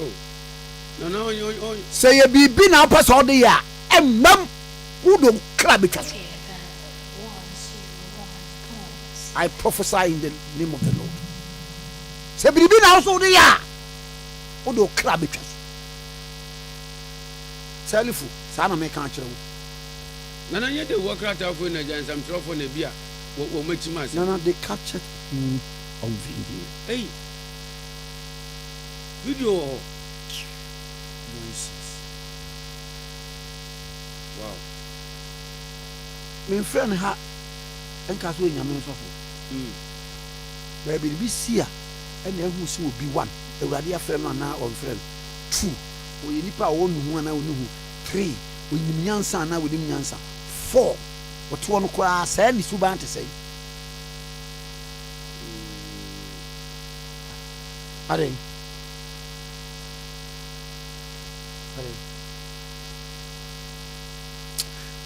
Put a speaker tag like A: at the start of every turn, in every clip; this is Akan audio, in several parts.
A: Oh. No.
B: Say you be now pass all the year. And mum who don't club it. I prophesy in the name of the Lord. Say be now so the year. Who don't club it. Salifu, Sana make country.
A: Nana, yet the work out of when against some trouble in a beer. What makes you mad?
B: Nana, they captured me on video.
A: Hey, video. Wow.
B: My friend ha enka so nyame so baby be see and who so be one awurade afrɛ no na on friend 2 o nipa a wonu hu ana wonu hu 3 o nyim nyansa na wonu nyansa 4 o to no kwa sa ni suban te sei are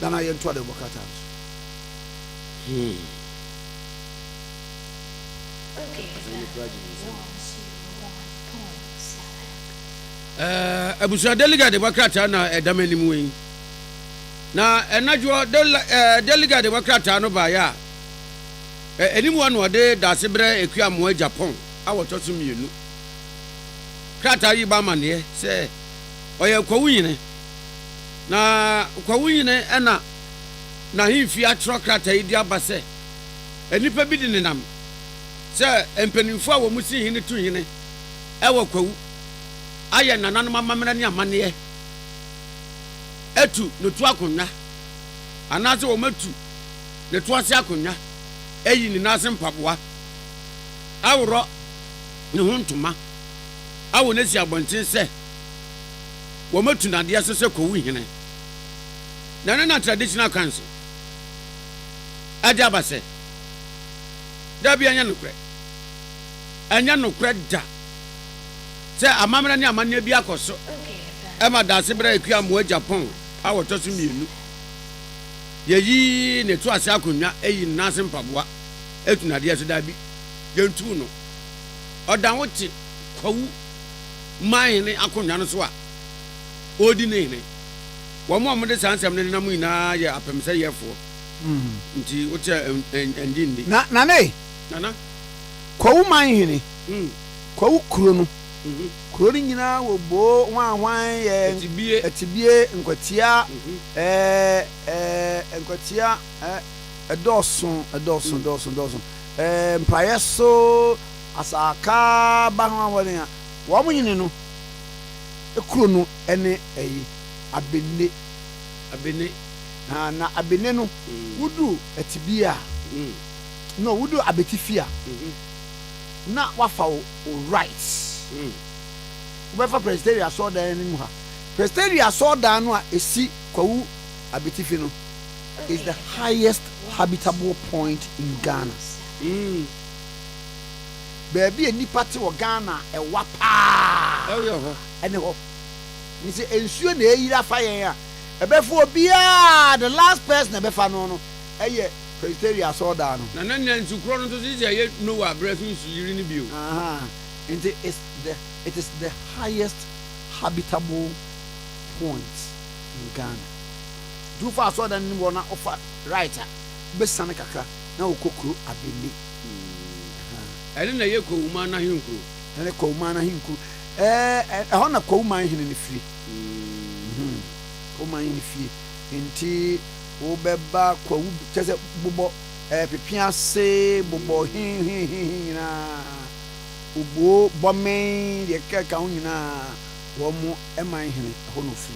B: Dana yentu ade bokata.
A: Abusa delegate demokrata na edamani mu yin. Na enajo delegate demokrata no ba ya. Enimu anu ode dasebre ekuamoa Japan awoto so mienu. Krata yi ba mane se oye kwawuyine. Na kwawuyine ena na himfi atro krata yi di abase. Enipa bi di nenam. Se empanimfo a wo musi hine tu hine. Ewo kwawu aye nananom amamra ne amane etu no tu akonwa anaze wo matu ne tu ase akonwa eyi ni nase mpaboa awro ne hontoma awo ne si abonten se wo matu na de asese kowu hine na traditional council aja base da bia anya nokre da se amamra ne amane bi akoso ema dasebre ekuamoa Japan awoto so mienu yeyi ne to ase akonwa eyi nase mpaboa etunade ase da bi yentu no odan wote kwawu man ne akonwa no so a odi ne ne wo mo de sansem ne nam ina ye apemse yefo nti wote endindi nana
B: kwawu man hene kwawu kuro no kuro ni nyina wo bo hwan ye etibie nkwatia nkwatia edoson mpayeso asaka ba hwan wone a wo mo nyine no ekuro no ene eyi abene na abene no wudu etibia no wudu abetifia na wafa o rights ubefa presbyteria so dan ni mu ha presbyteria so dan no a esi kwawu abetifi no is the highest habitable point in Ghana baby enipa te wo Ghana e wa pa ene ho ni se ensuo na eyira fa yen a ebefo obia the last person ebefa no eye presbyteria so dan no
A: na nzu kro no to se ye no wa breath nsu yiri ni bio
B: and it is the highest habitable point in Ghana. Do far so than you wanna offer writer. Best sana kakra na okokro abele.
A: Na ye ko uma na hinku.
B: Na ko uma na hinku. Ho na ko uma hin ni free. Ko uma hin free. Enti obeba kwa chese bobo pepiase bobo hin na ubo bomen de keka ho nyina wo mo eman hene ho no fi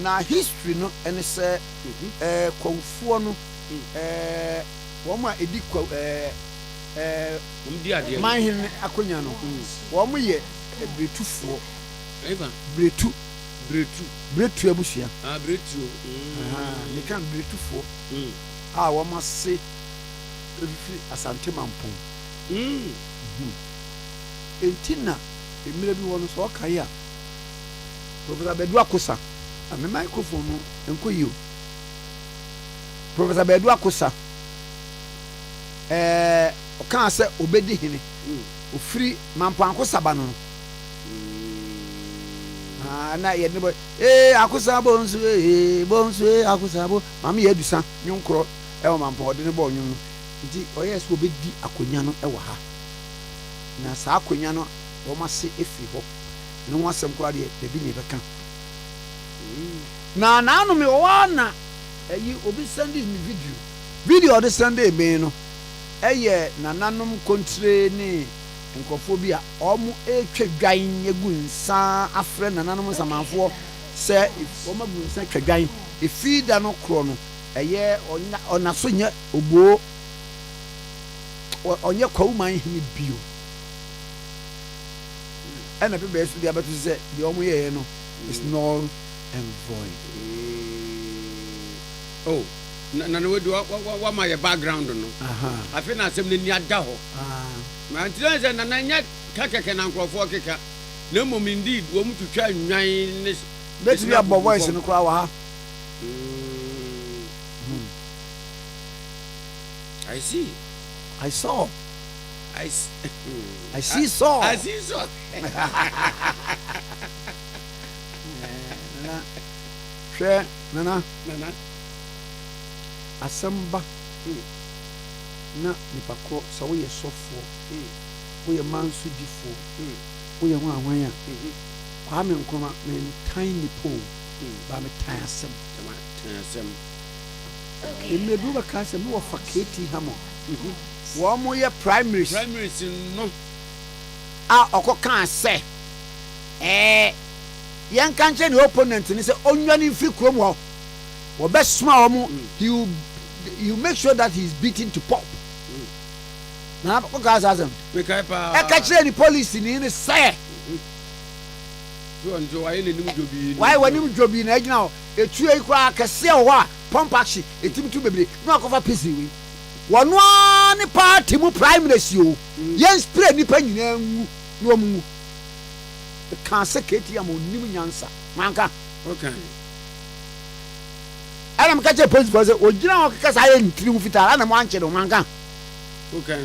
B: na history no ene se kwawfuo no wo mo edi kwa
A: umdi ade
B: man hene akonya no wo mo ye bretufuo bretu abusia
A: bretu
B: ni kan bretufuo wo mo se asante mampon entina emire bi wono so kai a Professor Bedu Akosa ame microphone no enko yi o Professor Bedu Akosa o kan se obedi hene ofiri mampanko saba no na ye ne boy akusabo nso akusabo mama ye adusa nyonkro e o mampo de ne bo nyum no nti oye so obedi akonya no e wo ha na saa akonya no wo ma se efiri ho ne ho asem kora de bi ne beka na anu me wo na eyi obi send me video de Sunday be no eye nananom kontre ne nkofo bi a omo etwa dwan egu nsa afre nananom samanfo se omo gu nsa twa dwan efida no kro no eye ona so nya obo onye kwauman hini bio ena pe be so dia beto se de omo ye no is null and void.
A: Oh, na we do what my background no. I feel na asem ni ada ho. Ma ntira se na nya kakeke na nkrofo keka. Na mom indeed wo mu twitwa nwan ne
B: bet me abo voice no kra wa ha.
A: I see.
B: I saw.
A: I
B: see saw.
A: I see saw.
B: Nana. Asamba. Na nipako sa wo ye sofo. Wo ye mansu difo. Wo ye ho anwan a. Kwame Nkrumah me tiny po. Ba me tan asem. Okay. Me do ba ka se me wo faketi hamo. Wo mo ye primaries
A: no.
B: Okokan se. Yan kanche ni opponent ni se onwani fi krom ho. Wo be sma omo you make sure that he's beaten to pulp. Na ko ka azam.
A: We kai pa.
B: E ka kire ni police ni say.
A: So njo why ni nim jobi.
B: Why when nim jobi na agina o etu e kura kase ho a pump action etim tu bebre. No akofa pesi we. Wono ani party mu prime minister o. Yen spray ni pa nyina ngu no omu. The cancer keti am onim nyansa. Manka.
A: Okay.
B: Adam catch a police person ogina o kaka say ntiri mu fitara na mo anche do manka.
A: Okay.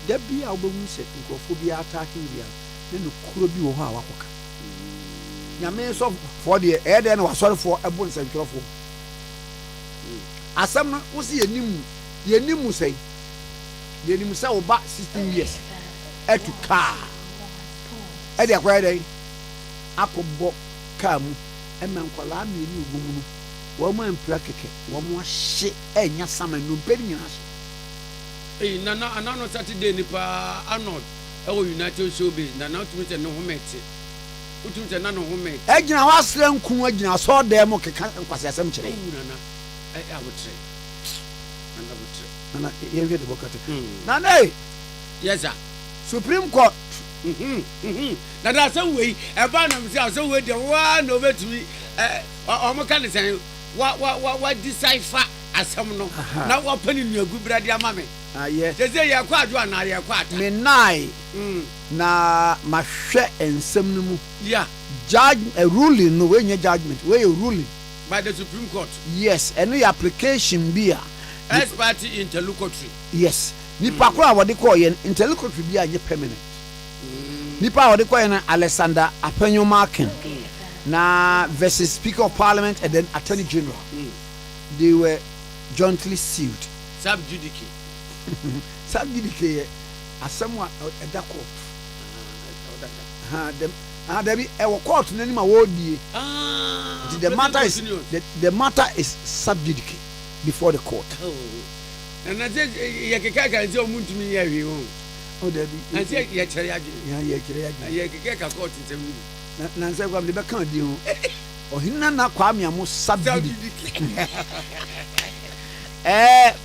B: Da bia obomu se nkofo bia attacking bia ne no kuro bi wo ho a wakoka. Nyame so for the e de na wasori for ebon sentwerofo. Asam no wo se yenimu say. Yenimu say wo ba 16 years. Etu car. E de akwa dey akobo car mu e menkwala mi ni ogumu no. Wo mo empra keke, wo mo hye enya sama no pedi nyina hye.
A: Nana anano Saturday ni pa Arnold e wo United Showbiz na utumi se no homete. Utumi se na no homete.
B: E gina ho asra nku agina so dem keka nkwase asem kire.
A: Nana awotre. Nana awotre.
B: Nana ye hwe de bokate. Nana
A: yes sir.
B: Supreme Court.
A: Na da say we e ba na msi say we de wa no betumi o mo kan say wa decipher asem no na wa pani nuagu brade ama me.
B: Yeah.
A: They say ya kwa adwo na ya kwa ata.
B: Me nai. Na mahwe ensem no mu.
A: Yeah.
B: Judge a ruling no we nye judgment. We a ruling
A: by the Supreme Court.
B: Yes, and the application bia.
A: As party interlocutory.
B: Yes. Nipa kwa wode call yen interlocutory bia nye permanent. Nipa wode call yen Alexander Apenyo Markin. Na versus Speaker of Parliament and then Attorney General. They were jointly sued.
A: Sub judice.
B: Sub judice asemwa eda court. There be a court name ma wodie. The matter is sub judice before the court.
A: And I said ye keka kan se omuntumi ye hwe ho.
B: Oh there be.
A: And say ye kire age.
B: Ye kire age.
A: Ye keka court nsem ni.
B: Na nse kwa me be kan di ho. Ohina na Kwame amu sub judice.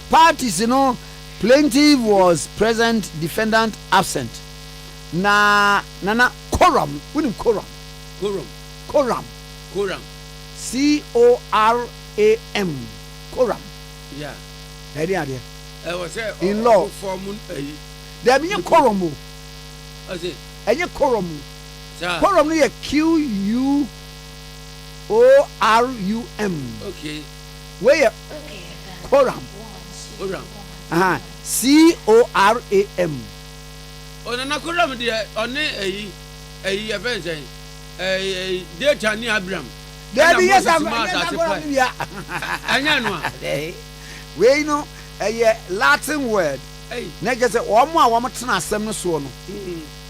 B: Parties, you know, plaintiff was present, defendant absent. Nana quorum, we need quorum.
A: Quorum.
B: C-O-R-A-M. Quorum.
A: Yeah.
B: Idea.
A: I was say
B: in law. There be a quorum.
A: I say.
B: Any quorum. Quorum is Q-U-O-R-U-M. Okay. Where? Quorum. C-O-R-A-M.
A: ona na koram de one eyi event data ni Abraham
B: Daddy, yes, I'm
A: anya no
B: we know a Latin word. Na just say one more tena asem no so no.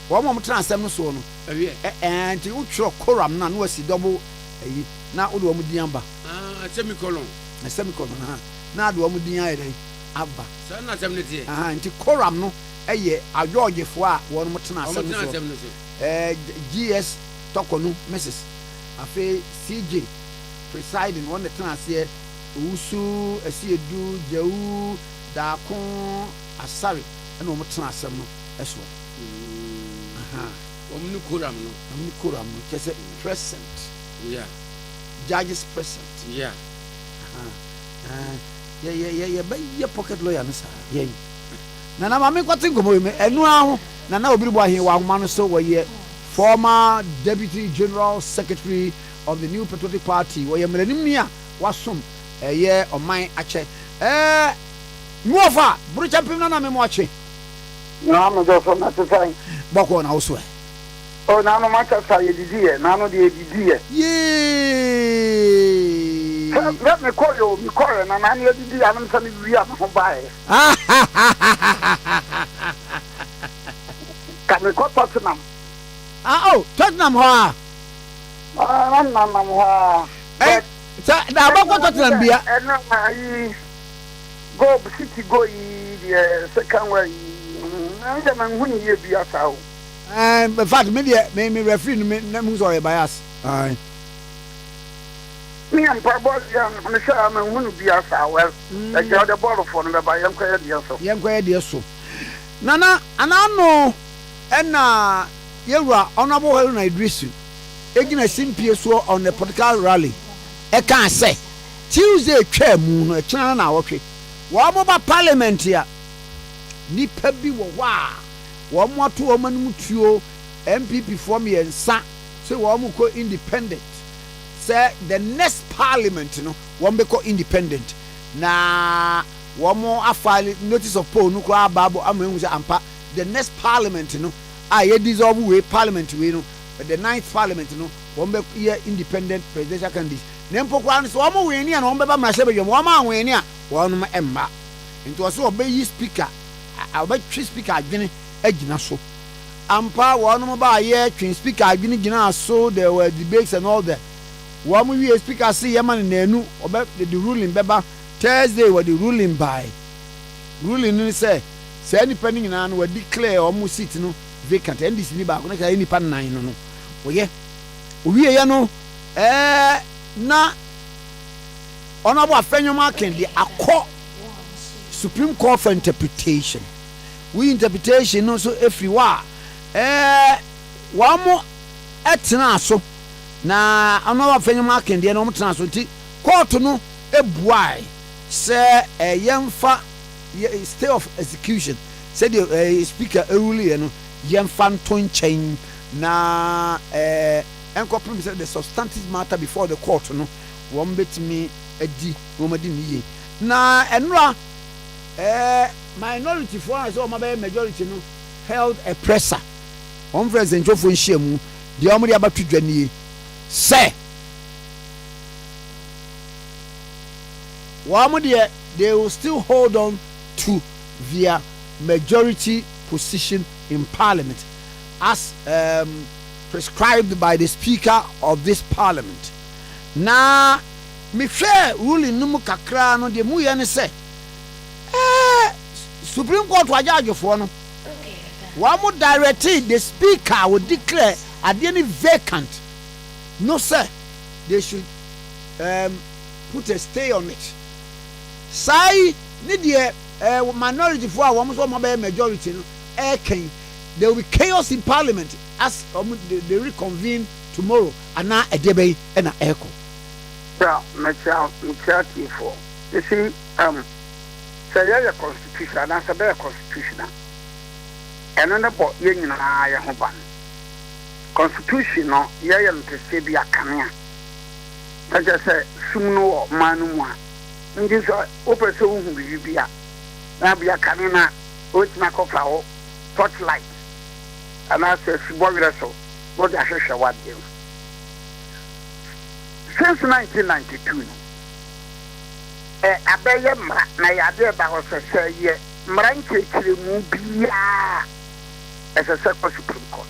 B: One more tena asem no so no. And you throw koram na no si double na wo de wo din aba.
A: Semicolon.
B: A semicolon na de wo din ayɛ aba.
A: So na asem ne tie.
B: Nti koram no adwojefo a wo no tena asem no so. GS Tokonu Mrs. Afe CJ presiding one the tena ase usu asiedu jewu daakon asare na wo tena asem no eso.
A: Omni koram no
B: kese present.
A: Yeah.
B: Judges present.
A: Yeah.
B: Yeah, pocket lawyer no sir. Yeah. Na mama kwati ngomo me enu aho na Obiri Boahene wa homa no so we former deputy general secretary of the New Patriotic Party we mranim ni a wasom oman ache muofa buru champim na me mo ache
C: na no do so na tsan
B: boko na uso
C: o na no macha sa ye didie na no de didie
B: ye
C: let me call you na na ye didie anam sa me wi am ho bae ka me ko Tottenham
B: Tottenham ho
C: Tottenham ho
B: sa da boko Tottenham bia
C: na ai go city go the second way na man hu ni ye bia sa o
B: in fact me referee no me who's already bias aye
C: me am parbol yan me sha man hu bia sa well like the ball for no ba yan kwaya dia so nana anano ena yewura honorable Haruna Idrisu egina simpie so on the political rally e kan say Tuesday twa mu no e kina na awotwe wo mo ba parliament ya nipa bi wo wa wo mo to wo manum tuo MPP form yensa say wo mo ko independent say the next parliament no wo be ko independent na wo mo afile notice of poll no ko ababo amahu say ampa the next parliament no ye dissolve we parliament we no but the ninth parliament no wo be independent presidential candidate nempo kwa so wo mo we ni na wo be ba mra shebe wo ma we ni a wo no emba nti wo so obeyi speaker obetwi speaker adwene agina so ampa wo no ba ye twen speaker adwene gina so there were debates and all that wo mo we speaker say ye man nanu obe the ruling beba Thursday were the ruling by ruling ni say any pending na no declare omo seat no vacant NDC ni ba ko na ka any pan nine no oye owie ye no na honorable afenyoma kendi akọ Supreme Court for interpretation we interpretation no so everywhere wa mo etena so na honorable afenyoma kendi no mo tena so ti court no ebuai say yemfa stay of execution said the speaker earlier no yemfa nton chen na enkopim said the substantive matter before the court no won betimi adi won adi niye na enra minority for as o mabay majority no held a presser on president Jofo Nhyiamu de omri abatudwa niye say they will still hold on to their majority position in parliament as prescribed by the speaker of this parliament. Na me hwe ruling no kakra no de mu ye ne say Supreme Court judge for no wa mo directed the speaker will declare any vacant no sir they should put a stay on it. Sai ni de minority for a woman so majority no can there will be chaos in parliament as they reconvene tomorrow and now a debate and an echo. Yeah, my child for you see say your constitution and answer the constitution and on the board yen na ya ho ban constitution no ye to say be a kania I just say sumno manu ndi so opeso hu bibia na bia kanina otina kofa ho torchlight and I said, Boahene, what I should what you. Since 1992, Abia na Ade about say, yeah, Mranke Mubia as a second Supreme Court.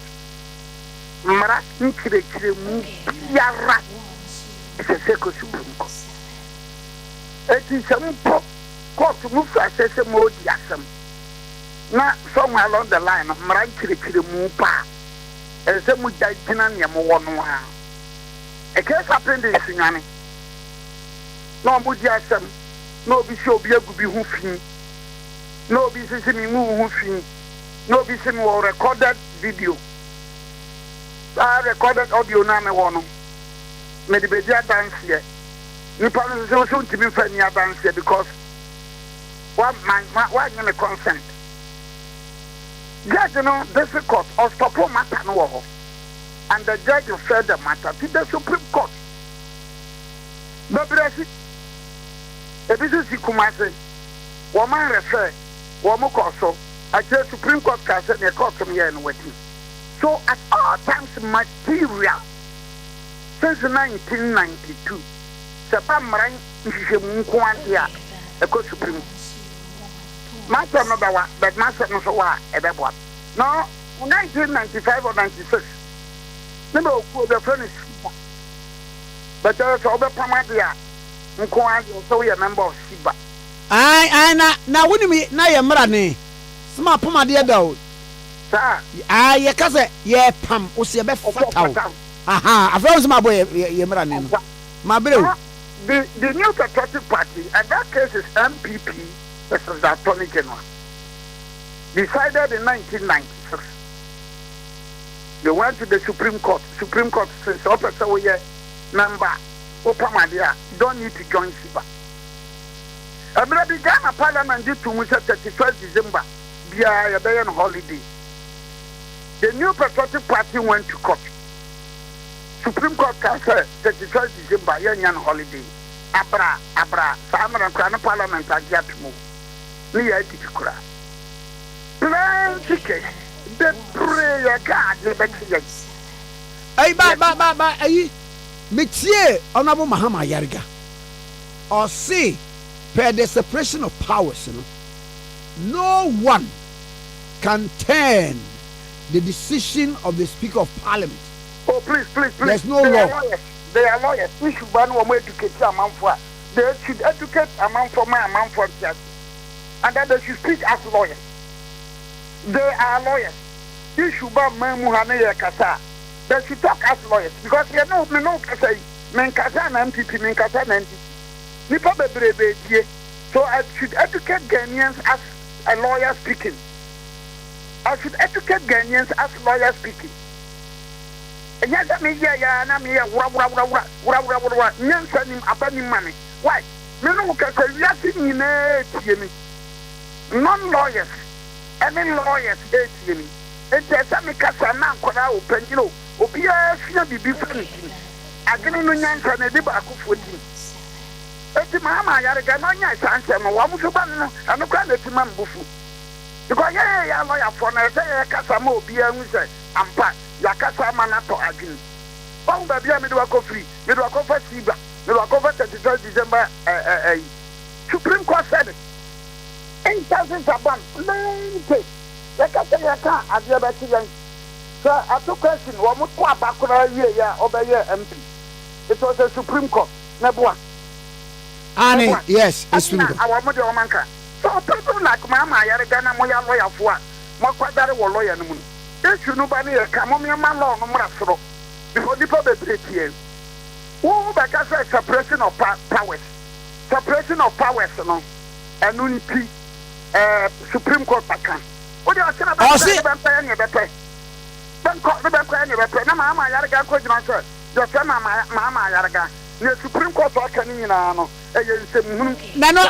C: Mranke Mubia as a second Supreme Court. It is some court to move as a mode, yasam. Now, somewhere along the line of Mranke Mupa as a Mujajinan Yamuana. A case happened in Sinani. No Mujasam, no Bishop Yagubi Hoofing, no Bissimi Hoofing, no Bissim or recorded video. I recorded audio Nana one. Medibedia dance here. Nippon is also to be funny dance here because why my consent. Judge, you know, difficult or stop matter no. And the judge referred the matter to the Supreme Court. But the business Kumase, woman refer, woman also, I tell Supreme Court case and a court from here and waiting. So at all times material since 1992, Sapam Ran Mukwantia, a court Supreme. Master number one, but master no so what about. No, 1995 or 96. Never could the furnace. But there's other Pamadia. So we a member of Siba.
B: I now wouldn't me na yamrane. Small Pamadia though.
C: Sir,
B: ye cousin, ye pam, was your best fat. Aha, I've rose my boy, yamrane. My bill.
C: The new Patriotic Party, and that case is MPP versus the Attorney General. Decided in 1996. They went to the Supreme Court. Supreme Court says, Officer, we member, Opamadia, don't need to join SIBA. I began a parliament due to 31st December, via a day on holiday. The new Patriotic Party went to court. Supreme Court cancelled 31st December, young holiday. Abra, Samara and Crown Parliament are get to move. Near Tikura. Plenty case. The prayer God, the better.
B: Hey, bye, Monsieur Honorable Mahama Yarga. Or say, per the separation of powers, no one can turn the decision of the Speaker of Parliament.
C: Oh, please.
B: There's no law.
C: They are lawyers. We should ban one educate a man for. They should educate a man for my man for just. And that they should speak as lawyers. They are lawyers. You should ban Muhammad Kasa. They should talk as lawyers because you know me no Kasa. Men Kasa and MPP, men Kasa and MPP. Nipa bebrebe. So I should educate Ghanaians as a lawyer speaking. I should educate Ghanaians as lawyer speaking. And yet, me, yeah, me, money. Why? Non-lawyers, any lawyers, it's a Samikasa, Kora, open, you know, Obia, be different. I didn't know Yanka and a debacle for him. It's Mama Yaraganonia, answer, and one was a and a credit to Mambufu. Because, yeah, lawyer for a Casamo, be a wizard, and part. Yakasa Manato again. Oh, baby, I'm going free. Me do go for Siba. Me do go for 31st December. Supreme Court said it. 8,000 Saban. Plenty. Yakasa Abia. Sir, I took question. What would go back over here MP? It was a Supreme Court. Nebua.
B: Annie, yes, it's true.
C: Our mother Omanka. So people like Mama Yaragana Moya lawyer for Makwadare or lawyer. Yes, you know, Bunny, come on, your man, no matter before the public here. Oh, but that's a separation of powers. Separation of powers, no, and unity, Supreme Court. What do you say about the Mama Yaraga, question, just Mama Yaraga, the Supreme Court, no,
B: no,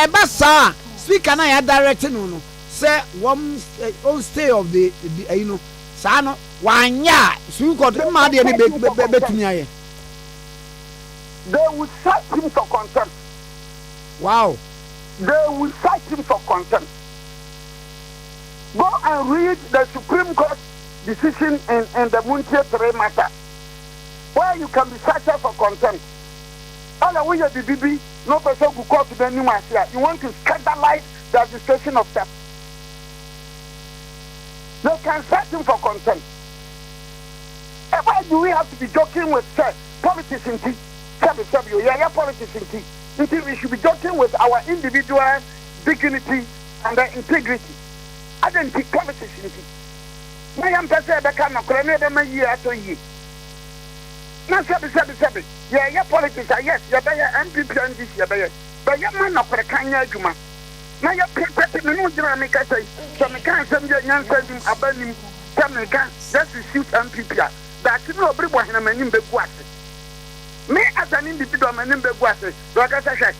B: Bassa, speak and I are directing, no. Say one stay of the you know Sano one ya so got mad any betumi.
C: They will cite him for contempt.
B: Wow.
C: They will cite him for contempt. Go and read the Supreme Court decision in the Muntie 3 matter, where you can be searched for contempt. All the way the BB, no person who call to the new here. You want to scandalize the administration of that. They can search him for contempt. And why do we have to be joking with politics in tea? Yeah, politics in tea. We should be joking with our individual dignity and integrity. I don't think politics in tea. I am person that can not create year after year. Now, yeah, politics, yes, you're MPP and this year, but you're man of a Kanya Juma. Now, you're preparing no Jamaica say, Jamaica, some young person, abandoning Jamaica, just to shoot MPP. That's no Boahene and Manim Beguase. Me as an individual, Manim Beguase, like I said,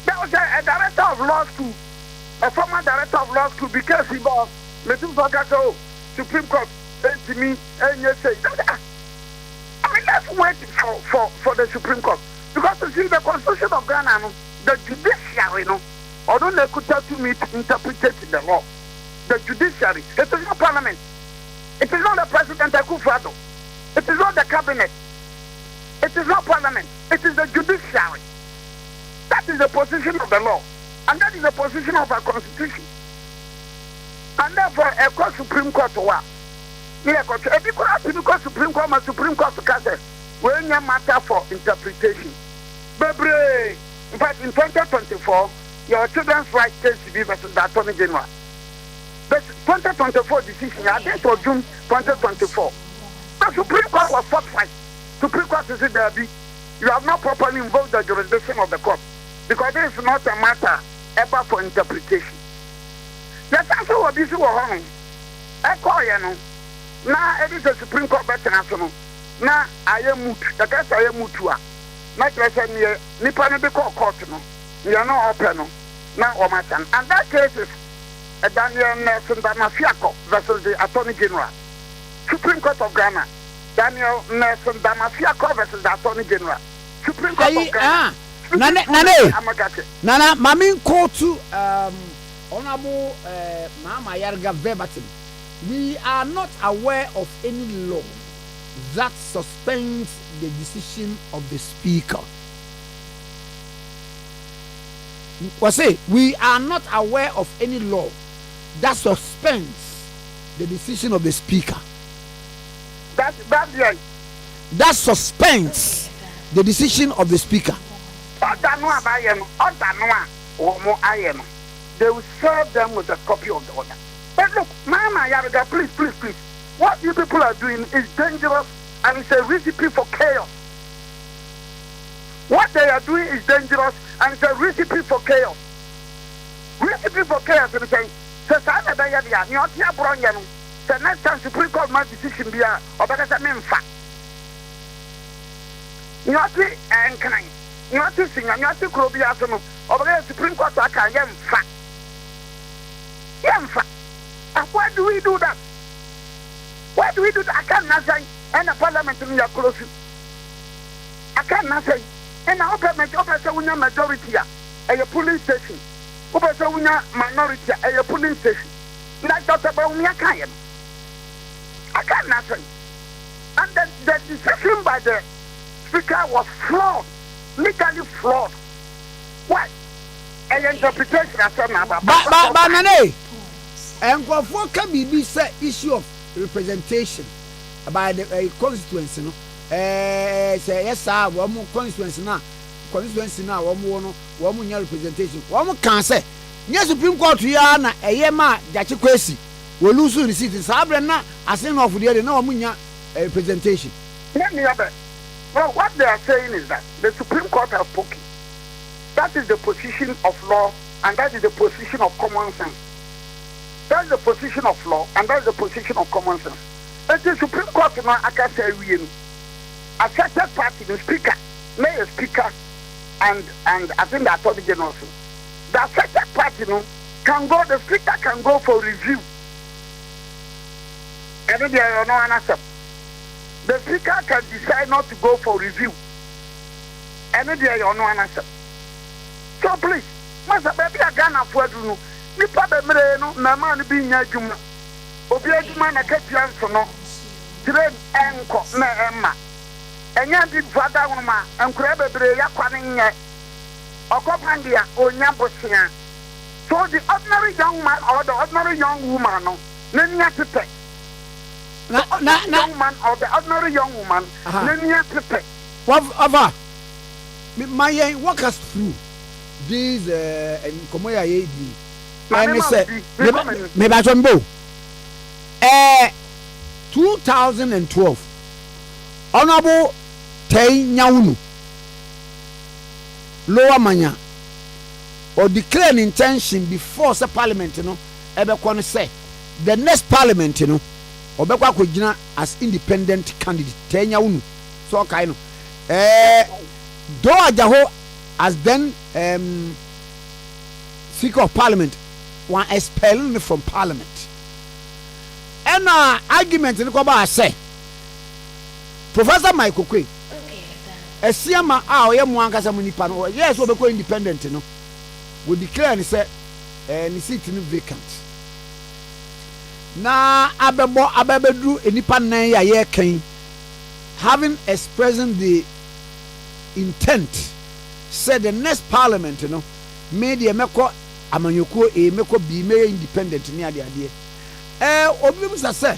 C: that was a director of law school, a former director of law school, because he was Metum Fagato, Supreme Court, to me, and you say, I mean, let's wait for the Supreme Court. Because you see, the Constitution of Ghana, the judiciary, although they could tell to me to interpret the law, the judiciary, it is not Parliament, it is not the President Akufo-Addo, it is not the Cabinet, it is not Parliament, it is the judiciary. That is the position of the law, and that is the position of our Constitution. And therefore, a Supreme Court to what? Because Supreme Court to cast when you matter for interpretation. Bebre, in fact, in 2024, your children's rights case to be versus the Attorney General. The 2024 decision, I think for June 2024. The Supreme Court was forthright. Supreme Court said there be you have not properly involved the jurisdiction of the court because this is not a matter ever for interpretation. Yes, I saw what this was wrong. I call you now. It is the Supreme Court better national. Now I am moot. The guess I am mutua. Not just a Nippon be called court. You are not open. Now, or my son. And that case is a Daniel Nelson Damafiako versus the Attorney General. Supreme Court of Ghana. Daniel Nelson Damafiako versus the Attorney General. Supreme Court of Ghana.
B: Nana, Mamin call to Honorable Mama Yarga verbatim. We are not aware of any law that suspends the decision of the Speaker. We are not aware of any law that suspends the decision of the Speaker. That suspends the decision of the Speaker.
C: They will serve them with a copy of the order. But look, Mama Yarga, please. What you people are doing is dangerous and it's a recipe for chaos. What they are doing is dangerous and it's a recipe for chaos. Recipe for chaos is saying, the next time Supreme Court my decision be a better than fact. Not and can not to sing and not to Krobia or the Supreme Court I can fact. And why do we do that? Why do we do that? I cannot say, and the Parliament in your close. I cannot say, and I open my majority at your police station. Open minority at your police station. Like Dr. Bawumia Kayan. I cannot say. And the decision by the Speaker was flawed, legally flawed. What? An interpretation I said now.
B: But and for can be say issue of representation by the constituency, no. Say yes, sir. One constituency now, one representation. One can say yes. Supreme Court here na Eyema Jachi Kwesi will lose the seat. Sabrina, as in of the other, no munya representation.
C: Let me have it. Well, what they are saying is that the Supreme Court has spoken. That is the position of law, and that is the position of common sense. That's the position of law, and that's the position of common sense. And the Supreme Court now, I can say, a certain party, the Speaker, Mayor Speaker, and I think the Attorney General also. The certain party can go, the Speaker can go for review. And then there are no answer. The Speaker can decide not to go for review. And then there are no answer. So please, masa baby a Ghana for do nipa bebre no na ma no bi nya adwuma obi adwuma na katua nso no tire enko na emma enya di fada wonma enkura bebre yakwa ne nye okopandia onya bosia so the ordinary young man or the ordinary young woman no nenya tete
B: na
C: young man or the ordinary young woman nenya tete
B: ava my walk us through these komoya yedi and say me ba jombo 2012 honorable Tei Nyawunu Lower Manya or declare an intention before the parliament, ebekwa say the next parliament, obekwa kujina as independent candidate. Tei Nyawunu so okay no. Do Ajaho as then Speaker of Parliament one expelled from Parliament. And argument in Koba say Professor Michael Kwe Esiama ye muankasa munipa no yes we be independent no we declare and say ni seat no vacant na abebedu enipa nan ya ye kan having expressing the intent said the next parliament made the meko amanyoko meko bi me independent ni ade obi musa say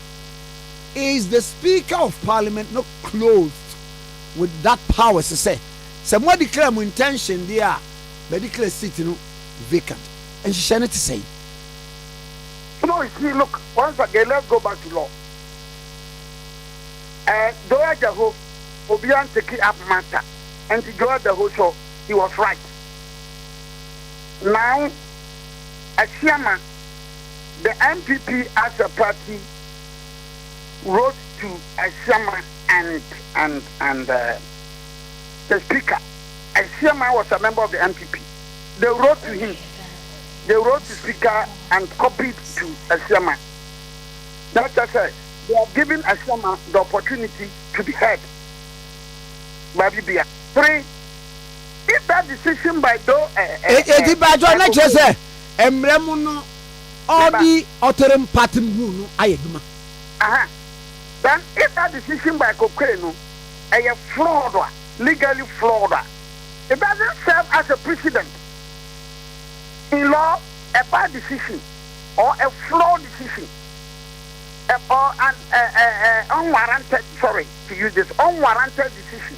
B: is the Speaker of Parliament not clothed with that power to say someone declare my intention there but declare seat vacant and she shall not say
C: no you see look once again let's go back to law Doya Jaho Obian take up matter and to Joa the whole show he was right now as chairman the MPP as a party wrote to Asiama and the speaker. Asiama was a member of the MPP. They wrote to him. They wrote to the speaker and copied to Asiama. That's what I said. They are giving Asiama the opportunity to be heard by BBA. 3. If that decision by then if that decision by Kokeno a fraud, legally flawed, it doesn't serve as a precedent. In law, a bad decision or a flawed decision or an unwarranted, sorry to use this, unwarranted decision,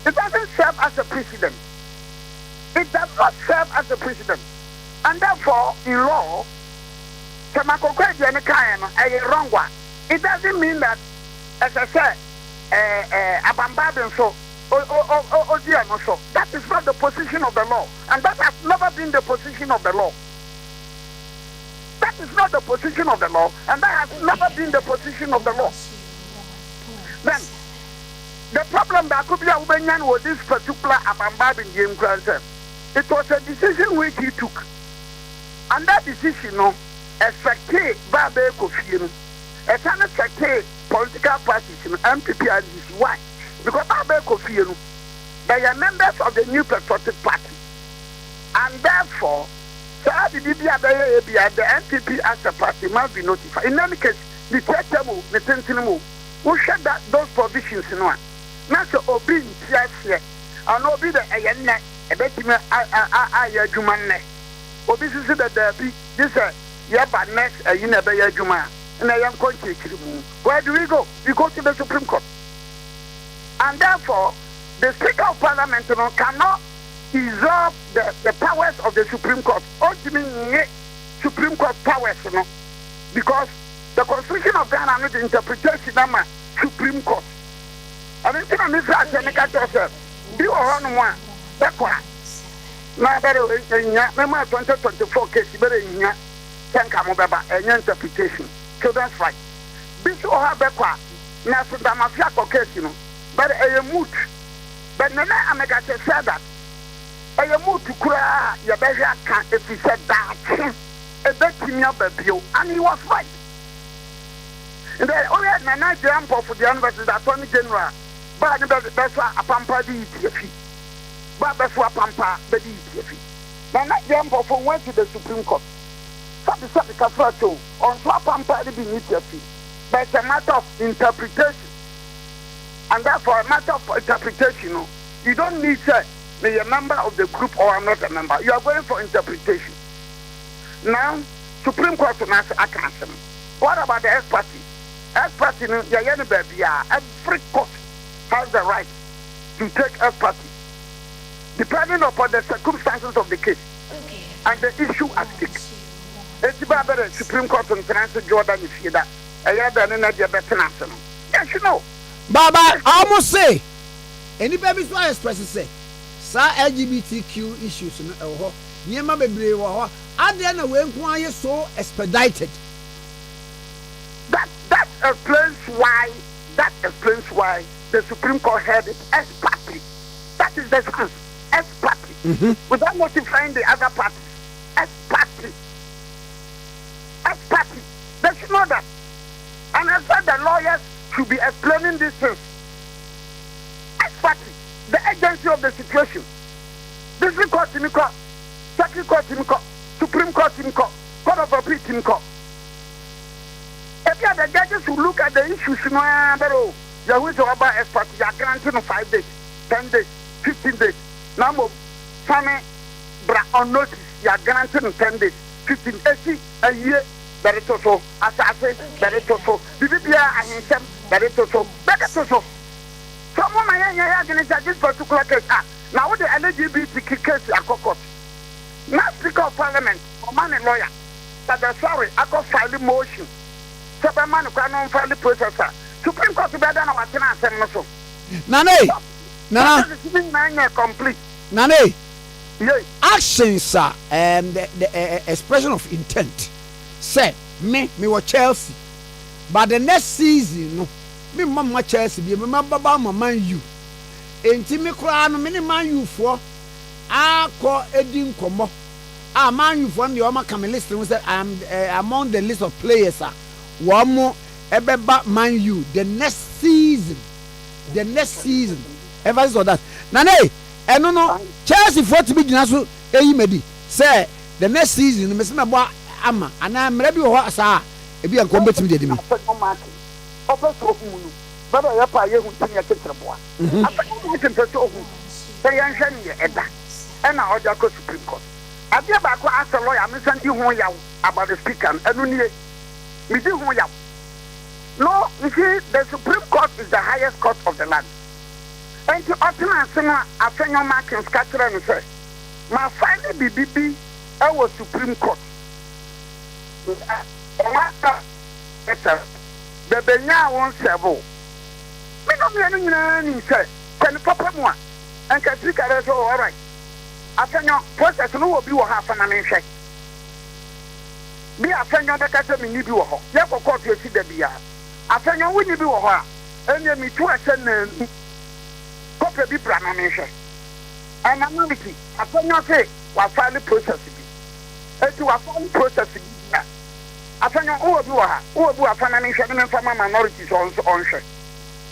C: it doesn't serve as a precedent. It does not serve as a precedent. And therefore, in law, wrong one. It doesn't mean that, as I said, that is not the position of the law. And that has never been the position of the law. That is not the position of the law. And that has never been the position of the law. Then, the problem that could be a woman with this particular Abambabin game concern, it was a decision which he took. And that decision, affected Babe Kofi. A kind of political parties in MPP and this. Why? Because Babe Kofi, they are members of the New Patriotic Party. And therefore, the MPP as a party must be notified. In any case, the Tetamo, the Tentinamo, who shut that those provisions in one. Not to obey here, and obey the Ayana, a betima Ayajumane. Obisi said that this Yaba next a Yinabaya Juma. And I am going to where do we go? We go to the Supreme Court. And therefore, the Speaker of Parliament cannot usurp the powers of the Supreme Court. Ultimately, Supreme Court powers, because the Constitution of Ghana is the interpretation of the Supreme Court. And it's not this as a negative. You are on one. That's why. Now, better in 2024 case, better in here. Thank you, Mobaba, an interpretation. So that's right. This will have a qua. Now, so the mafia case, but a moot. But Nana Amega said that a moot to cry, your better can't if he said that. A betting your baby, and he was right. And then only Nana jump for the university attorney general, but that's why a pampa the ETF. But that's why pampa the ETF. Nana Jambofo went to the Supreme Court. Sabi Kafrato on Swapampa beneath your feet. But it's a matter of interpretation. And therefore, a matter of interpretation, you don't need to be a member of the group or I'm not a member. You are going for interpretation. Now, Supreme Court will not ask them. What about the S-Party? S-Party, every court has the right to take S-Party, depending upon the circumstances of the case and the issue at stake. It's about the Supreme Court and Transfer Jordan is here that. Yes, you know.
B: Baba, I almost say, any baby's why expresses say, sir, LGBTQ issues in a Yema Baby, are there no way why you're so expedited?
C: That explains why the Supreme Court had it as party. That is the sense, as party. Without notifying the other parties, as party. As party. They should know that. And I said the lawyers should be explaining these things. As party, the agency of the situation. District Court in court, Circuit Court in court, Supreme Court in court, Court of Appeal in court. If you are the judges who look at the issues, you are going to about as party, you are granting 5 days, 10 days, 15 days. Now, Same on notice, you are granting 10 days, 15 days, a year. That is also, as I say, that is also, BBPA and himself, that is also, that is also. Someone I against this particular case. Now, the LGBT case, I court. Now, Speaker of Parliament, or man and lawyer, that they're sorry, I got filing motion. So, the man who can't file the processor. Supreme Court to be done our tenants and so. Nana, complete.
B: Nane,
C: Yes.
B: actions are the expression of intent. Say, me were Chelsea. But the next season, no, me mama Chelsea, be my baba, my man you. Ain't me cry no many man you for. I call Edin Como. I man you from the Oma Camel list and said I am among the list of players. One more Ebeba man you the next season. The next season. Ever saw that? Nane, and no, Chelsea for to be Jinasu, Medi. Say, the next season, Miss Naba. Ama ana mrebi ho asa e bi anko betimi de mi
C: Opa so hunu baba ya pa ye huntin ya ketreboa afanye ni temperature ohun say yan hwe ni eda e na oja ko Supreme Court abia ba ko asa lawyer me san di ho yaw about the speaker enu nie me di ho yaw no you see the Supreme Court is the highest court of the land and to ordinance no afenyo markings katra no say ma finally bibibi e was Supreme Court. The Benya won't serve. Me no me say, can papa moi and can speak at all right. After your process, no will be what half an inch. Be a friend of the Catholic in Nibu. Therefore, court you see the beer. After your winning be her, and then me to a send copy be pranation. And anonymity, after your say, while finally processing. And to a phone processing. Afanya who do a financial minorities on share.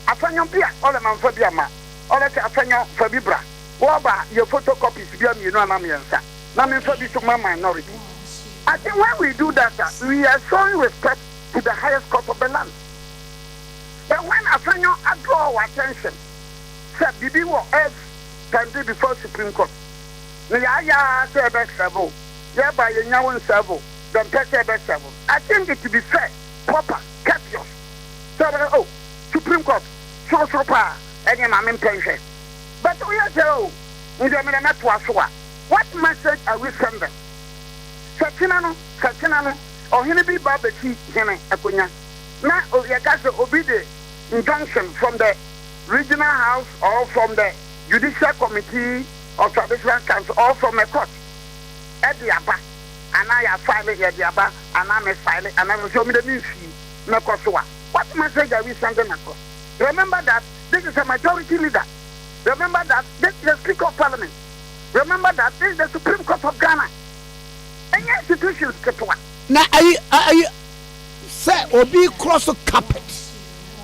C: Afanya Pia, all the man for Biama, all the Afanya for Bibra, Waba, your photocopies, Biam, you know, Namiansa, Namin for this minority. I think when we do that, we are showing respect to the highest court of the land. But when Afanya draw our attention, said Bibi will have can do before Supreme Court. Naya said back several, thereby a Yawan several. I think it to be fair, proper, courteous. So, Supreme Court, so power, and I'm pension. But we are so, we don't know what message are we sending? Satinano, or Hinibi Babati, Hene, Apunya. Now, Oyakasa Obiri injunction from the regional house or from the judicial committee or traditional council or from a court. At the Abba. And I have filed it at the Abba, and I'm a silent, and I'm showing me the news. What message are we sending across? Remember that this is a majority leader. Remember that this is the Speaker of Parliament. Remember that this is the Supreme Court of Ghana. Any institutions get one.
B: Now, are you, say, or be cross a carpet?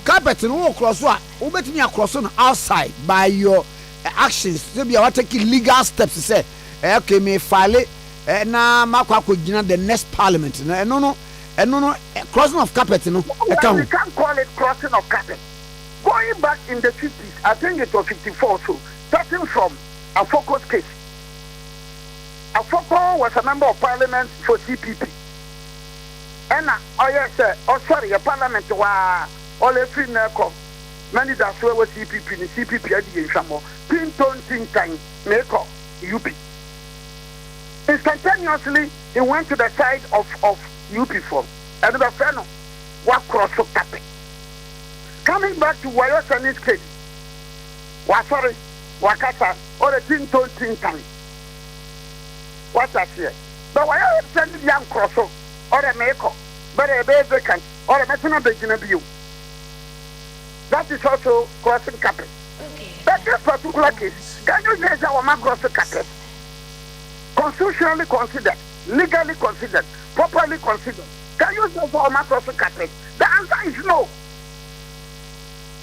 B: Carpet and all cross what? Who bet me across on outside by your actions? Maybe you are taking legal steps to say. okay me file na makwa kogina the next parliament na no crossing of carpet no
C: we can't call it crossing of carpet. Going back in the 50s, I think it was 54 so, starting from a focus case. Afoko was a member of parliament for CPP. And a parliament wa all a free neko. Many that's where was CPP, the CPP at the Shamo. Pinton Tintan, Neko, UP. Instantaneously, he went to the side of UP form. And the friend was cross of tapping. Coming back to Wayosani's case, Wakata, or a Pinton Tintan. What I say? But why are you sending young crosso or a maker, but a vacant or a national begin of you? That is also crossing carpet. But this particular case, can you say our man crossing carpet? Constitutionally considered, legally considered, properly considered. Can you say our man crossing carpet? The answer is no.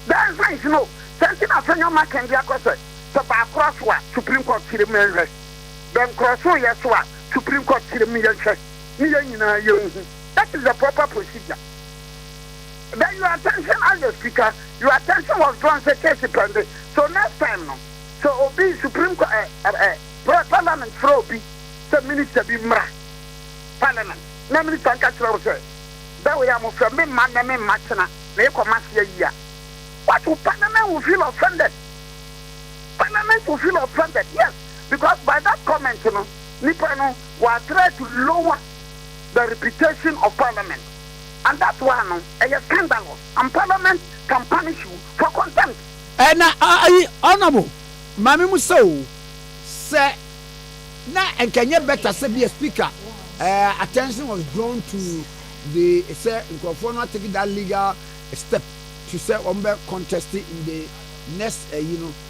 C: The answer is no. Something a friend of mine can be across it. So by cross what Supreme Court to the then cross yes what Supreme Court to the million check. That is the proper procedure. Then your attention as the speaker, your attention was drawn to case pending. So next time no. So Obi Supreme Court Parliament for Obi the minister be mra Parliament. Na minister can tell say that we are from me man na me matchna na e come here. What will Parliament will feel offended? Parliament will feel offended, yes. Because by that comment, Nipano were trying to lower the reputation of Parliament. And that's why it's scandalous. And Parliament can punish you for contempt.
B: And honorable, Mami Muso, say, na and can you better say be a speaker? Attention was drawn to the say not taking that legal step to say contesting in the next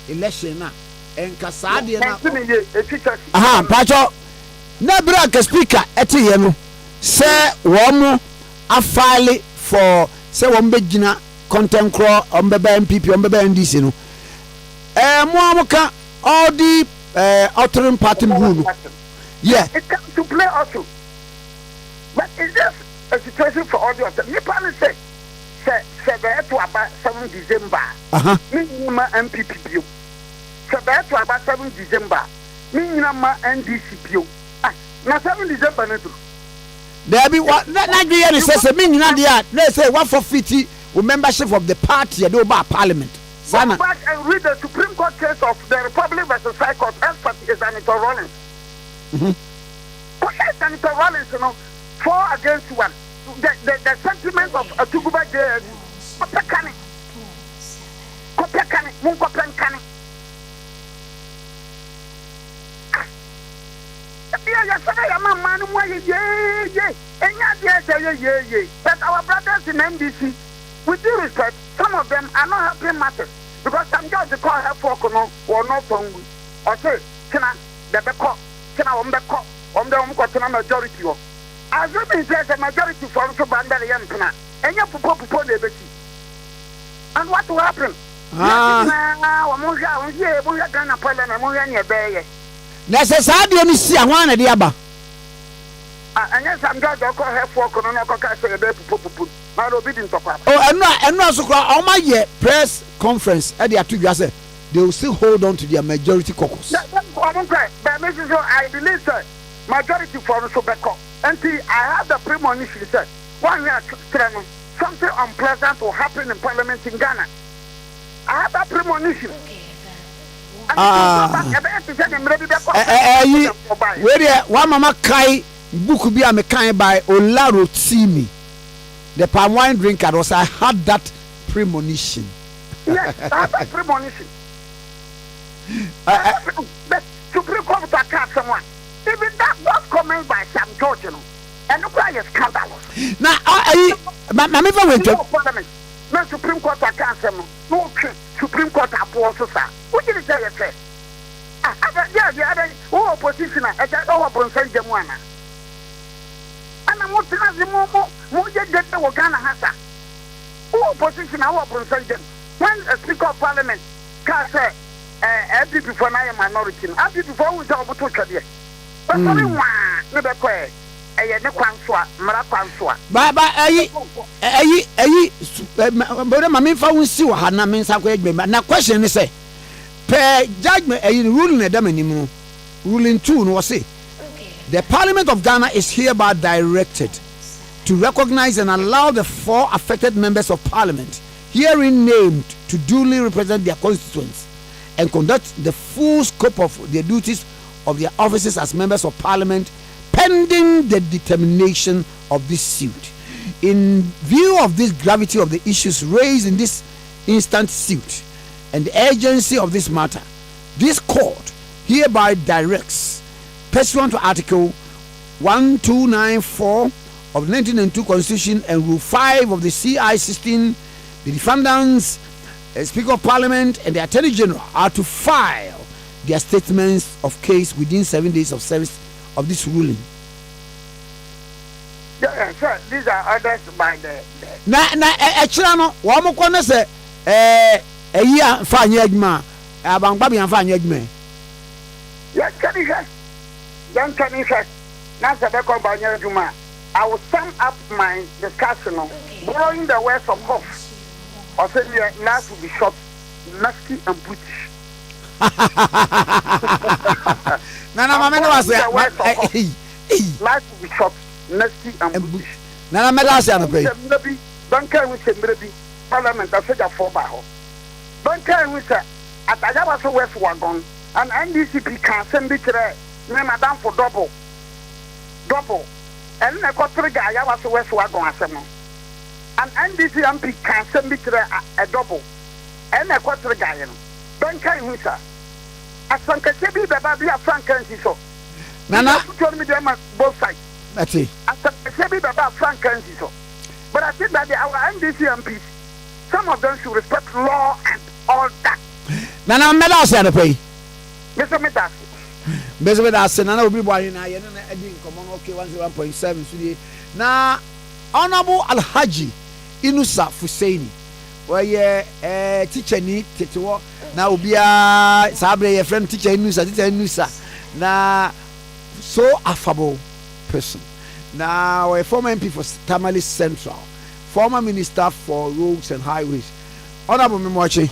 B: election now. And Kasadi na Pacho na bra speaker eti ye no say wo a file for say wo begina content crawl on beba MPP on beba NDC no mo ka all the altering party rule yeah
C: it comes to play also, but it's just a situation for all the other Nepal say to about 7 December minimum MPP bill. So that's about 7 December. Minimum NDC bill. Now 7 December neto.
B: There be what Nigeria says minimum there. Let's say 150 with membership of the party and over Parliament.
C: Go back and read the Supreme Court case of the Republic versus High Court. Expert is Senator Rollins. Senator Rollins, 4 against 1. The sentiment of Atuguba JS. Kopekani. Munkopenkani. But our brothers in NDC, with due respect, some of them are not helping matters because some judges call her for or not from or say, Tina, the Beko, Tina, the majority. As you mean, there's a majority for also Bandari Yampina, and you propose the and what will happen?
B: Necessary any see one at the Abba.
C: And yes, I'm going to call her for Konoka.
B: Oh, and no, so all my year press conference at the Atuga, they will still hold on to their majority caucus.
C: I believe, sir, majority for Sobeko. Until I have the premonition, sir, 1 year something unpleasant will happen in Parliament in Ghana. I have that premonition.
B: Where one mama kai book be a mekan by Olaro Timi, the palm wine drinker. Was I had that premonition?
C: Yes, I have that premonition. The Supreme Court can't someone. Even that was comment by Sam George, and look why it's scandalous.
B: Now, my went to
C: Parliament. No Supreme Court can't say no Supreme Court appoints. What did you say? Yeah, oh, opposition, I got over Bronson Jamuana. And I'm not more get the Wagana Hassa. Oh, opposition, our Bronson Jam. When a Speaker of Parliament can't say, every before I am minority, every before we talk about But only one, never quay. I ne kwanswa, mara kwanswa.
B: Ba but my fa won si wa ha na me nsa ko edwuma. Na question is say per judgment ruling e dem animu. Ruling 2 no say the Parliament of Ghana is hereby directed to recognize and allow the 4 affected members of Parliament herein named to duly represent their constituents and conduct the full scope of their duties of their offices as members of Parliament pending the determination of this suit. In view of this gravity of the issues raised in this instant suit and the urgency of this matter, this court hereby directs, pursuant to Article 1294 of the 1992 Constitution and Rule 5 of the CI 16, the defendants, Speaker of Parliament, and the Attorney General are to file their statements of case within 7 days of service of this ruling.
C: Yeah, sir, these are orders by the.
B: Chilano, one more say, a year, fine, Yagma, Abang and fine, Yagme.
C: Yes, can you hear? Then can you hear? Now, the Juma, I will sum up my discussion on borrowing the words of Hoff. Or say, last will be short, nasty and brutish.
B: Nana, my man was there.
C: Life will be short, nasty and brutish.
B: Nana, my last year,
C: maybe Banker with maybe Parliament, I said, 4 barrel. Banker with at Ayabaso West Wagon, and NDC can send it to Madame for double. And I got 3 guys, Ayabaso West Wagon as a man. And NDC MP can send it to a double. And I got 3 guys. Banker with her. As Sankasebi, the baby of Frank and so. Nana, told me them both sides.
B: That's it.
C: As Sankasebi, the baby of Frank and so. But I think that our NDC MPs, some of them should respect law and all that.
B: Nana, Medas and a pay.
C: Mr. Medas.
B: Mr. Medas, and I will be Boahene. I didn't come on, okay, 101.7. Now, Honorable Alhaji Inusa Fusaini, where ye teacher need to now be a Sabre, a friend teacher Inusa, now so affable person. Now, a former MP for Tamale Central, former Minister for Roads and Highways. Honorable Mimochi.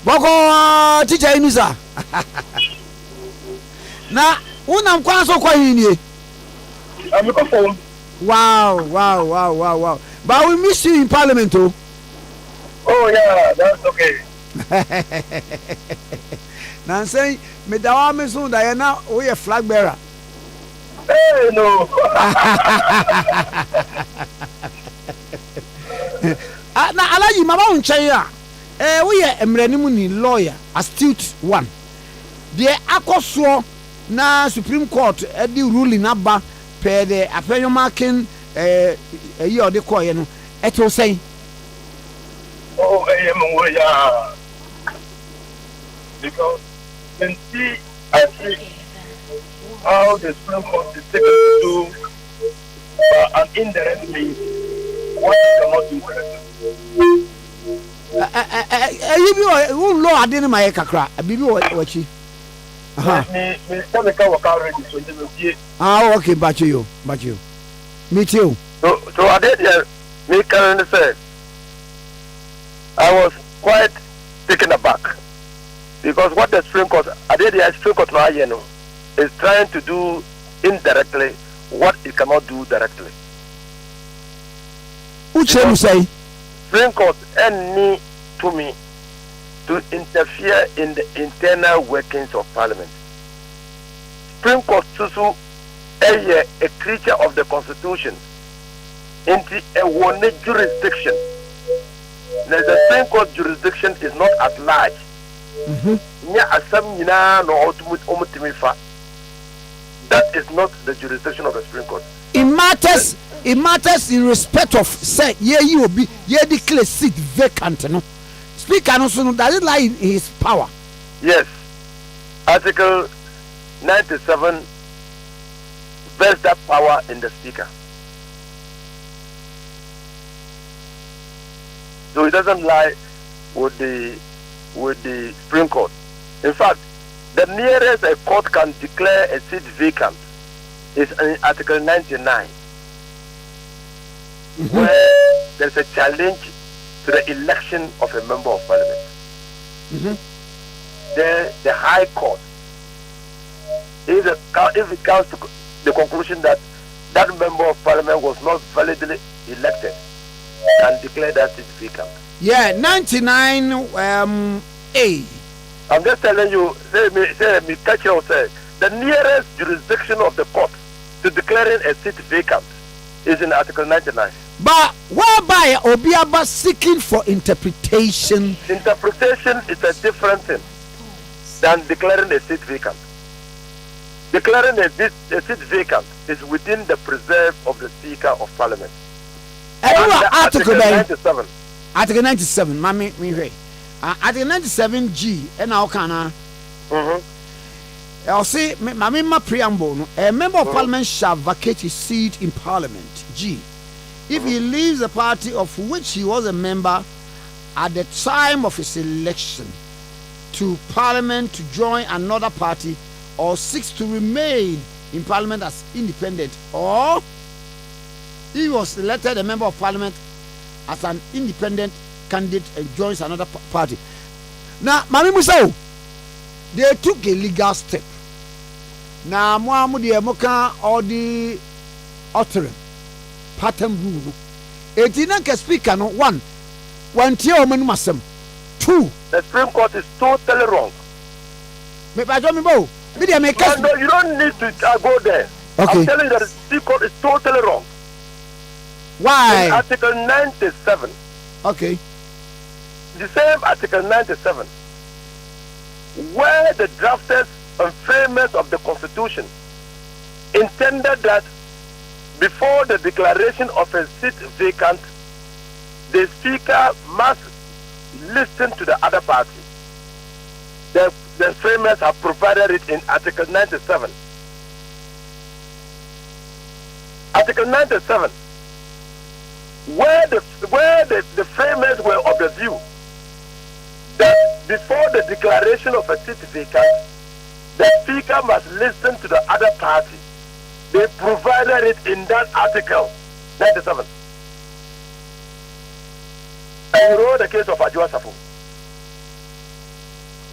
B: Boko teacher Inusa. Now, unam kwaso kwa hini. Wow. But we miss you in Parliament, too.
D: Oh, yeah, that's okay.
B: Now, I'm saying, Medawame soon, Diana, we a flag bearer.
D: Hey, no.
B: Now, Alaji, Mama Unchaya, we are a Mrenimuni lawyer, astute one. The Akoswo na Supreme Court, the ruling abba. The appeal marking a year de coy, it will say,
D: Oh, yeah. Because when see, I see how the Supreme Court is taken to do an indirect means what you cannot do.
B: You know, I didn't my kakra, a baby what you.
D: Okay,
B: but you. Me too.
D: So I did me currently said I was quite taken aback because what the Supreme Court Supreme Court now is trying to do indirectly what it cannot do directly.
B: Which you say?
D: Supreme Court need to me to interfere in the internal workings of Parliament. Supreme Court Susu a creature of the Constitution into a one jurisdiction. Now, the Supreme Court jurisdiction is not at large. That is not the jurisdiction of the Supreme Court.
B: It matters in respect of say you will be declare seat vacant. No? Speaker also does it lie in his power?
D: Yes. Article 97 vests that power in the Speaker. So it doesn't lie with the Supreme Court. In fact, the nearest a court can declare a seat vacant is in Article 99, where there's a challenge to the election of a member of parliament. The High Court, if it comes to the conclusion that that member of parliament was not validly elected, can declare that seat vacant.
B: Yeah, 99 A.
D: I'm just telling you, say me catch you say the nearest jurisdiction of the court to declaring a seat vacant is in Article 99.
B: But whereby Obiaba seeking for interpretation.
D: Interpretation is a different thing than declaring a seat vacant. Declaring a seat vacant is within the preserve of the Speaker of Parliament.
B: Article
D: 97.
B: Article 97, Mami, me Article 97G, and now can I'll say, Mamma preamble, a member of Parliament shall vacate his seat in Parliament, G, if he leaves the party of which he was a member at the time of his election to Parliament to join another party, or seeks to remain in Parliament as independent, or he was elected a member of Parliament as an independent candidate and joins another party. Now, Mami Musa, they took a legal step. Now, Muhammad Moka or the uttering pattern rule. It didn't speak no one. One tier of masem. Two.
D: The Supreme Court is totally wrong.
B: Me by John Bo.
D: No, you don't need to go there.
B: Okay.
D: I'm telling you that the Supreme Court is totally wrong.
B: Why?
D: In Article 97.
B: Okay.
D: The same Article 97, where the drafters and framers of the Constitution intended that before the declaration of a seat vacant, the Speaker must listen to the other party. The framers have provided it in Article 97. Article 97, where the framers were of the view that before the declaration of a seat vacant, the Speaker must listen to the other party. They provided it in that Article 97. And you know the case of Adjoa Safo.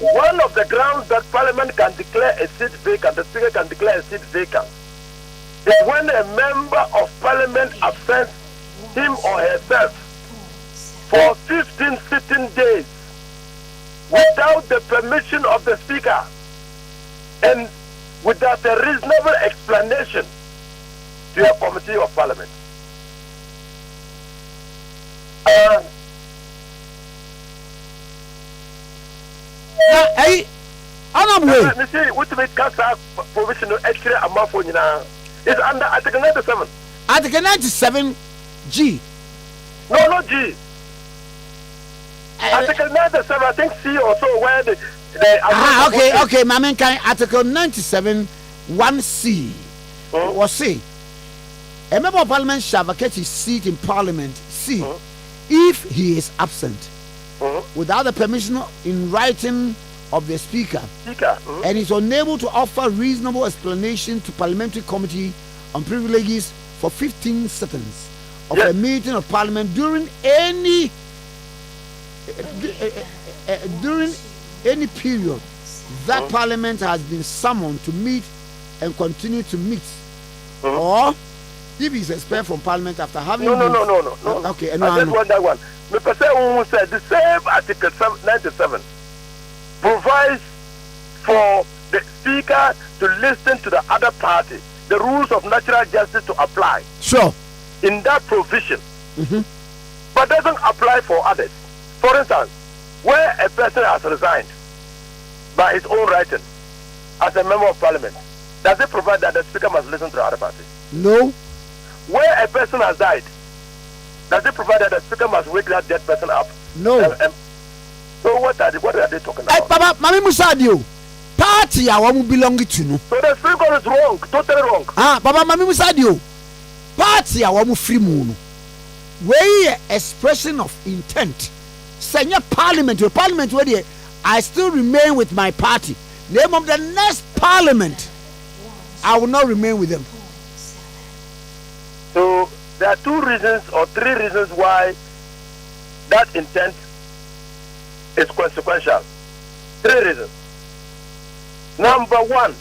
D: One of the grounds that Parliament can declare a seat vacant, the Speaker can declare a seat vacant, is when a member of Parliament absents him or herself for 15 sitting days without the permission of the Speaker and without a reasonable explanation to a committee of Parliament. You see, what make cancer provisional extra amount for you now is under Article 97.
B: Article 97 G.
D: No, G. Article 97, I think C or so, where the
B: okay, Mamen can Article 97 1C was say a member of Parliament shall vacate his seat in Parliament, C, if he is absent without the permission in writing of the Speaker and is unable to offer reasonable explanation to Parliamentary Committee on Privileges for 15 seconds of a meeting of Parliament during any period that Parliament has been summoned to meet and continue to meet, or if he's expelled from Parliament after having
D: no.
B: Okay,
D: I just want that one. The person who said the same Article 97 provides for the Speaker to listen to the other party, the rules of natural justice to apply.
B: Sure.
D: In that provision, but doesn't apply for others. For instance, where a person has resigned by his own writing as a member of Parliament, does it provide that the Speaker must listen to the other party?
B: No.
D: Where a person has died, does it provide that the Speaker must wake that dead person up?
B: No.
D: So what are they talking about?
B: Baba, Mami Musadio, party I want belong to no.
D: So the Supreme Court is wrong, totally wrong.
B: Baba, Mami Musadio, party I want free moon. Where expression of intent. Senior Parliament where I still remain with my party. name of the next parliament, I will not remain with them.
D: So there are 2 reasons or 3 reasons why that intent is consequential. 3 reasons. Number one,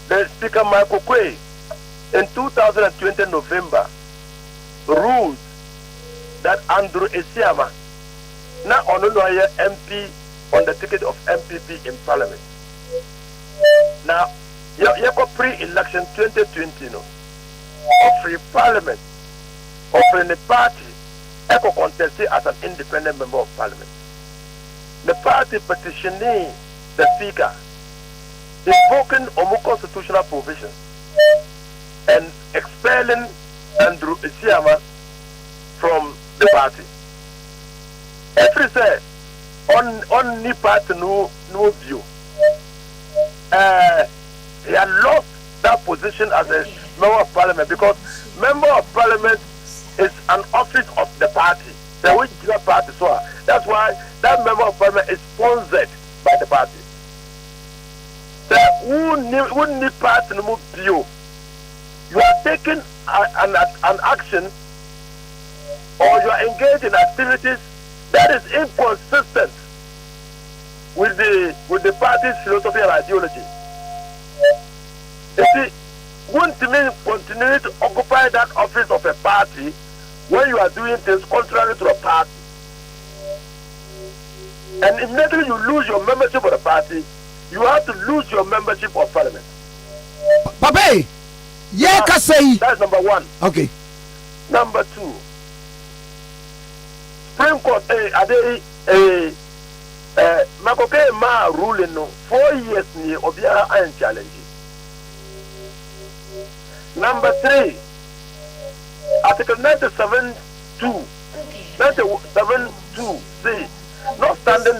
D: the Speaker Michael Quay in 2020 November ruled that Andrew Esiama, now on MP on the ticket of MPP in Parliament. Now, you pre-election 2020, offering Parliament, offering the party, echo contest as an independent member of Parliament. The party petitioning the Speaker, invoking constitutional provisions and expelling Andrew Esiama from the party. Every say on the party no view. He had lost that position as a member of Parliament because member of Parliament is an office of the party. The which party so that's why that member of Parliament is sponsored by the party. So who need party no view? You are taking an action or you are engaged in activities that is inconsistent with the party's philosophy and ideology. You see, won't mean continue to occupy that office of a party when you are doing things contrary to the party. And immediately you lose your membership of the party, you have to lose your membership of Parliament.
B: Papa, yeah, can say.
D: That's number one.
B: Okay.
D: Number two, Supreme Court, Makoke Ma ruling no 4 years ni Obia and challenge. Number three, Article 97(2), 97(2)(c), notwithstanding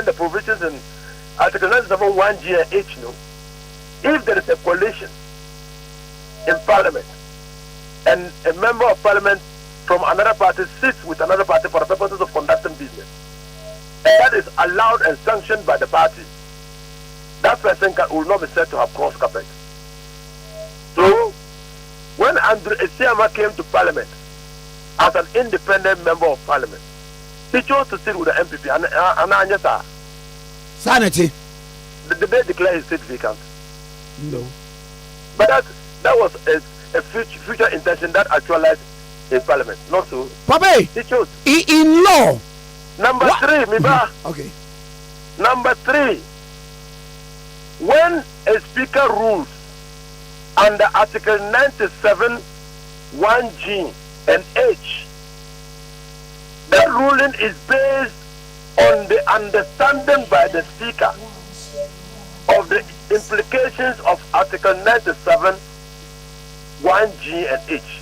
D: the provisions in Article 97(1)(g) and (h), no, if there is a coalition in Parliament and a member of Parliament from another party sits with another party for the purposes of conducting business, and that is allowed and sanctioned by the party, that person will not be said to have crossed carpet. So, when Andrew Esiama came to Parliament as an independent member of Parliament, he chose to sit with the MPP and
B: Sanity.
D: They declared his seat vacant.
B: No.
D: But that was a future intention that actualized in Parliament. Not so.
B: Papa,
D: he chose.
B: In law.
D: Number
B: what?
D: 3, Miba.
B: Okay.
D: Number 3, when a speaker rules under Article 97 (1)(g) and (h), that ruling is based on the understanding by the speaker of the implications of Article 97 (1)(g) and (h).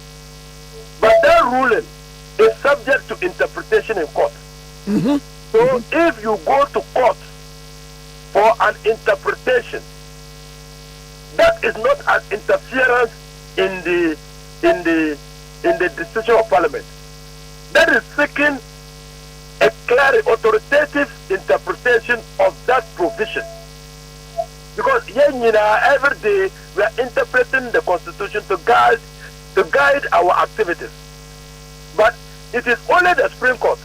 D: But that ruling is subject to interpretation in court. So if you go to court for an interpretation, that is not an interference in the decision of Parliament. That is seeking a clear, authoritative interpretation of that provision. Because every day we are interpreting the Constitution to guide our activities. But it is only the Supreme Court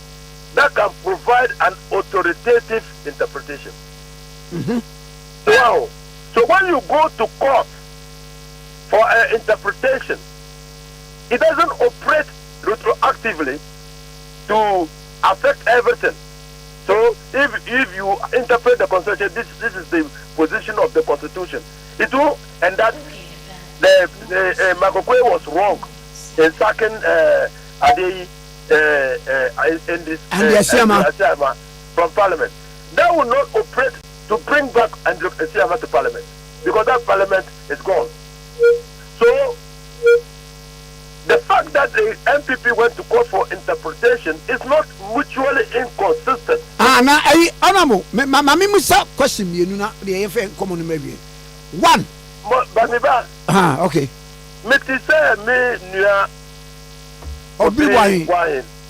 D: that can provide an authoritative interpretation. Wow. So when you go to court for an interpretation, it doesn't operate retroactively to affect everything. So if you interpret the Constitution, this is the position of the Constitution. It will, and that the Makoke was wrong in sacking Ade from Parliament. That will not operate to bring back Andrew Esiama to Parliament, because that Parliament is gone. So the fact that the MPP went to court for interpretation is not mutually inconsistent.
B: Now, honorable, my question you know the common maybe one.
D: But
B: okay.
D: Me say me nua
B: Obiri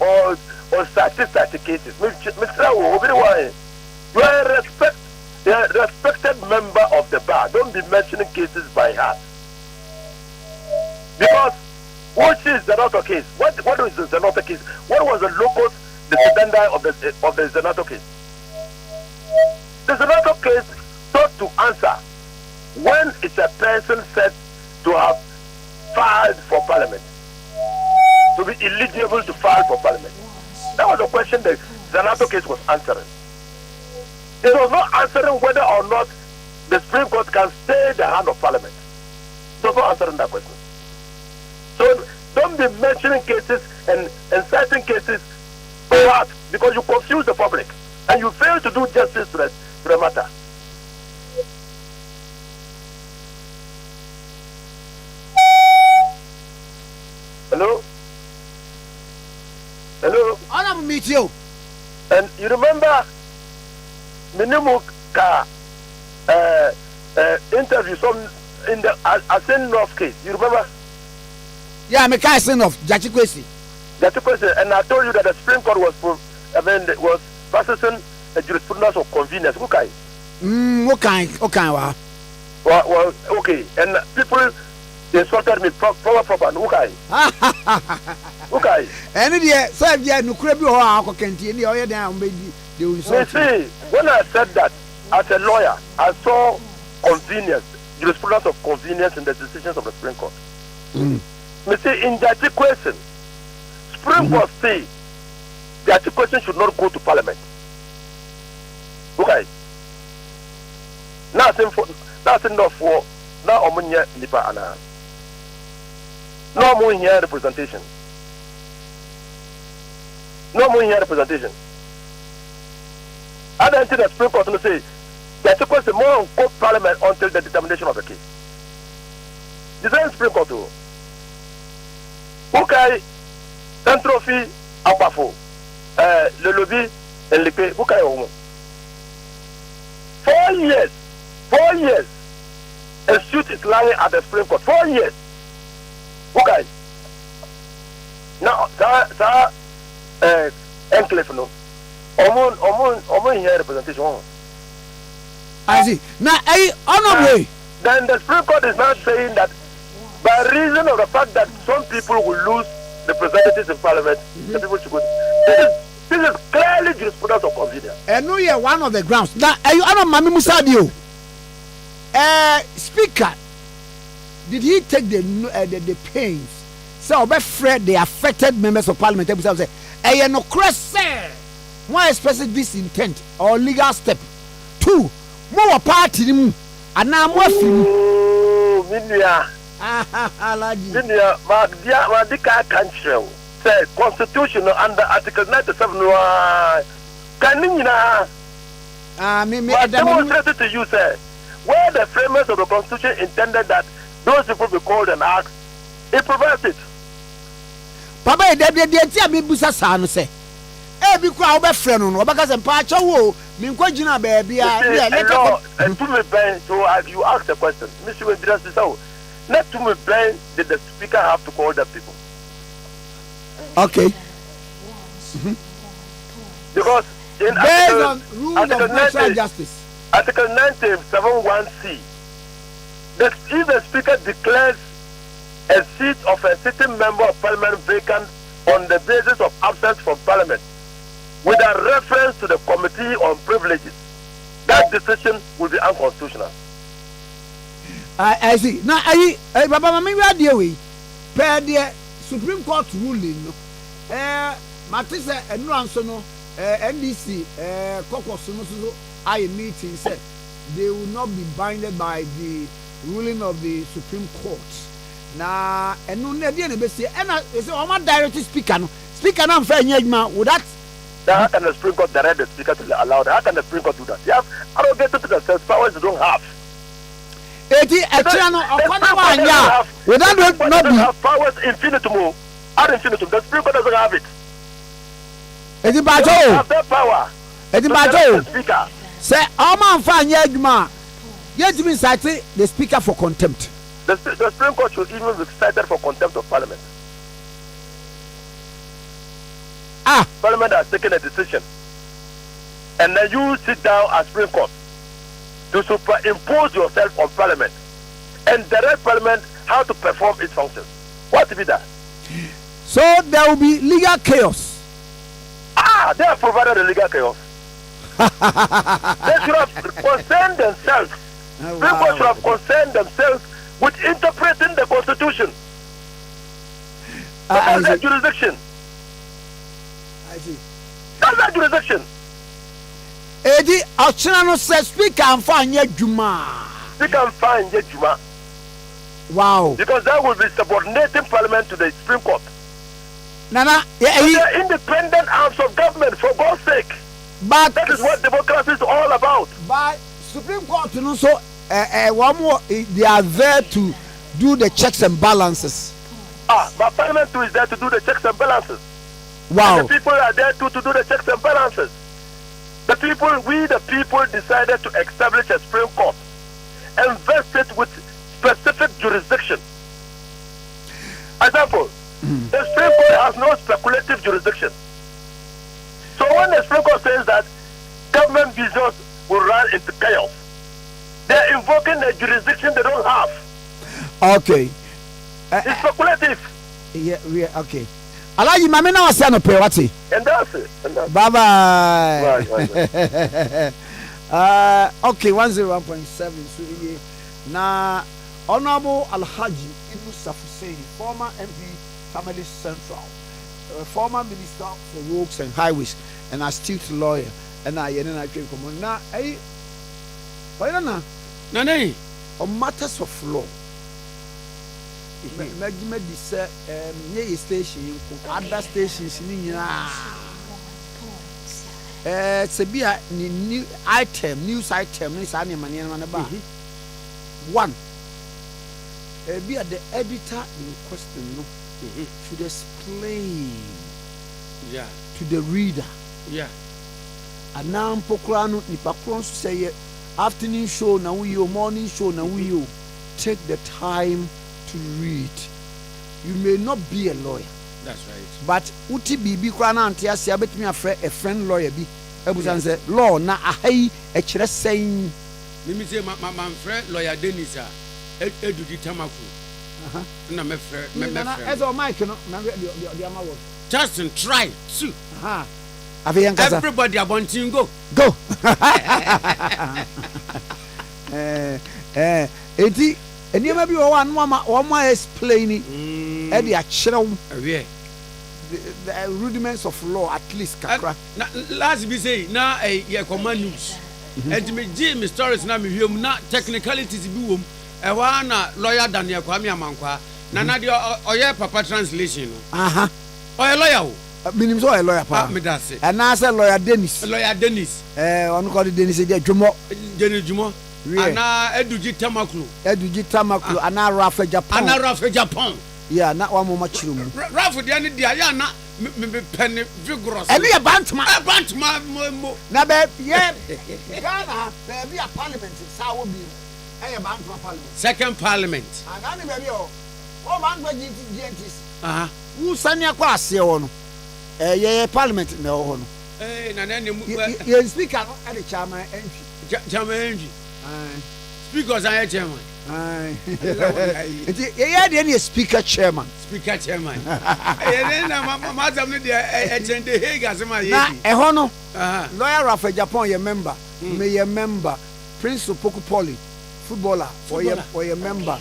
D: or on such cases. Mr. Obiri, you are a respected member of the bar. Don't be mentioning cases by heart. Because what is the Zanato case? What is the Zanato case? What was the locus decidenda of the Zanato case? The Zanato case sought to answer when is a person said to have filed for parliament, to be eligible to file for parliament. That was the question the Zanato case was answering. It was not answering whether or not the Supreme Court can stay the hand of parliament. It was not answering that question. So don't be mentioning cases and citing cases for what? Because you confuse the public and you fail to do justice to the matter. Hello? Hello?
B: I will meet you.
D: And you remember Minimuka interview some in the Asen North case. You remember?
B: Yeah, I'm a cousin of Jachikwesi.
D: And I told you that the Supreme Court was processing a jurisprudence of convenience. Okay.
B: Okay.
D: Well, okay. And people insulted me proper. Okay. Okay.
B: And so if you are no crabby or I can tell you, down, baby. You
D: see, when I said that as a lawyer, I saw convenience, jurisprudence of convenience in the decisions of the Supreme Court. Me see, in that question, Supreme Court say that question should not go to Parliament. Okay. That's enough for now. Omunya nipa ana. No more here representation. No more here representation. I don't think the Supreme Court will say that the question more on court Parliament until the determination of the case. The same Supreme Court too. Okay, Centrophy, Apafo, le lobby, and le pays. Okay, 4 years. 4 years. A suit is lying at the Supreme Court. 4 years. Okay. Now, enclave no. Omo here representation.
B: I see. Now, honorable.
D: Then the Supreme Court is not saying that by reason of the fact that some people will lose representatives in Parliament, the people should go. This is clearly jurisprudence of convenience.
B: And no, yeah, one of the grounds. Now, I don't Mami Musadio. Speaker, did he take the pains? So, the affected members of Parliament, say, I no crest, more expressing this intent or legal step. 2, more party, and now more film.
D: Oh, Minia. Minia, Madika country. Say, constitutional under Article 97. Canina. I demonstrated to you, sir, where the framers of the Constitution intended that those people be called and asked, it provides it.
B: Papa, they me busa sano say. Be kwa obe friend no, because em pa chawo, me nkwa gina baby
D: and to me ben, so you ask the question. Mr. Wendras is how. Let to me ben did the speaker have to call the people.
B: Okay.
D: Because in
B: based on rules of natural justice.
D: Article 1971C, if the speaker declares a seat of a sitting member of Parliament vacant on the basis of absence from Parliament, with a reference to the Committee on Privileges, that decision will be unconstitutional.
B: I see. Now, Baba Mami, where do we? Per the Supreme Court ruling, Matisa and Ransono, NDC, Kokosuno, I meeting said they will not be binded by the ruling of the Supreme Court. Now, and no, they didn't say, and I say, I'm not directly speaker. Speaker, I'm fair, would that?
D: How can the Supreme Court direct the speaker to allow that? How can the Supreme Court do that? They have arrogated to themselves powers they don't have.
B: Without not be
D: powers infinitum. Ad infinitum. The Supreme Court doesn't have it.
B: They don't
D: have that power.
B: The
D: speaker.
B: Say, I'm fine, Yagma. Yet you cite the speaker for contempt.
D: The Supreme Court should even be cited for contempt of Parliament. Parliament has taken a decision, and then you sit down as Supreme Court to superimpose yourself on Parliament and direct Parliament how to perform its functions. What to be that?
B: So there will be legal chaos.
D: They have provided the legal chaos. They should have concerned themselves. People should have concerned themselves with interpreting the Constitution. That's their jurisdiction.
B: I see.
D: That's their jurisdiction.
B: Edi Ochinano says speak and find Juma.
D: Speak and find Juma.
B: Wow.
D: Because that will be subordinating Parliament to the Supreme Court.
B: Nana,
D: they are independent arms of government, for God's sake.
B: But
D: that is what democracy is all about.
B: But Supreme Court, so one more, they are there to do the checks and balances.
D: But Parliament too is there to do the checks and balances.
B: Wow.
D: And the people are there too to do the checks and balances. We the people decided to establish a Supreme Court and vest it with specific jurisdiction. Example, the Supreme Court has no speculative jurisdiction. So when the Supreme Court says that government business will run into chaos, they're invoking a jurisdiction they don't have.
B: Okay.
D: It's speculative.
B: Yeah, okay. Alaji mame na wase no pe wati.
D: And that's it.
B: Bye bye.
D: Right.
B: Okay, 101.7 so na Honorable Alhaji Ibn Safusei, former MP Tamale Central, former Minister for Roads and Highways, and astute lawyer, and I came from na
A: Nane
B: on matters of law. Maybe say near station, other stations in Sabia new item, news item, this animal on about one. Be at the editor in question should explain to the reader. And now Pokrano Nipakron say afternoon show now we morning show now we take the time to read. You may not be a lawyer.
A: That's right.
B: But uti bibi kwana antiasia betimi afre a friend lawyer bi ebusan say law na ahai e kire sen
A: Mimi say my friend lawyer Dennis eduji tamaku. Na me friend
B: na ezo mic no na the ama wo.
A: Justin try to. Everybody abontin go.
B: Eti eniema bi wo one explaining e dey akyerew the rudiments of law at least kakra.
A: Last be say na ye command news. And me Jim stories na me hwem na technicalities bi wom. E wa na lawyer Daniel Kwame Amankwa na de oye papa translation no. Oye lawyer o.
B: Minim so oye lawyer pa.
A: Me da say.
B: And na say lawyer Dennis.
A: Lawyer Dennis.
B: On call Dennis e dwumo.
A: Jenny Dwumo. Ana eduji tamaklu. Ana
B: Rafa
A: Japan.
B: Yeah, na wa mo machiru mu.
A: Rafa de ani dia ya na me pen vigorous.
B: Eni e bantma.
A: Mo.
B: Na be ye Ghana be a parliament sa wo bi. E bantma parliament.
A: Second parliament.
B: Ana ni be o. O man gba GNTs. Wu sani akwa ase wo no. Ye parliament na wo no.
A: Na na mu.
B: Ye speaker no e the chairman entry.
A: Chairman entry. Speakers are chairman.
B: Yeah, the speaker chairman.
A: Speaker chairman. Madam, the Hague as my
B: hono. Lawyer Rafa Japan, your member. May your member. Prince of Pokupoli, footballer, or your member.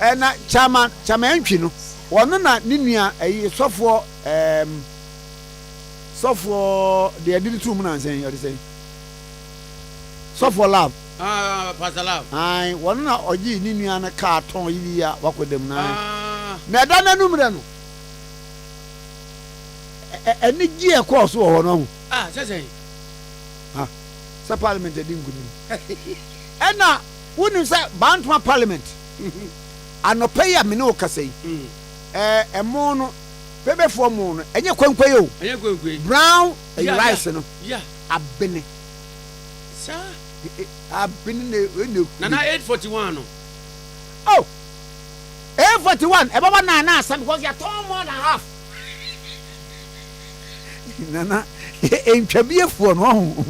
B: And chairman, Chino. One na Ninia, a software, they did 2 months saying, you're saying. Software lab.
A: Pastor Love.
B: One na oji ni nua na car ton yi ya wako dem na. Na da na numre no. Eni gi e course wo no.
A: Say.
B: Sa parliament e din gunu. Na wonu say Bantwa parliament. Anope ya me no kasai. Emo no bebefo mo no enye kwankwaye o.
A: Enye kwankwaye.
B: Brown rice no.
A: Yeah.
B: Abene.
A: Sir.
B: I've been in the
A: Nana 841 no.
B: Oh, 841. About 9 because you are 2 more than half. nana entwabiefoɔ no ho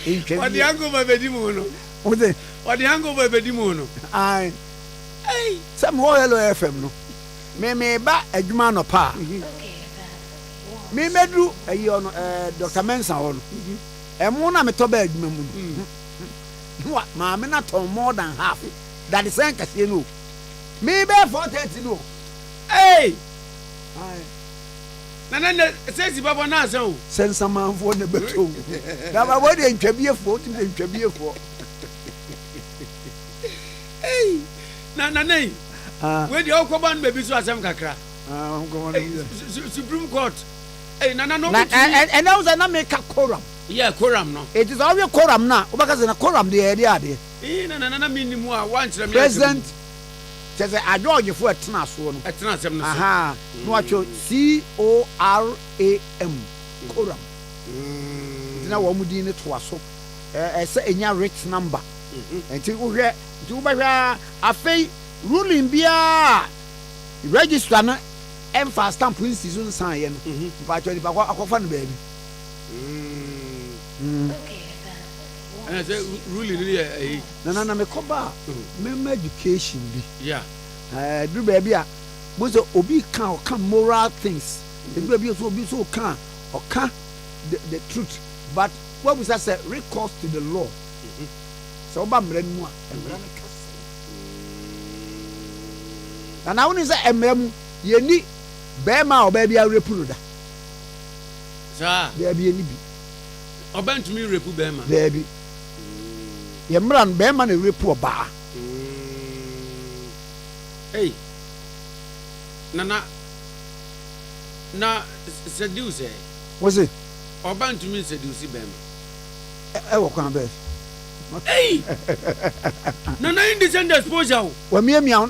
A: ɔde hangover bɛdi mu no
B: wode
A: ɔde hangover bɛdi mu no
B: ai sɛ mewɔ hello fm no meba adwuma anɔpa a memɛduru ayi ɔno dr mensa hɔ no ɛmo na metɔ bɛ adwuma mu no maame na tɔn more than half dade sɛn kɛseɛ no mebɛ 4:30 no
A: nana sɛsi bɛbɔ no asɛ o
B: sɛ nsamanfoɔ na bɛtɔ dababɔ de ntwabiefoɔ wotumi de ntwabiefoɔ
A: na nana yi wei deɛ wokɔba no baabi so asɛm kakra Supreme Court nana no
B: ɛnɛ wo sɛ na meka koram
A: koram no
B: it is always koram na wobɛka sɛ na koram deɛ ɛde adeɛ
A: nana menni mu a woankyerɛ me
B: president kyɛ sɛ adwɔɔgyefoɔ ɛtena soɔ no
A: ɛtena asɛm no so
B: na watwɛ CORAM koram nti na wɔn mu din ne toa so ɛsɛ ɛnya writ number nti wohwɛ nti wobɛhwɛ afei ruling biara register no ɛmfa stamp nsi so nsaeɛ no mpatwɛ nipa akɔfa no baabi
A: ɛna sɛ ruling no yɛ ɛyi
B: na mekɔba a mɛma education bi duru baabi a mo sɛ obi ɔka moral things duru baabi so obi so ɔka the truth but wabusa sɛ recourse to the law sɛ woba mmerɛ no mu a mmerɛ no ka sɛ na wone sɛ mmerɛ mu yɛni bɛrima a ɔbaa bi arepu no da
A: saa
B: baabi yɛni bi
A: ɔbaa ntumi repu bɛrima
B: baabi yɛmmra no bɛrima na repu ɔbaa
A: na sɛdiw sɛ
B: wo se
A: ɔbaa ntumi sɛdiw si bɛrima
B: ɛwɔ kwan bɛɛ
A: nana indecent exposure o
B: wɔmiamia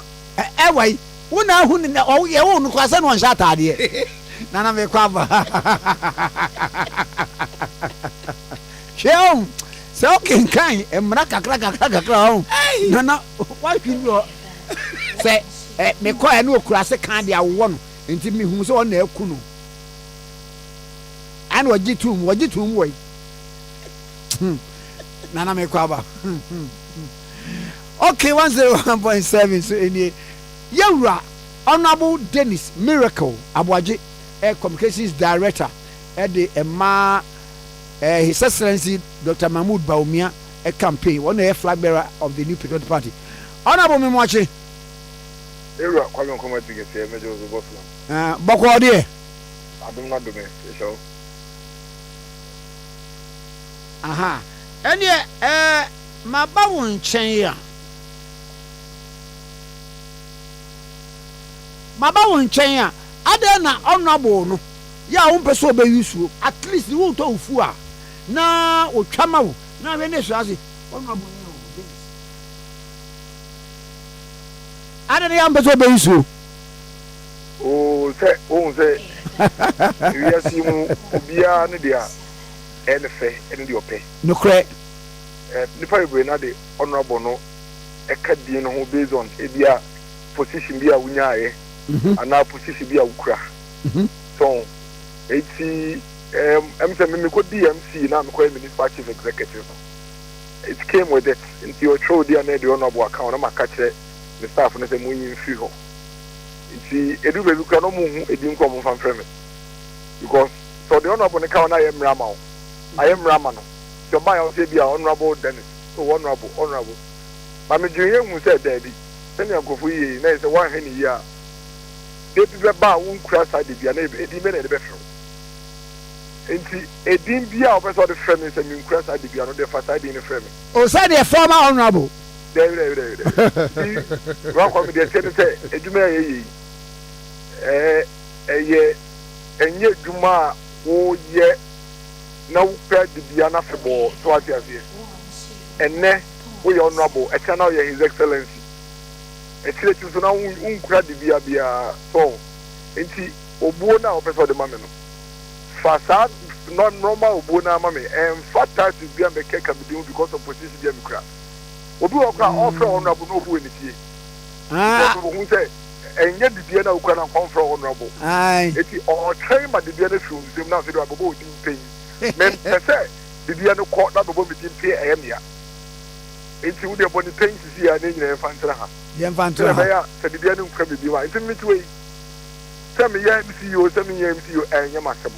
B: ɛwɔ yi wo na ahu ne yɛwo no kɔ sɛ no ɔnhyɛ ataadeɛ nana mekɔ aba hwɛ o sɛ wokenkan mmara kakra ho nana woahwe bi hɔ sɛ mekɔɛ ne ɔkura se ka de awowɔ no nti mehu sɛ ɔna aku no ane wɔgye tom wɔ yi nana mekɔ aba okay 101.7 so ɛnie yɛwura honorable Dennis Miracle Aboagye communications director de ɛma his excellency Dr. Mahmoud Bawumia campaign one flag bearer of the new patriotic party honorable Memoache
D: yɛwura Kwame Nkrumah Tikese major of the Bosman
B: bɔkɔ deɛ
D: adom na dome ɛhyɛ
B: aha ɛneɛ maba wo nkyɛn a adɛ na honorable no yɛ a wompɛ sɛ ɔbɛyi suo at least wontɔ wo fu a na ɔtwa ma wo na hwɛ ne sua ase honorable ne adɛ ne yɛ wompɛ sɛ ɔbɛyi suo
D: sɛ wohu sɛ wiase mu obiara ne deɛ ɛne fɛ ɛne deɛ ɔpɛ
B: nokorɛ
D: nipa bebree na de honorable no ɛka din no ho based on ebia position bi a wonyaayɛ anaa position bi a wokura so eti sɛ mekɔdi MC na mekɔyɛ municipal chief executive no it came with it nti ɔtwerɛ odi a na ɛde honorable account na maka kyerɛ ne staff no sɛ monyi mfiri hɔ nti edu baabi kura no mu hu edi nkɔ mo mfa mfrɛ me because so the honorable ne ka na ayɛ mmara ma wo ayɛ mmara ma no sɛ ɔba yɛ ɔsɛ bi a honorable Dennis so honorable ma me dwene hu sɛ daabi sɛnea nkɔfo yie na yɛ sɛ woanhwɛ ne yie a debi bɛba a wonkura saa de bia na ɛdin bɛ na ɛde bɛfrɛ nti ɛdin bia a wɔpɛ sɛ ɔde frɛ me sɛ menkura saa de bia no de fa saa din no frɛ me
B: o sɛ deɛ former honorable
D: dɛbi wakɔ me deɛ sɛ ne sɛ adwuma a yɛyɛ yi ɛnyɛ adwuma a woyɛ na wopɛ de bia no afebɔɔ so ate aseɛ ɛnɛ woyɛ honorable ɛkyɛ na woyɛ his excellency ɛkyerɛ akyi so na wonkura de biaa so nti obuo no a wɔpɛ sɛ ɔde ma me no fa saa normal obuo no ama me ɛmfa taxes bi a mɛkɛ ka mede mu because of position bi a mekura obi wɔ kora ɔfrɛ honorable na obuo ne tie wohu sɛ
C: enye dibie na ukwa na confront honorable
B: ai
C: eti o train ma dibie na fium zem na so do abobo odi pen men pese dibie no ko na bobo mi din pe emia eti wo de boni pen sisi ya na nyina enfantra ha
B: yenfantra ha
C: ya se dibie no nkwa bibi wa eti mi tuwe se me ya MCO se me ya MCO enye masem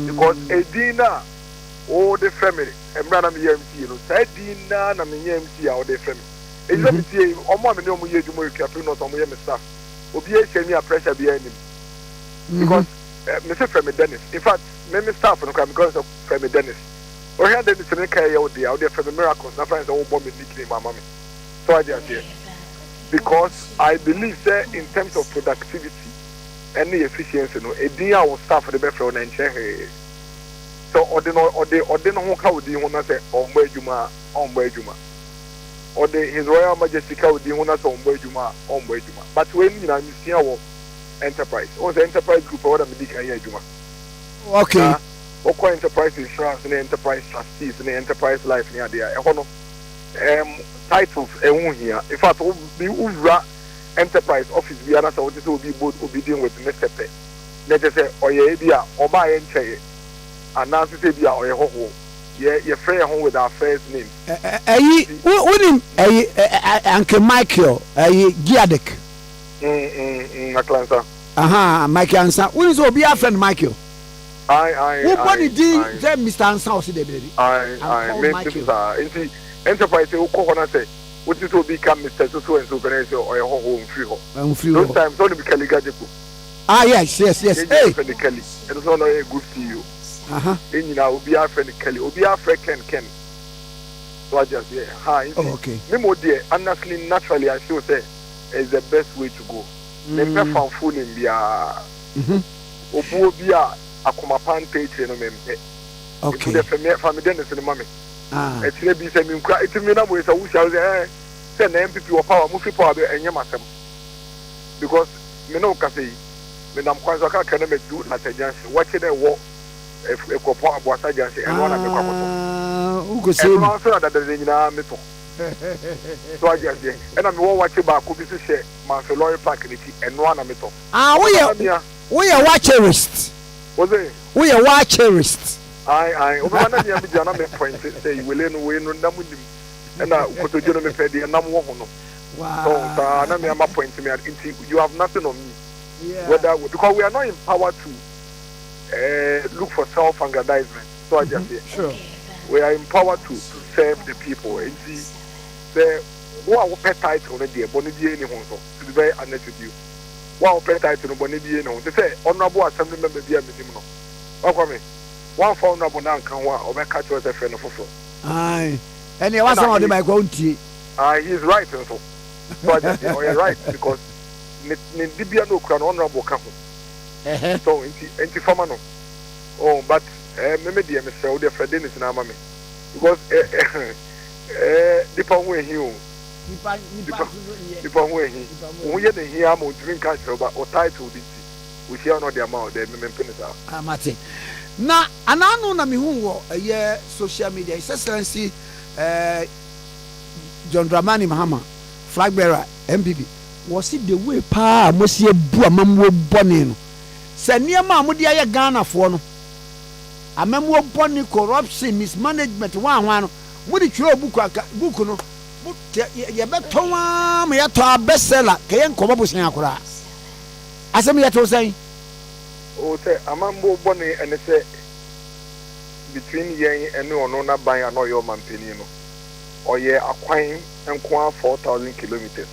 C: because edina o the family emra na me ya MCO no sa edina na me ya MCO o the family ezi mi tie omo amene omo ye dwuma ekwape no so omo ye me staff obi e hye me a pressure bi anim because me say from Dennis in fact me staff no kwa because of from Dennis o here Dennis ne kai ye o dey from miracles na friends o bo me nickname mama me so I just here because I believe that in terms of productivity and the efficiency no edin a wo staff de be from na nche so ode no ho ka odi ho na say ombo adwuma or his Royal Majesty ka odi ho na say ombo adwuma but when you na misia wo enterprise or the enterprise group or the medical adwuma
B: okay
C: or enterprise insurance and enterprise trustees and enterprise life near there e hono titles here in fact be uvra enterprise office bi ana say what is obi both obedient with Mr. P let us say oye bia oba ye nche announce say bia oye hoho ye friend home with our first name
B: unim Uncle Michael Giadek
C: Atlanta
B: aha Michael Ansa unim so be a friend Michael who body di Mr. Ansa o si dey baby
C: me enterprise who call on say what is to become Mr. So and so can say or home free those times only be Kaligajeku
B: yes hey
C: Kelly and so no a good CEO then you know be our friend Kelly or be our friend Ken so I just
B: okay
C: me more dear honestly naturally I feel say is the best way to go me perform full in bia obo bia akoma pan page no me
B: okay
C: the family Dennis no mama it's be say me nkra it me na mo say wo shall say na MPP wo power mo fi power be enye masem because me no ka say me nam kwanzo ka kana me do na tajansi watch dey wo ekopo abuasa jansi eno na me kwakoto
B: ugo say
C: no so da nyina me to so I just and I'm watch ba ko bi so share Manfelori Park ni ti eno na me to
B: we are watcherist
C: was it
B: we are watcherist
C: I over na me jana me point say we le no we no na munim na kotojo no me pedi na mo ho no
B: wow
C: so na me am point me you have nothing on me whether because we are not empowered to look for self-aggrandizement. So I just say,
B: sure.
C: We are empowered to serve the people. And the what our pet title on the Bonidi any honso to be very honest with you. What our pet title on Bonidi any honso. They say honorable assembly member be a minimum. Welcome. One for honorable nan can one or catch us a friend of four.
B: Aye. And he was somebody by going to.
C: He is right also. So I just say, oh, you're right because Nidibia no crown honorable come. So anti former no. Oh, but me dear Mr. Ode Fredin is na mama because the power here. The power here. We hear the here am drink culture but or title this. We hear no the amount the me penisa.
B: Martin. Na anano na me hu wo social media His Excellency John Dramani Mahama flag bearer MPP was it the way pa mosie bu amamwo bone no se niam amode aye Ghana fo no amamwo bone corruption mismanagement wan no mudi twere book no ye beton am ye to bestseller kayen kobo bosen akora asem ye to say
C: o say amamwo bone ene say between yen and no na ban anoyo mampeni no oye akwan enko 4,000 kilometers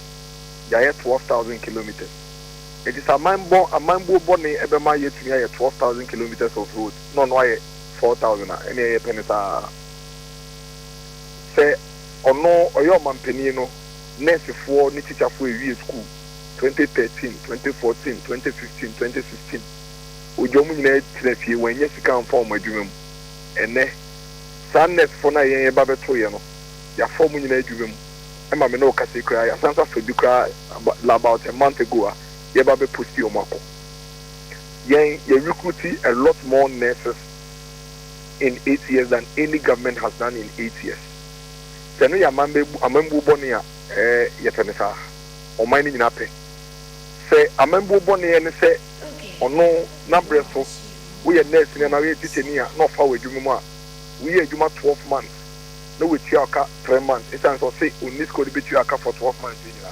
C: there 12,000 kilometers. It is a mambo bonny ebema yetumi 12,000 kilometers of road. No 4,000 any penisa. Say ono oyo mampeni no nurse for ni teacher for a school 2013, 2014, 2015, 2016. Ujomu nyina tire when yesika form adwuma mu. Ene sadness for na yen babeto ye no. Ya form nyina adwuma mu. Ema me no kase kra ya sansa for bi kra about a month ago ye ba be post your mako ye recruiting a lot more nurses in 8 years than any government has done in 8 years. Tenu ya amambu boni ya ye penisa o mani nyina pe
D: say amembo boni ene say ono na breso we ye nurse na we teacher ni a no fa we dwuma mu a we ye dwuma 12 months no we tia aka 3 months it so say oni school be tia aka for 12 months ni la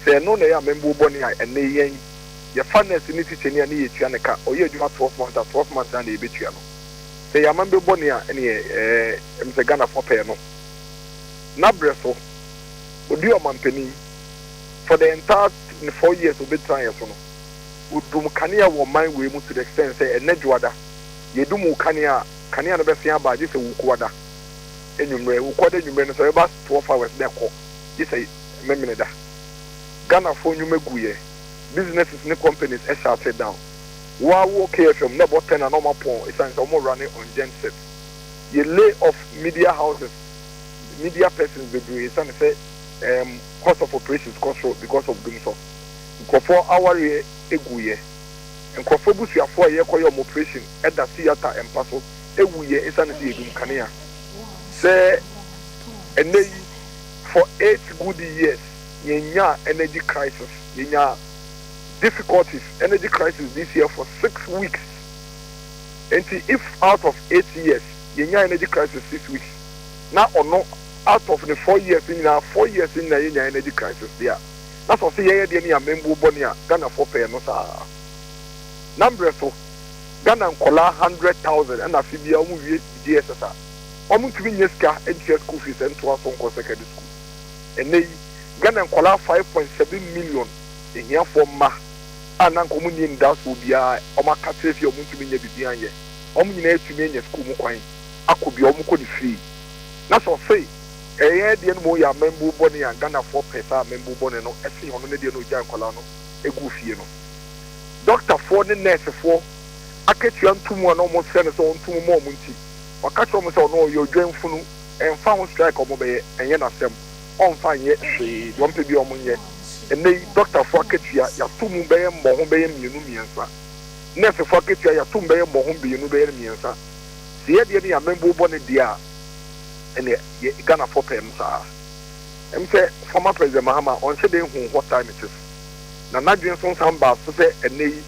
D: say no na ya amembo boni a ene yen ye fairness ni teacher ni a ni ye tia ne ka o ye dwuma 12 months at 12 months na ye be tia no say ya amembo boni a ene mse Ghana for pay no na breso odi o mampani for the entire 4 years of bit trying so no udum kania wo man we mu to the extent say enedwada yedum kania no be fian ba je se wukwada enyumre wukwada enyumre no so e ba 12 hours dey ko je say memene da Ghana for nyumeguye businesses ne companies e shut down wa wo KFM na bo 10 na normal pon e say so mo running on genset ye lay off media houses media persons be do e say cost of operations control because of doing so. Nkofo aware eguye. Nkofo busuafo ye koyo operation at the theater empaso ewuye esane se edum kanea. Say eney for 8 good years yenya energy crisis. Yenya difficulties energy crisis this year for 6 weeks. And if out of 8 years yenya energy crisis 6 weeks. Now or no out of the 4 years in 4 years in the energy crisis there. That's what say yeah any member bonia Ghana for pay no sa. Number so Ghana nkola 100,000 and afibia omu wie DSS. Omu tumi nyeska NTS school fees and to aso nko secondary school. Ene Ghana nkola 5.7 million in here for ma ana nkomu ni ndaso bia oma katefi omu tumi nya bibia ye. Omu nyina tumi nya school mu kwan akobi omu ko di free. That's what say the no ya member boni and Ghana for pesa member boni no esi hono ne de no jan kola no egu fie no doctor for the nurse for aketu antumu no mo se no so antumu mo munti wakacho mo se no yo dwanfunu emfa ho strike omo be enye na sem on fa nye hwe don pe bi omo nye ene doctor for aketu ya tumu be mbo ho be mienu miensa nurse for aketu ya tumu be mbo ho be mienu be miensa se ye de ya member boni dia ene Ghana for pem sa em say former president Mahama on say dey what time it is na nadwen so samba so say ene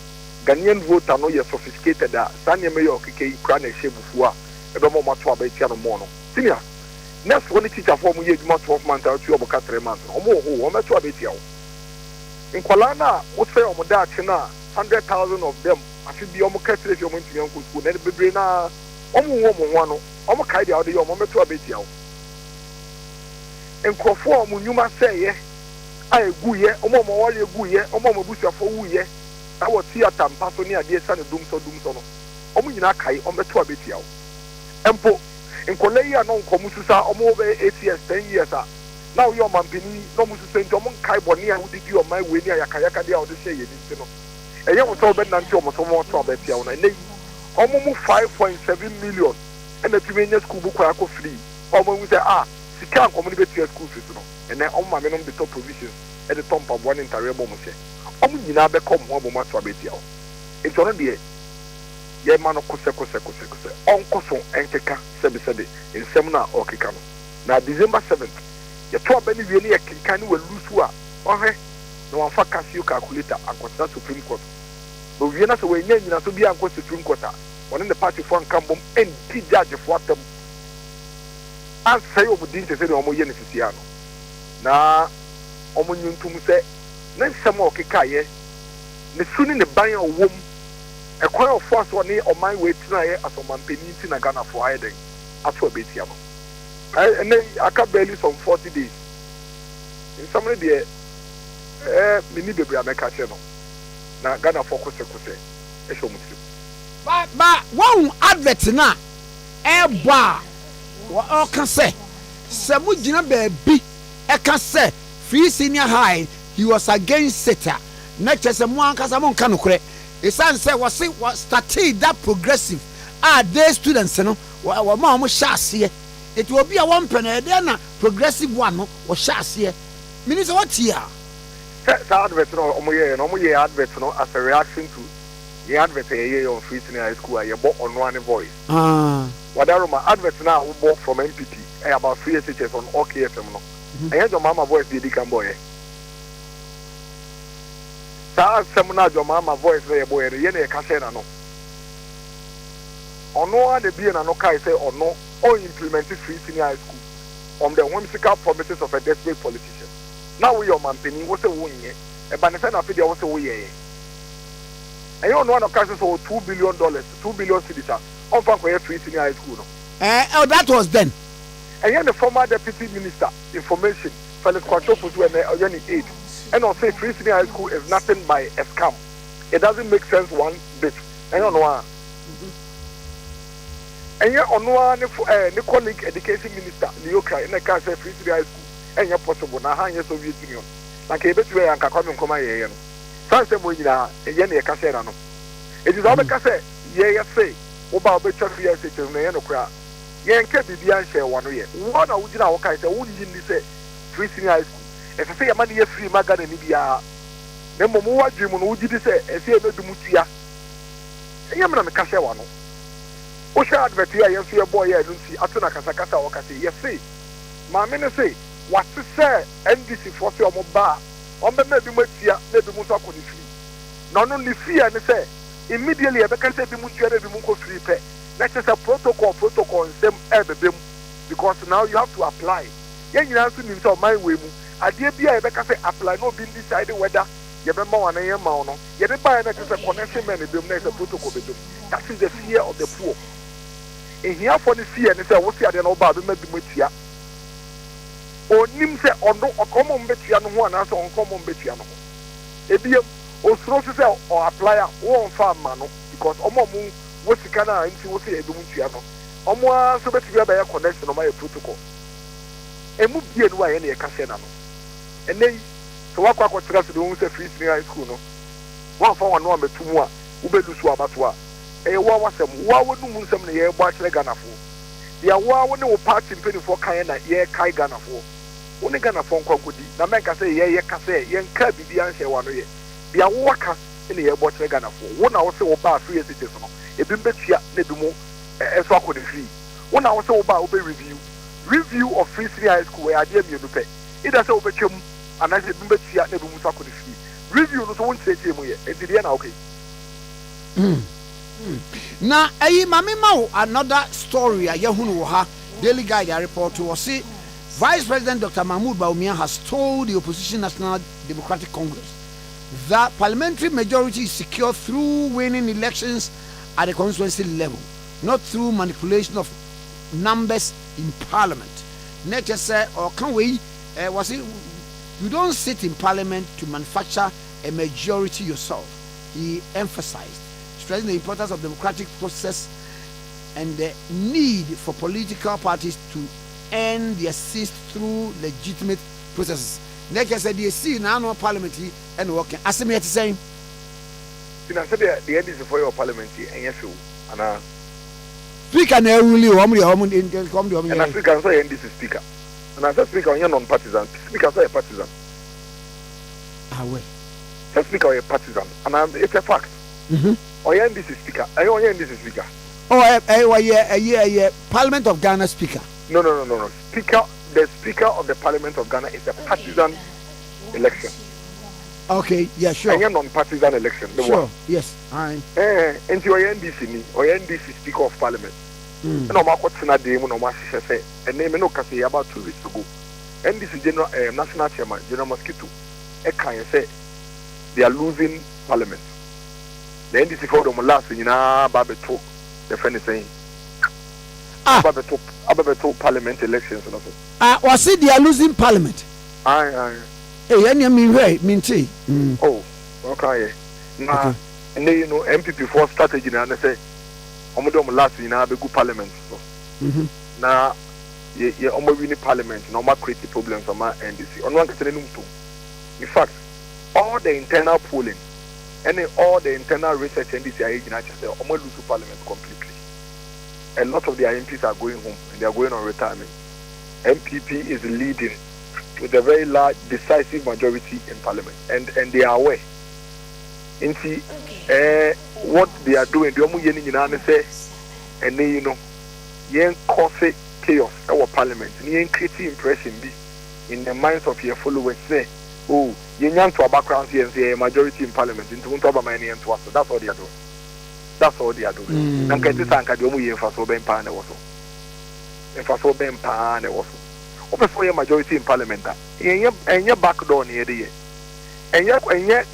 D: Ghanaian voter no ye sophisticated da sanya me yo keke kra na hyebufu a e be mo mato abatia no mo no senior next one teacher for mo ye duma 12 months or 2 or 3 months o mo ho o mato abatia o nkwala na wo say o mo da ache na 100,000 of them afi bi o mo katre fi o mo ntumi anko school na bebre na o mo wo mo ho no omo kai dia ode yo omo meto abetia wo enkrofo omo nyuma seye a eguye omo mo wole eguye omo mo busuafo wuye na wo theater mpaso ni ade sa ne dum so no omo nyina kai omo meto abetia wo empo enkolei a no nkomu susa omo be 8 years 10 years a na wo yo mampeni no mu susa nti omo kai boni a wudi o mai we ni ayakayaka dia ode shey yedi nti no eye wo so be nanti omo so mo to abetia wo na nei omo mu 5.7 million and the Pimenia school book are free. Almost say, Sikan community school fees, and then on my minimum the top provisions at the top of one entire moment. You now become one more to a bit. It's already a man of Koseko, Uncle and Keka, Sebi in seminar or Kikano. Now, December 7th, your 12 penny really a Kikani will lose who are. No one for Casio calculator and consider Supreme Court. But we are not away near to be uncle Supreme Court. When the party for Cambum and judge for them. I say, oh, didn't say, oh, my Yenisiano. Now, Omunun to say, then some more Kikaye, the soon in the buying of womb, a coil of force one on my way tonight as a man penny in a Ghana for hiding after a bit. And then I can barely some 40 days. In some of the mini baby, I make a channel. Now, Ghana for Kose, a show Muslim.
B: But one advert na eba o can say Samu Jina baby e can say free senior high he was against Seta next as one kasamon kanukre e san say was started that progressive they students no wa ma sha ase it will be a one penny there na progressive one no wa sha ase minister what here
D: advert no omo ye advert no as a reaction to the advert on free senior school I bought on one voice. What are my adverts now we bought from MPP about free SHS on all KFM no. I heard your mama voice the can boy.
C: saa seminar Jomama voice there boy ye na kase na no ono a de bi na no kai say ono o implement free senior high school on the whimsical promises of a desperate politician. Now we your mampeni wo say wo nye e ba ne say na fe dia wo say wo ye and you know one of cases for $2 billion, 2 billion cedis on for free senior high school no.
B: Oh, that was then.
C: And then the former deputy minister information Felix Kwachofutu and Oyeni aid and I'll say free senior high school is nothing but a scam. It doesn't make sense one bit. And you know and yet on one the colleague education minister Nioka in the case of free senior high school and you're possible now hang Soviet Union like a bit where I can come and come here. Sanse mo nyina eye na yekase na no edi zo be kase ye say oba obetwa free state na ye no kra ye nke bibia nhye wo no ye wo na wugina wo kai say wo nyi ni say free senior high school e say ye ma na ye free magana ni bia na mo mo wadwi mu no wugidi say e say emedum tua ye me na me kase wo no o sha advert ya ye so ye boy ye nti atuna kasa kasa wo kase ye say ma me ne say what say NDC for say omo ba on be maybe matia maybe mu so akoni free no no ni free and say immediately e be can say be mu tua be mu ko free pay that is a protocol same ebebem because now you have to apply yen nyina so ni so my way mu ade bia e be can say apply no be decide whether ye be ma wan yen ma no ye be buy na say connection men be mu na is a protocol be do that is the fear of the poor in here for the fear and say wo see ade na oba be maybe matia onim se ono okomo mbetua no ho ana so onkomo mbetua no ho ebiem osuro se o apply a wo onfa ma no because omo mu wo sika na nti wo se edum tua no omo a so betua ba ya connection no ma ya protocol emu bie no aye na ye kase na no enei so wakwa kwatira se do se free senior high school no wo fa wano ametumu a wo belusu abato a e wo wasem wo wonu mu nsem na ye bo akere ganafo ya wo ne wo party mpeni kan na ye kai ganafo woni Ghana fon kwankodi na menka say ye kase ye nka bibia nhye wa no ye bia wo waka ene ye bo kire Ghana fo wo na wo se wo ba free city so no ebi mbetua na bi mu eso akọ de free wo na wo se wo ba wo be review of free senior high school where ade mienu pe ida se wo be twam ana se bi mbetua na bi mu so akọ de free review no so won cheche mu ye enti na okay
B: na ayi mame ma another story a yehunu wo ha Daily Guide report was see Vice President Dr. Mahmoud Bawumia has told the opposition National Democratic Congress that parliamentary majority is secured through winning elections at the constituency level, not through manipulation of numbers in parliament. Nature said, or can we, was it, you don't sit in parliament to manufacture a majority yourself. He emphasized, stressing the importance of democratic process and the need for political parties to earn their seats through legitimate processes. Nature said, you see now no parliamentary and working. As I am saying,
C: I said the end is for your parliamentary and yes, and
B: speaker na really
C: and I speak and say NDC speaker. And I said speaker on non-partisan. Speaker say a partisan.
B: Ah well.
C: Say speaker a partisan. And it's a fact. Or NDC speaker. I know NDC speaker.
B: Oh, yeah. Parliament of Ghana speaker.
C: No. Speaker, the Speaker of the Parliament of Ghana is a partisan election.
B: Okay, yeah, sure.
C: And a non-partisan election.
B: Sure, yes.
C: And you are NDC, or NDC Speaker of Parliament. No matter what's in a day, no matter say, and name no can say about 2 weeks ago. NDC General National Chairman, General Mosquito, can say they are losing Parliament. The NDC for them last in Babeto, the friend is saying. About Parliament elections and also.
B: Was it they are losing Parliament?
C: Aye.
B: Hey, any mean
C: Oh, okay. Now, and then you know MPP for strategy and they say, "Omodom last in a good Parliament." So, now, ye winning Parliament, no more create problems on my NDC. On one question, in fact, all the internal polling, and all the internal research NDC are agent say, "Omo lose Parliament completely." A lot of their MPs are going home and they are going on retirement. MPP is leading with a very large, decisive majority in Parliament, and they are aware. And see, what they are doing, they say, and they, cause chaos our Parliament, and creating impression be in the minds of your followers. Say,
D: oh, you want to background here and say majority in parliament into Montoba and to us. That's all they are doing. That's all they are doing. And get this anchor, the only for so being pan also. And for so being pan also. Open for your majority in parliament. And your back door near the year. And yet,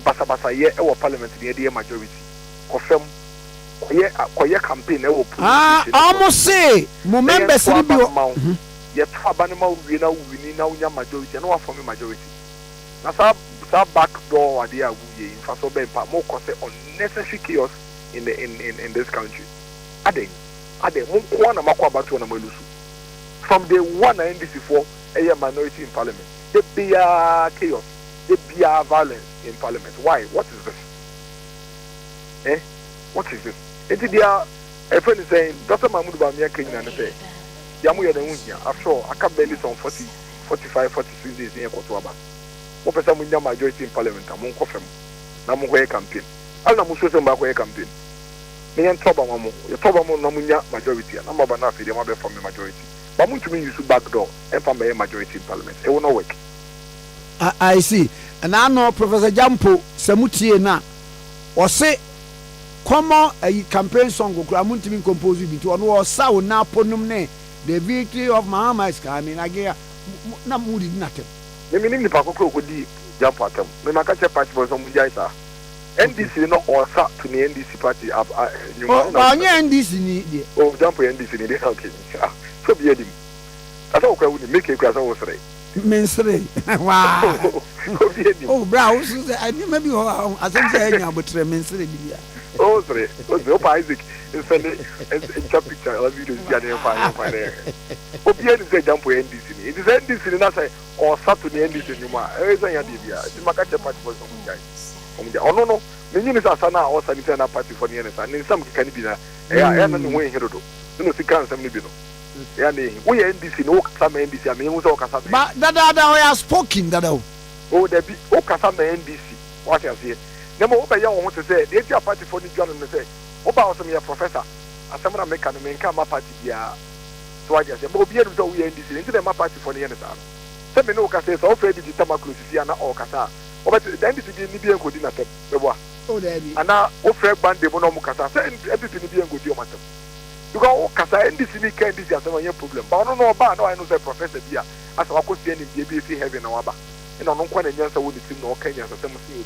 D: Basabasa, yeah, our parliament near the majority. Confirm. Koye campaign e wo
B: almost say mo members ni bi
D: ye twa banema wi na unya majority na wa form majority na sa back door ade a wuye in faso be pa mo cause unnecessary chaos in this country ade mo ko na makwa bato na malusu from the one NDC4 a minority in parliament there be chaos there be violence in parliament. Why? What is this? What is this? It's a friend is saying, Dr. Mahmoud Bawumia came and said, Yamu Yamunya, after all, I can't barely some 40, 45, 46 days in Kotuaba. What person with your majority in parliament, among Kofem, Namuwe campaign. I'll not Musu Mbakwe campaign. Me and Tobamu, your Tobamu Namunya majority, and I'm about nothing, they might be from the majority. But I'm to me, you should backdoor and from a majority in parliament. It will not work.
B: I see. And I know Professor Jampo Samutie na or say common a campaign song go Kramuntimi compose it to one sound now ponum ne the victory of Mahama is coming again. Na moody nothing.
D: The meaning the Paco could be jump at them. Me makache party for some jaisa. NDC no or sat to the NDC party up.
B: NDC need
D: oh jump NDC need okay. So be him. I thought I would make a class over.
B: Mensre wow oh bro I maybe I think say nya but mensre bia
D: oh sorry Isaac send a picture of videos there fine there Obiri say jump for NDC it is NDC na say or Saturday NDC nyuma e say ya bia it makache party for some guys oh no me nyini sa na o sanita na party for the NSA ni sam kan bi na e na no we herodo no sikan sam ni bi no yani we NDC no kasa NDC am hu so kasa
B: but that we are spoken that
D: oh there be o kasa NDC what you say dem o be ya won to say the tia party for the journal say o ba so me professor asamra make no me nka ma party dia so what you say but obi so we NDC into the ma party for the NSA say me no kasa so o fe di tamaklo sisi ana o kasa o be the NDC ni bi enkodi na tem be boa
B: oh there be
D: ana o fe bande mo no mu kasa say NDC ni bi enkodi o matem because kasa NDC ni can this asema yen problem but no ba no I know say professor bia asa wakosi ni bia fi heaven na waba ina no kwa na nyansa wo ni tim na o kan nyansa sem si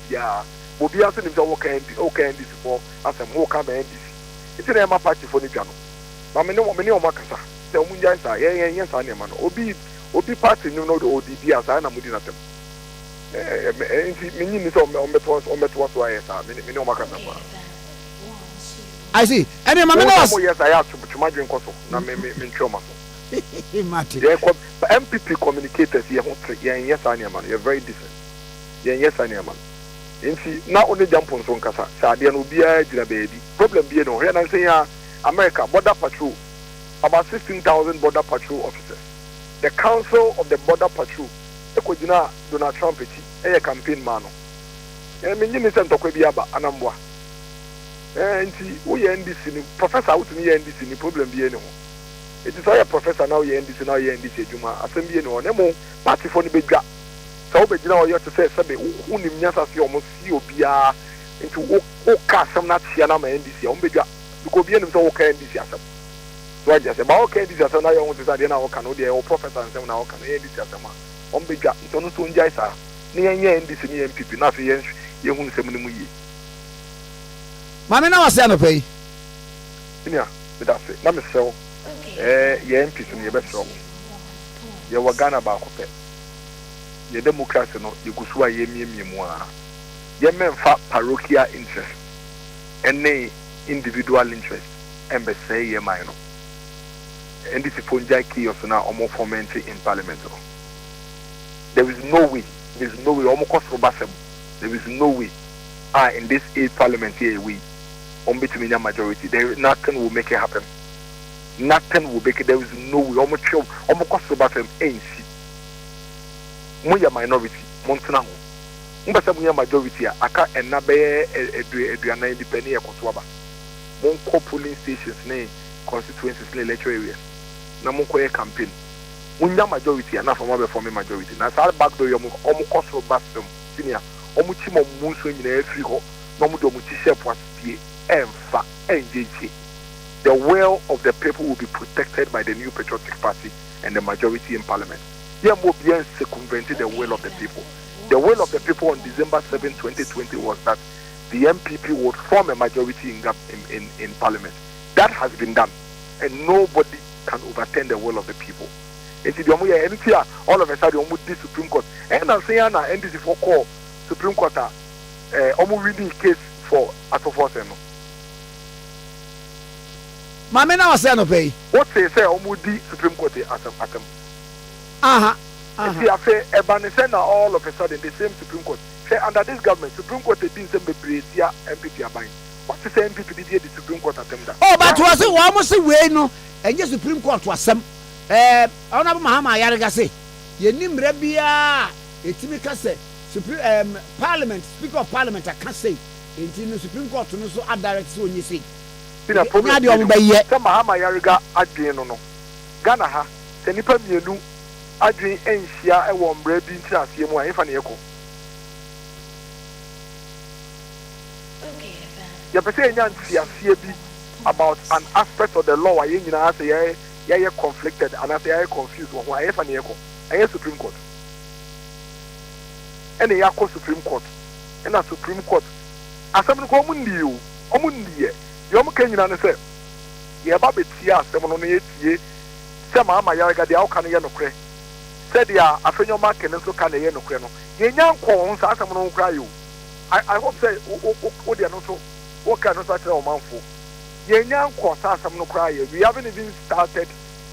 D: obia so ni so wo kan NDC for asem wo ka ba NDC iti na ma party for ni dwa no ba me ne o makasa say o munja sa yen sa ne ma no obi party ni no do ODB asa na mudi na tem enti me ni so o meto so ayesa me ne o makasa ba
B: I see. And then Mamma was
D: yes, I have to my drink also. Na me trauma so. MPP communicators here yes I am man. You're very decent. Yes I am man. Enti na only jump on so nkasa. Sa de no bia gira baby. Problem be no. Here na say America border patrol about 16,000 border patrol officers. The council of the border patrol ekojina Donald Trump eti campaign man no. Me nyini se ntokwa bia ba anambwa. Nti wo ye NDC ni professor wo tumi ye NDC ni problem bi ene ho it is all professor now ye NDC now ye NDC adwuma asem bi ene ho na mo party for ni bedwa so wo begina wo ye to say sebe wo nim nyasa se o mo si obia nti wo ka asem na tia na ma NDC o bedwa because bi ene so wo ka NDC asem so I just say ba wo ka NDC asem na ye wo to say na wo ka no de wo professor asem na wo ka no ye NDC asem o bedwa nti no so njai sa ni ye NDC ni MPP na so ye hu nsem ni mu yi
B: Mame na wase anopai.
D: Inia, that's it. Na me sell. Ye MPs ni ye be sell. Ye wagana ba ko pe. Ye democracy no ye gusu a ye miemu a. Ye memfa parochial interest. Any individual interest embe say ye man no. NDC fonja chaos na omo foment in parliament. There is no way. Omo koso basem. There is no way. In this 8th parliament here we between majority. Nothing will make it happen. Nothing will make it. There is no way. Almost cost about them ANC. Muya minority. Montana. Mbasa muya majority. Aka enabe eduana independent yakotwaba. Monko polling stations ne constituencies ne electoral areas. Na monko campaign. unya majority and from our forming majority. Now, our back door, cost for bastum, senior, Omuchimo Muso in every hole, Nomudo Mutisha was the Emfa, NDC. The will of the people will be protected by the new Patriotic Party and the majority in Parliament. Yamobien circumvented the will of the people. The will of the people on December 7, 2020 was that the MPP would form a majority in Parliament. That has been done, and nobody can overturn the will of the people. And all of a sudden, the Supreme Court, and I'm saying NDC for call Supreme Court, reading case for Atofoseno.
B: Mamena was saying, "Obey."
D: What they say, Omudi Supreme Court atom. All of a sudden, the same Supreme Court. Say under this government, Supreme Court didn't send me Brazil MPP abine. What is the MPP did the Supreme Court attempt that?
B: Oh, but was it almost a way no? And just Supreme Court was some. Honorable Mahama Yariga say, Yenim Rebia, Etimika say, Supreme Parliament, Speaker of Parliament, I can't say. In the Supreme Court, no so are direct when you see.
D: Some Mahama Yariga Adrian no. Ghana ha, Senipa Mienu, Adrian Enshia, and one bread in Chas, Yemo, if an echo. You're saying about an aspect of the law, I say, yeah, conflicted, and I say, I confused, or I have an echo. I have Supreme Court. And a Yako Supreme Court, and a Supreme Court. As some common you, Omundi, Yomukan, and say, yeah, Babbitt, yeah, 7 years, some Yaraga, the Alcaniano Cray. Said, yeah, a friend of Mark and also Canadian Creno. Young calls, I don't cry you. I hope say, oh, they are not so. What kind of such a man for? Young calls, some no cry. We haven't even started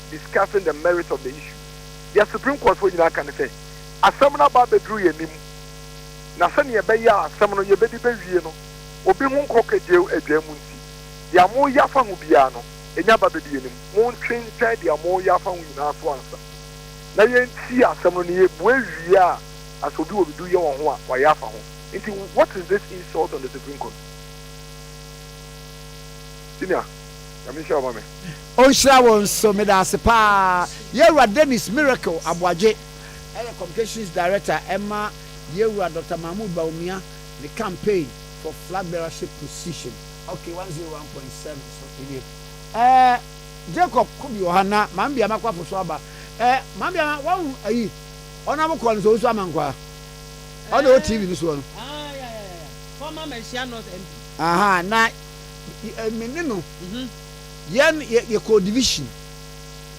D: discussing the merits of the issue. The Supreme Court for you can say, as someone about the drew your name. Nasani Abia, someone your baby baby, Obi cock a jail a Germunsi. The Amo Yafa Mubiano, and Yababian, won't train child the Amo Yafa in our answer. Now you see someone here where we are as we do your own why Yafa. What is this insult on the Supreme Court? Senior, I'm sure about me.
B: On Shawon, so Medasepa, Yera Dennis Miracle, Abuaje, Communications Director, Emma, Yera Dr. Mahmoud Bawumia, the campaign for flag bearership position. Okay, 101.7. So, Jacob Kubi Mambia Makwa for Swaba. Mambia, one, Honorable Collins, also Amankwa. On the TV, this one.
E: Yeah. Former Messianos MP.
B: Aha, na. Menino. Yan ye call division.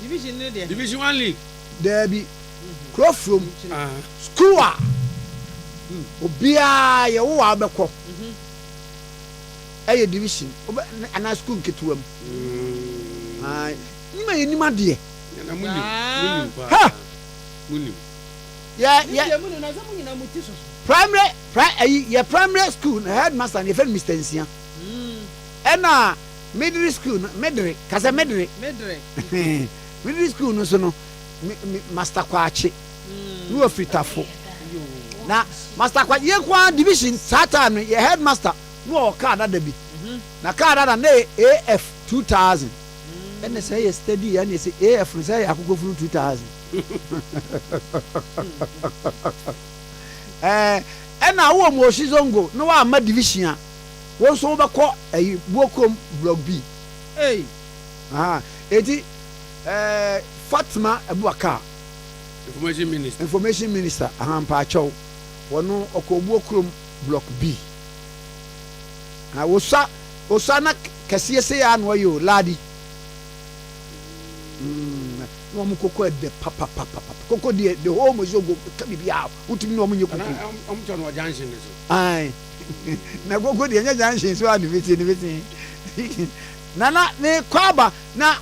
E: Division there.
A: Division 1 league.
B: There be cross from school. Obia ye wo abekọ. Eye division. Ana school ketuam. Ah, nima ye nima de.
A: Na munim.
B: Ha.
A: Munim.
B: Yeah. Primary school headmaster ye friend Mr. Nsia. Ena middle school Medre kasa Medre middle school no so no master kwache no afitafo na master kwache ye kwa division satan ye headmaster no card da bi na card da na AF 2000 ena say ye study and say AF say akoko furu 2000 ena wo mo shizongo no wa ma division wọ́n sọ wọ́n bẹ kọ́ ẹ̀yìn buokom block B. Eti Fatima Abubakar information minister ahampakyɛw wɔn ɔkɔ buokom block B. Wosa na kɛseɛ sɛ yɛ ano ɔyɛ o laadi. Na wɔn koko ɛdɛ papapapa koko deɛ the whole mo go kabi bi a wotumi na wɔn nyɛ koko.
A: Wɔn tɔ no wɔ junction ne so.
B: Ayi. Na gogo de nya junction so adiviti nana ne kwaba na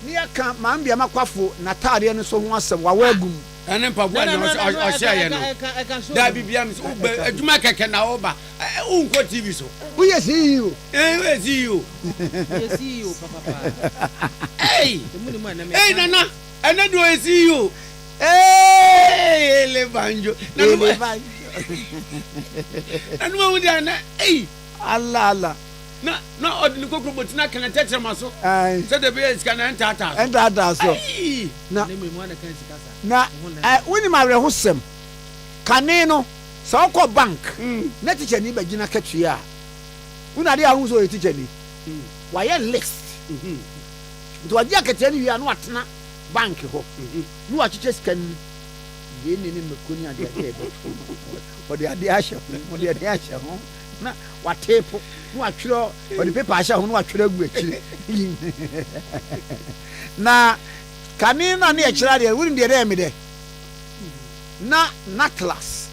B: ne aka mambia makwafo na taade no so ho asem wa wagum
A: ene mpabua na ɔhyɛ yɛ no da bibia mi so adwuma kɛkɛ na oba unko TV so
B: wo yɛ CEO
A: we CEO
E: Yes CEO papa
A: hey nana ene do CEO Levanjo
B: Anu mo dia na
A: Allah na odini kokro botina kana tetre maso se de be sika na ntata
B: so na woni ma we hosem kane no so ko bank na teacher ni ba gina katua una de ahu so e teacher ni wa ye list nti wa dia katia ni wi anu atena bank ho nu wa chiche sika ni ye ni mekoni ade ade o de ade ahya ho na wa tape nu wa twiro o de paper ahya ho nu wa twiro agu akire na kane na ne akira de woni de me de na natlas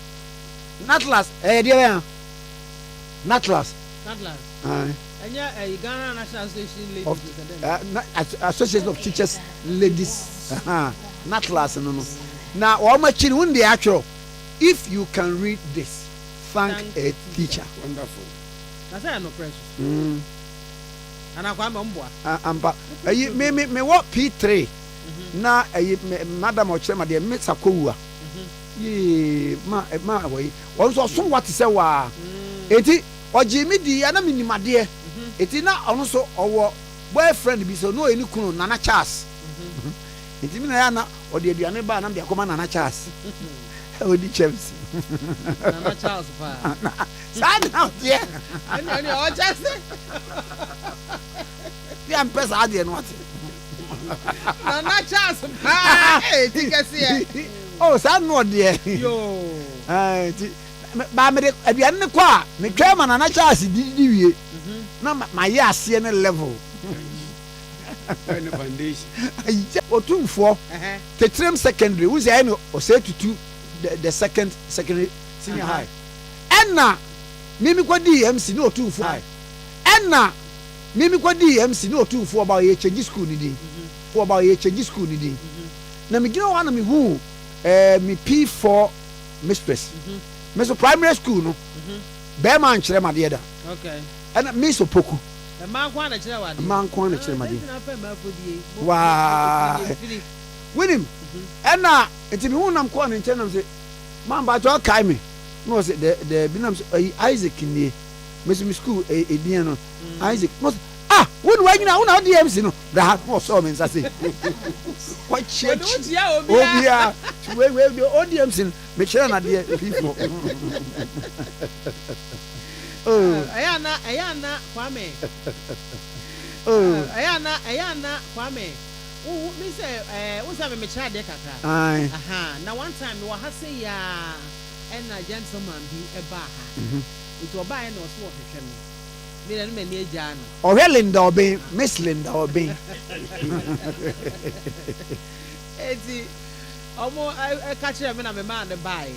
B: de ya natlas
E: anya Ghana National
B: Association of Teachers Ladies natlas no na o ma chiri won de atwero if you can read this thank a teacher.
A: Wonderful.
E: That's why no precious ana kwa mboa
B: ampa me what P3 na madam o chema de mix akowua ma wei won so so what say wa eti oji mi di ana minimade eti na ono so owo boyfriend bi so no eni kunu Nana Charles eti mi na ya na o de aduane ba na de akoma Nana Charles o di Chelsea
E: Nana Charles pa
B: sad now there
E: ani o Chelsea
B: ya mpesa ade no ate
E: Nana Charles pa Tikese
B: oh sad no there
E: yo
B: ba me de aduane ne kwa me twa ma Nana Charles di wie na ma ye ase ne level
A: any foundation
B: otumfo tetrem secondary we say no o say tutu the second secondary senior high enna mimi kwadi MC no otumfo enna mimi kwadi MC no otumfo ba ye change school ni din for ba ye change school ni din na me gina wa na me hu me P4 mistress me so primary school no be man kire ma de da
E: okay
B: enna me so poku
E: man kwa na kire wa de
B: man kwa na kire ma de wa winim enna enti me hu nam kwa na nche nam se man ba jo kai me no se the binam Isaac ni me so me school edin no Isaac no wonu wa nyina wona DMC no da no so me nsa se kwa church obia we DMC me kire na de people
E: ayana Kwame ayana Kwame me say wo say me kire de kakra na one time we ha say ya na gentleman bi e ba ha it oba e na so wo hwehwe me me na me eja no
B: o Linda obe Miss Linda obe
E: eti omo e ka kire me na me ma ne bai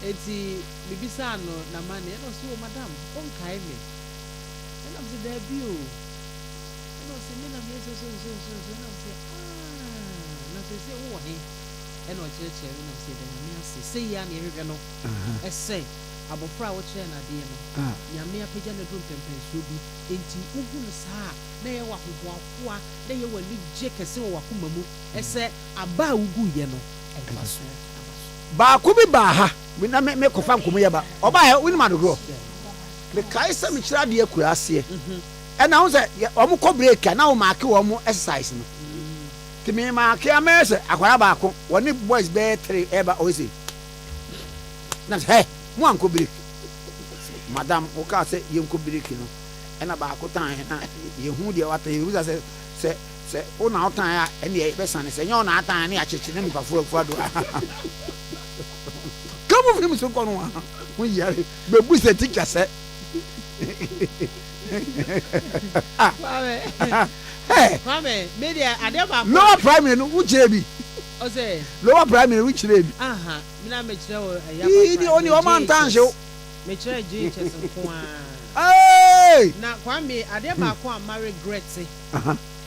E: eti bibisa no na ma ne no so madam on kai me na me say da bi o no se me na me so na say na say wo he e no chire na say da me ase say ya na ehwe no e say abofra wo kire na de no nyame apagya na drum pempenso bi enti ugu no saa na ye wa hohoafoa na ye wani je kese wo wakoma mu e say aba ugu ye no e baso
B: ba ku bi ba ha na me kofa nkomo ye ba oba he wini madogro me kai se me kira de akura ase e na ho se omo ko break na wo maake wo mo exercise no ti me maake amese akwara ba ko woni boys be 3 eba ozi na he mo anko break madam o ka se ye nko break no e na ba ko tan he na ye hu de wata ye uza se o na otan ya e ne be sane se nyo na atan ne acheche na nipa fu do kamu fi mi so ko no won yare be bu se teacher se
E: Kwame media ade ba
B: lower primary no uchire bi
E: o say
B: lower primary uchire bi
E: mi na me kire o ya
B: ni oni o man tanse o
E: me kire JHS nko na Kwame ade ba ko am regret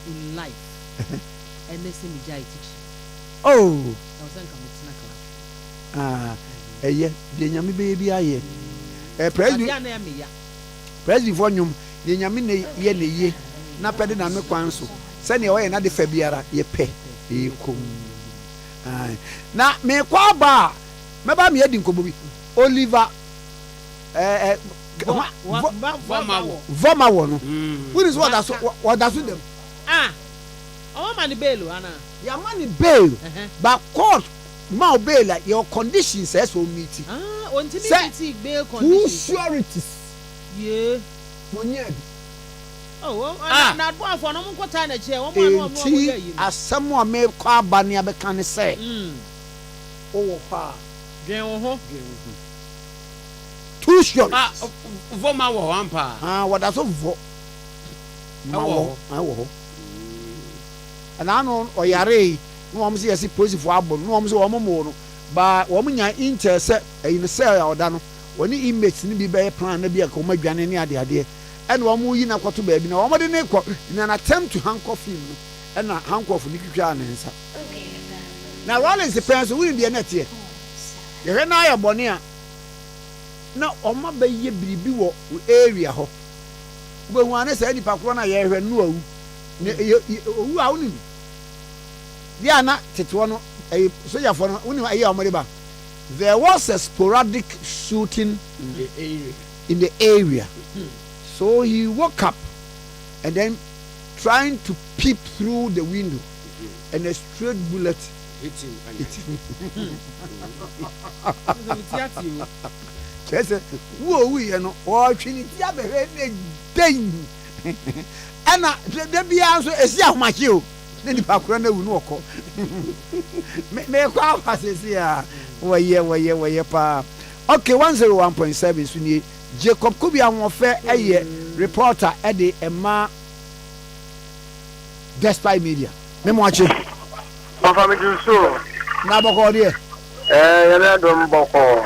E: in life and they say me jai teach
B: oh
E: I was saying come to class
B: eye de nyame be bi aye president for nyum de nyame ne ye ne ye na pede na me kwan so se ne o ye na de fa biara ye pe e kom na me kwa ba me ba me edi nkobo bi Oliver Voma one. What is what that's with them?
E: Oh, money bail, Anna.
B: Your money bail, but court, more bail like your conditions as we meet.
E: Until bail conditions.
B: Sureties.
E: Yeah. Oh, not one for no more time a chair.
B: As someone may call Bania Becane say. Oh, pa. Too short.
A: Voma one pa.
B: What does of and I know or yare, no one see a supposed for album, no one's woman more, but woman intercept in the cell or done when the inmates need be by plan to be a comedian any idea. And one more in a quarter baby, no one in an attempt to handcuff him and not handcuff the answer. Now, Rollins depends on will be a net here. You hear now, Bonia. Now, on my baby, be area. But one is any Pacwana, you know. Who are you? They are not Tetuano, a soldier for Unima. There was a sporadic shooting in the area. So he woke up and then trying to peep through the window and a straight bullet hit him. Whoa, we are not watching it. And there be also a sea of my you. Then the background will not may a crowd passes here. Why, pa. Okay, 101.7 Sunni. Jacob Kubia Mofe, a reporter, Ade Emma Despite Media. Name watching.
D: So.
B: Naboko, dear.
D: I don't boko.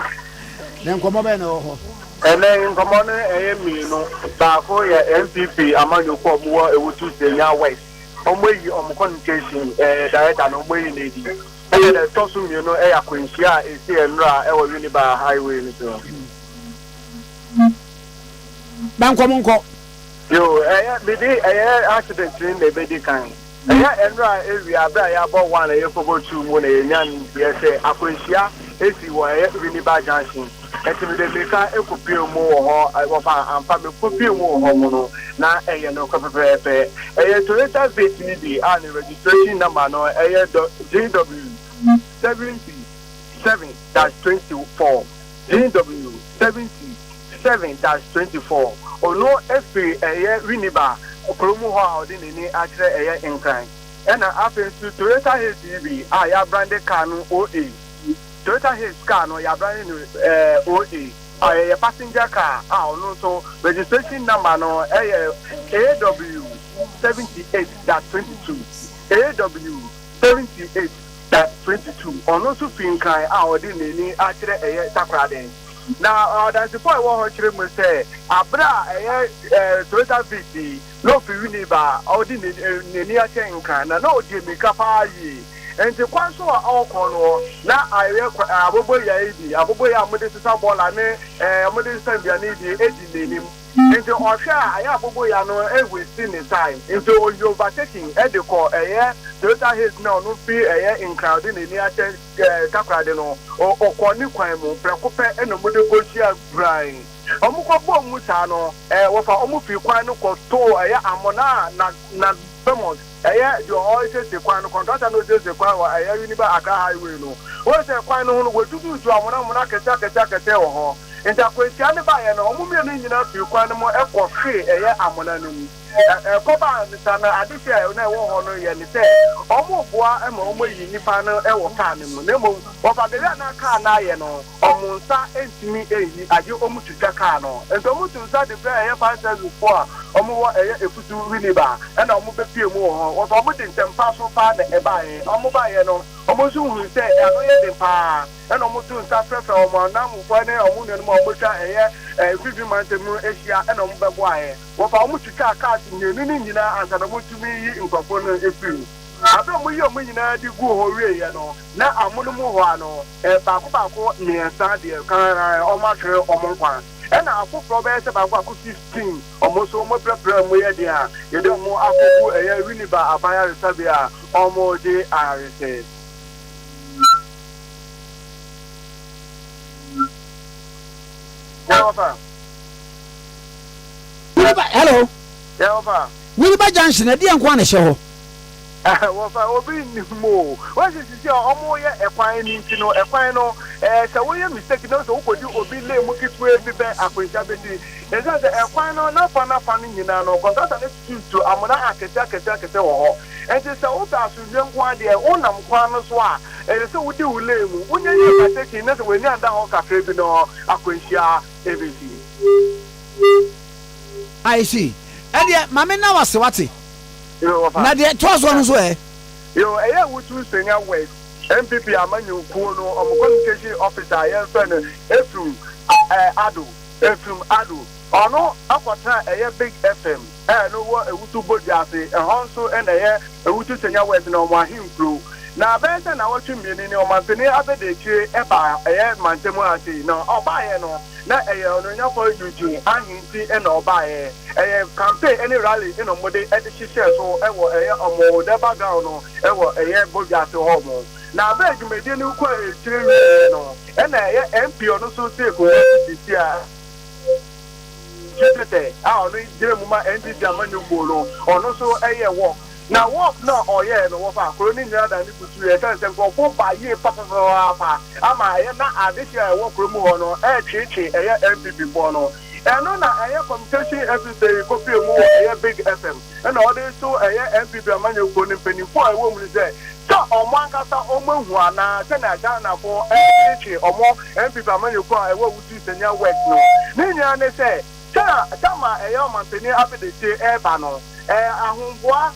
B: Then come over no.
D: And then come on, no. Bako, MPP, among your pop war, it would choose the Ya West. On way on communication, direct and on way lady. And then Tossum, you know, Air Quincia is here and Ra, our Unibar Highway.
B: Bankomonko.
D: Yo, accident in the baby kind. And Ra area, I bought one a year for 2 money, Yan, yes, Aquacia, AC, Unibar Junction. And to the maker, it could be more, I was and family could be more homono. Now, a no copper, a Toyota Vicinity and registration number no JW 77-24 JW 77-24 or no FP a Winiba or promo how didn't any actually a incline. And I happen to Toyota HDB, I have branded Cano OA. Toyota Hills car no ya brand new OA a passenger car no so registration number no AW 78-22 AW 78-22 ono so fin kan odi neni akire takraden na that's the point what hire mo say abra Toyota VT no fi Winiba odi neni akire kan na odi mi kapa yi. And the Quanso all corner now I abobo ya modest sambola ne modest sambiani the 80 into Osha I abobo ya no every single time into you overtaking at the call Toyota Hills now no fee in crowding in near Takradeno or Kwani Kwame Precope and the Mudogosia Brian. Omukwabo mutano wofa omufi kwan no koto amona na Vermont you always say kwan no contractor no say kwan wa Uniba Aka highway no wo say kwan no wo dudu ju amona kete wo ho nta kwesi ne ba ye no omumi no nyina fi kwan no mo ekofre amona no mu koba nsana adise na wo ho no ye ni say omuboa ema omoyi nipa no wo ka ne mu nemo wo fa de na ka na ye no omunsa entimi eyi aje omututa ka no ento omututa de bra ye fa say before omuwo efutu Winiba na omubepie mu ho wo fa omudi ntempa so fa na eba ye omuba ye no omusu hu say ano ye de pa na omutu nsa frefe omo na mu kwa ne omu ne mo omutwa vivi mantemu ehia na omubebo aye wo fa omututa ka nyenu nyina ansana mutumi yi nkofo no efiru ado mu yi omunyina di gu ho wie ye no na amono mu ho ano baako niensa de kan omatwe omonkwa na akofo be se baako akofo 15 omoso mo prepare mu ye dia ye de mu akofu Winiba abaya resabia omo de arese
C: wafa.
B: Wiliba junction e dey nkwa na hye ho.
C: Wafa obi ni mo. What is this omo ye ekwan ni nti no ekwan no se wo ye mistake no so ukodi obi le mu kitu e bi be akwencha bedi. Eza se ekwan no na fa ni nyina no contractor ne to amuna akete wo ho. Enti se wo ta so nyenkwa de wonam kwan no so a se wo di wule mu. Wonye ye pateki na se weni anda ho kakra bi no akwencha ebedi.
B: I see. Edia mame na wase wate. Na de tozo no so
C: yo wutu senior west MPP amanyu kuo no communication officer yen friend ado ono akota big fm no wo ewutu bodiase ehonso na ewutu senior west no mo ahinkro na benta na watu mieni ni omantene abedechie eba mantemu ase no obaye no na ono nyafo yuji ahinti na obaye campaign any rally ino mode edihihye so ewo omo de background no ewo bodiase homo na be adwumedi ni kwa etire no na MP ono so se ko tisia chete ono dire mu ma NDC amanyu bolo ono so wo na work no oye no wo fa kro ni nyira da ni kutu e kan se ko ba ye papa ama na adehia wo kro mu ho no chichi MPP bo no eno na communication officer ko fi mu big FM na ode so MPP amanyo ko ni penifo e wo mu se so omo ankasa omo hu ana se na Ghana for chichi omo MPP amanyo ko e wo wutu senya work no ni nyira ne se tama manteni abedete eba no ahunboa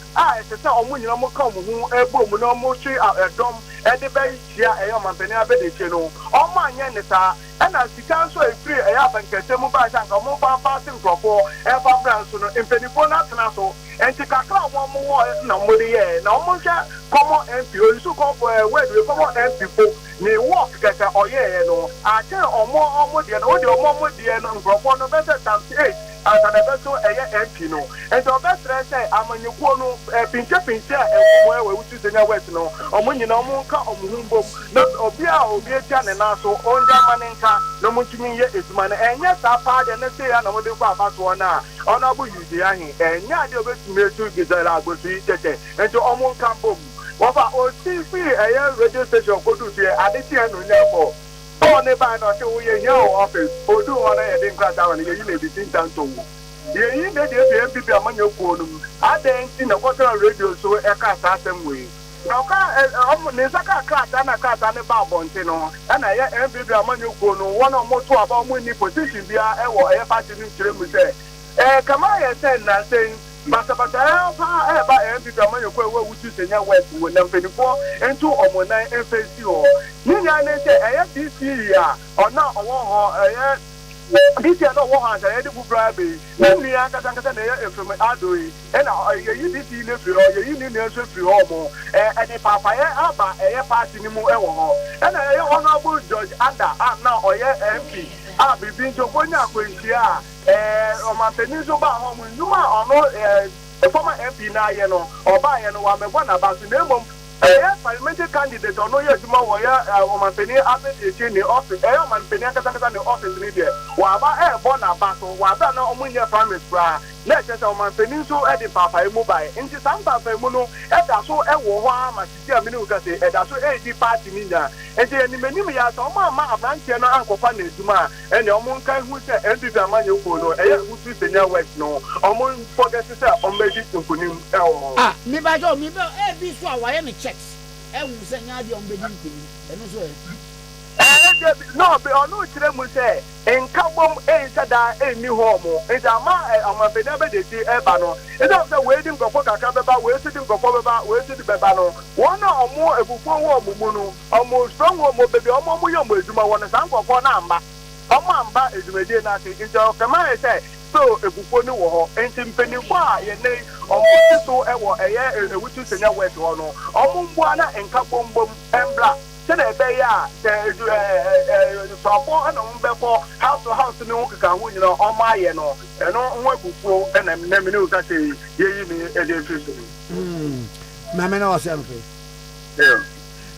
C: se omo nyina mo ka mo hu ebo mu no mo twi edom de be hia manteni abedete no omo anye ne sa na sika so efiri abankete mu ba janka mo ba pass nkrofo fa brand so no impenifo na tena so enti kakra omo mo wo na mo de ye na omo hwa common MP o so ko we do common MP fo ni work kaka oye no ate omo de no de omo de no nkrofo no be se times 8 anta de be so MP no enti obetre say amanyekuo no pinche we wutu senya west no omo nyina omo nka omo humbom na obi etia ne na so onja manenka no mutumi ye eduma na enye sa pa de ne se ya na mo de kwa abato na ona bu yuzi ahin enya de obetumi etu gizara agbosu tete enti omo nka bom wofa o TV radio station kodu tie adeti anu nyafo o ne ba na se wo ye nya office odu wona ye de nkra ta wona ye ne bi tintan to ye yi ne de MPP amanyo ko no adenti na kwotara radio so e ka sa asem na ka ne saka krata na krata ne ba bonte no na ye MPP amanyo ko no wona mo to aba mo ni position bia e wo party ni kire mu se kama ye say na say Masabata ba MPP amanyo ko we wutu senya west wo na mpenifo ento omonan FCC ho ni nya ne say DC ya ona owo ho this year no one has a edible bribe. Then we are kasa na ye from Adoi. Na ye this ile free or ye ni na so free homo. The papa ye aba party ni mu e wo ho. Na ye honorable Judge Ada na oye MP. Bibi njo bonya akwenhia o manteni so ba homo numa ono former MP na ye no oba ye no wa mebo na ba so na emom parliamentary candidate ono ye duma wo ya o manteni abedete ni office o manteni kasa ni office ni de wa ba bo na ba so wa ba na omunye primary pra na chese o manteni so e de papa e mobile nti sam papa e mu no e da so e wo ho ama sisi amini u kase e da so e di party ni nya enti enimenim ya so ma abranche no ankofa na eduma ene omun kan hu se MPP amanye ko no e hutu senya west no omun forget se ombeji nkunim e wo
B: mi ba jo mi ba e bi so awaye me checks e wu senya de ombeji nkunim eno so
C: no be onu kire mu se enkabom ensada eni homo enta ma amapena be de ti eba no enta se we di nkofo kakra beba we si di nkofo beba we si di beba no wona omo ebufo wo omumu no omo strong wo mo bebi omo mu yo mo eduma wona san nkofo na amba omo amba edumedie na ake enta kama e se so ebufo ni wo ho enti mpenifo a ye ne omo ti so ewo ewutu senya wet ho no omo mbu na enkabom embla se na ebe ya so for na mbefo house to house ni wo kaka ho nyina o ma ye no eno nwa bufuo na me ne uka se yeyi ni e de fiso
B: mama na wase amfe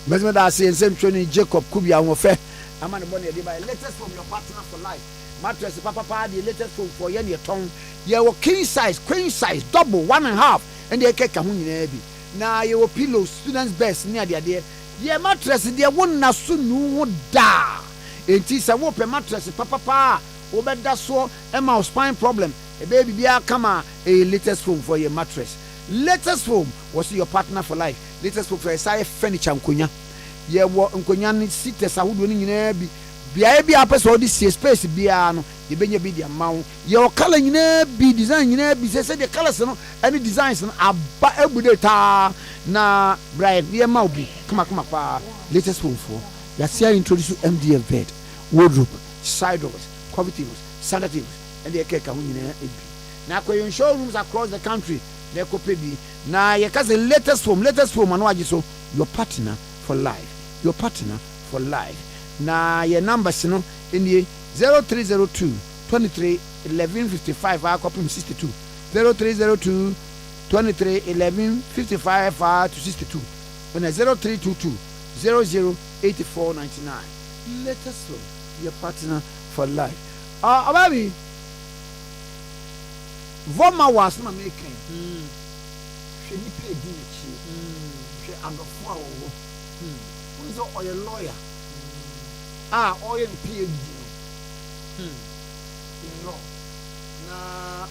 B: mesme da se ensem twoni Jacob Kubia wo fe ama ne bone de by latest from your partner for life mattress papa the latest phone for ye ne ton ye wo king size queen size double 1.5 and ye keka ho nyina bi na ye wo pillow students best ne ade ye mattress de won na so nu ho da enti se wo pe mattress papa wo beda so e ma spine problem e baby bia kama a latest phone for your mattress. Latest phone was your partner for life. Latest phone for a side furniture nkonya ye wo nkonya ni sites ahodo ni nyina bi bia bi apese this space bia no ye benya bi dia mawo ye o color nyina bi design nyina bi se the colors no any designs no aba ebude ta na bright ye mawo bi kama pa latest phone for ya see introduce MDF bed, wardrobe, side doors, coffee tables, center tables and the keka ho nyina ebi na koyo showrooms across the country na kope bi na ye ka the latest phone anu agi so your partner for life. Your partner for life. Na your numbers no in the 0302 23 11 55 copy 62 0302 23 11 55 to 62 and 0322 00 84 99. Let us know your partner for life. Ababi Voma was not making. She paid you. She underfound. Who's or a lawyer? Or a PhD. No. Na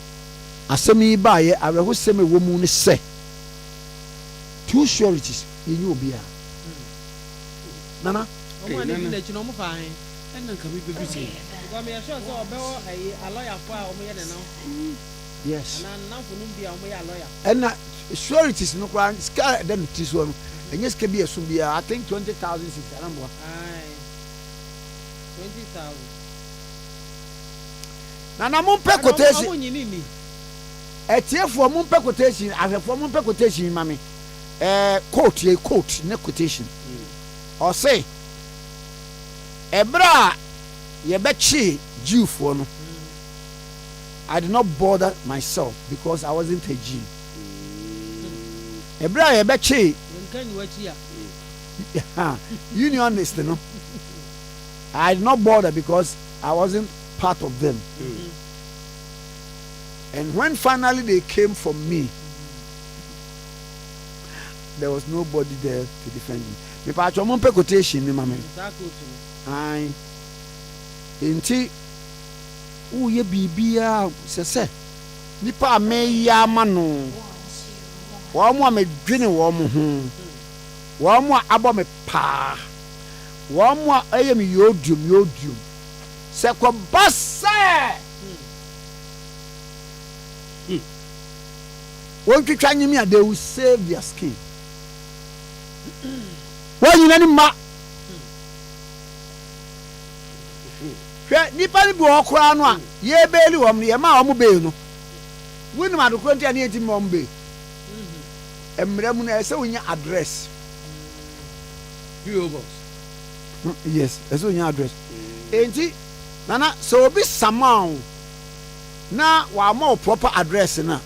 B: asemi ba ye aweho seme wo mu ne se. Two sureties in you be. Nana.
E: Omo ani bi na chi no mo fa hen.
A: And then can we be busy?
E: Because me sure so obewo a lawyer for omo ye ne no.
B: Yes.
E: And now for no be omo ye lawyer.
B: And sureties no kwa ska den ti so no. Enye ska bi esum bia I think 20,000 is arambo.
E: Aye. 20,000.
B: Na mo pe quotation.
E: Omo nyini ni.
B: Etiefo mo pe quotation, ahwefo mo pe quotation mami. Quote ne quotation. Or say Ebra ye bechi Jewfo no. I did not bother myself because I wasn't a Jew. Ebra ye bechi unionist no. I did not bother because I wasn't part of them. And when finally they came for me, there was nobody there to defend me. Me pa chomo pe quotation ni mama. Ai. Enti wo ye bibia se nipa me ya ma no. Wo mo me dwene wo mo ho. Wo mo abo me pa. Wo mo aye me yodium. Se ko base. Won twitwa nyimi a they will save their skin. Why you any ma? Nipa ni bi okura no a ye beeli wom ye ma omo be no. Winu ma do kronti ani eti mom be. Emre mu na ese wonya address.
A: PO box.
B: Yes, ese wonya address. Enti nana so obi samao na wa ma proper address na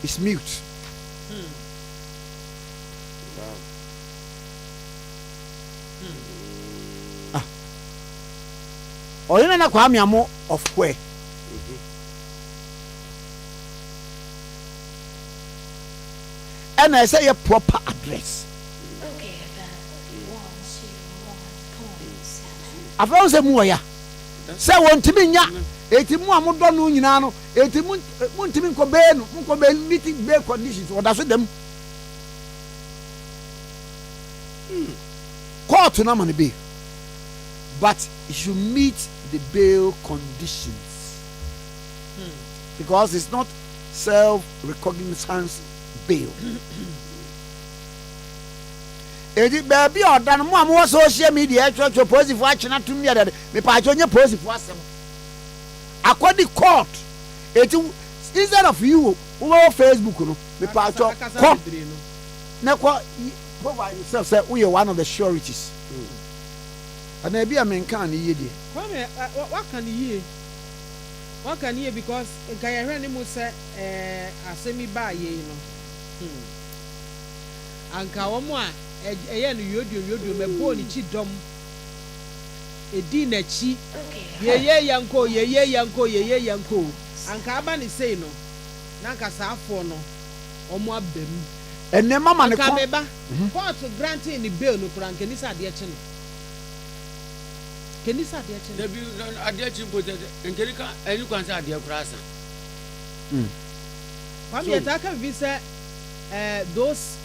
B: is mute. Or you know Kwame Amo of where? And I say a proper address.
F: Okay,
B: I found some more. Say one to me, etimu amudo no nyina no etimu muntimi nkobe meeting bail conditions or that's them. Court na man be. But it should meet the bail conditions. Because it's not self-recognizance bail. Edi baby odan mo am social media church police for achina to me that me pa chonye police for asem. According court, instead of you over Facebook no me pa cho come na kwa provide yourself say we are one of the sureties. And I be a man can ye de.
E: What can ye because nkaya hwe ne mo se asemi ba ye no. Anka wo mo a eye no yodio me bo ni chi dom. edi nachi yeye yanko anka aba ne sei no na anka saafo no omo abam
B: enne mama ne
E: ko meba court granting the bail no kura nke nisa ade eche no kenisa ade eche
A: da bi ade eche mpote nke ka eni kwansa ade kura asa
E: Kwame yataka bi say those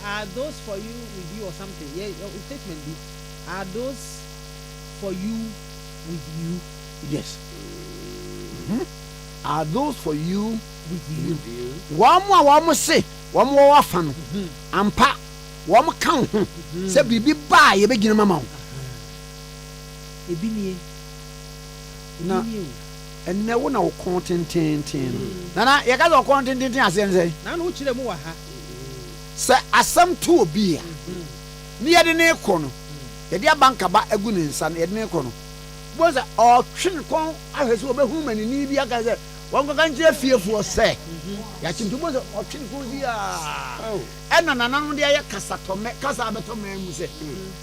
E: are those for you with you or something. Yeah, your statement be are those for you with you?
B: Yes. Are those for you with you? One say, one more often. Ampa, one count. Say bibi ba ye begin mama.
E: Ebini.
B: Na. And now na content Nana, you got content as say.
E: Na no chire mu wa ha.
B: Say asam to obi a. Ni ye de ne kono. Ye de banka ba agu ne nsa ye de ne kono. Bo say o twin kon ahwese obehu mani ni bi aka say won ko kan je fiefo say. Ya chimtu bo say o twin kon bi a. E na nana no de ye kasa abeto ma mu say.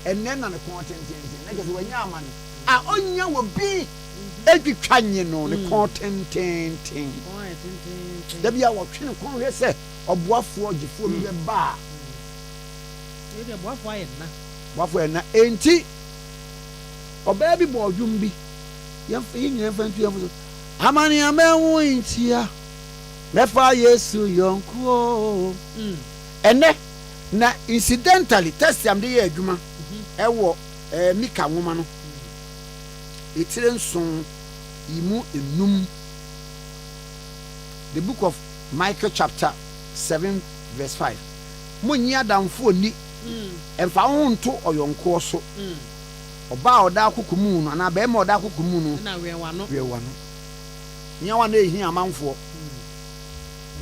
B: Enne na ne content na ke so wanya amane. A onya wo bi edwitwanye no ne content da bia wo twene kon hwe se oboafo ogifo bi be ba
E: e de boafo
B: ayena enti oba bi bo odwum bi yenya fantu yam amani amewu intia mefa yesu yonko ene na incidentally test am de ye adwuma ewo mika nwoma no etire nson imu enum the book of Michael chapter 7 verse 5 munyi adamfo ni emfa ho nto oyonko so oba oda akokumu no na be ma oda akokumu no
E: na wewano
B: nyawa na ehi amanfo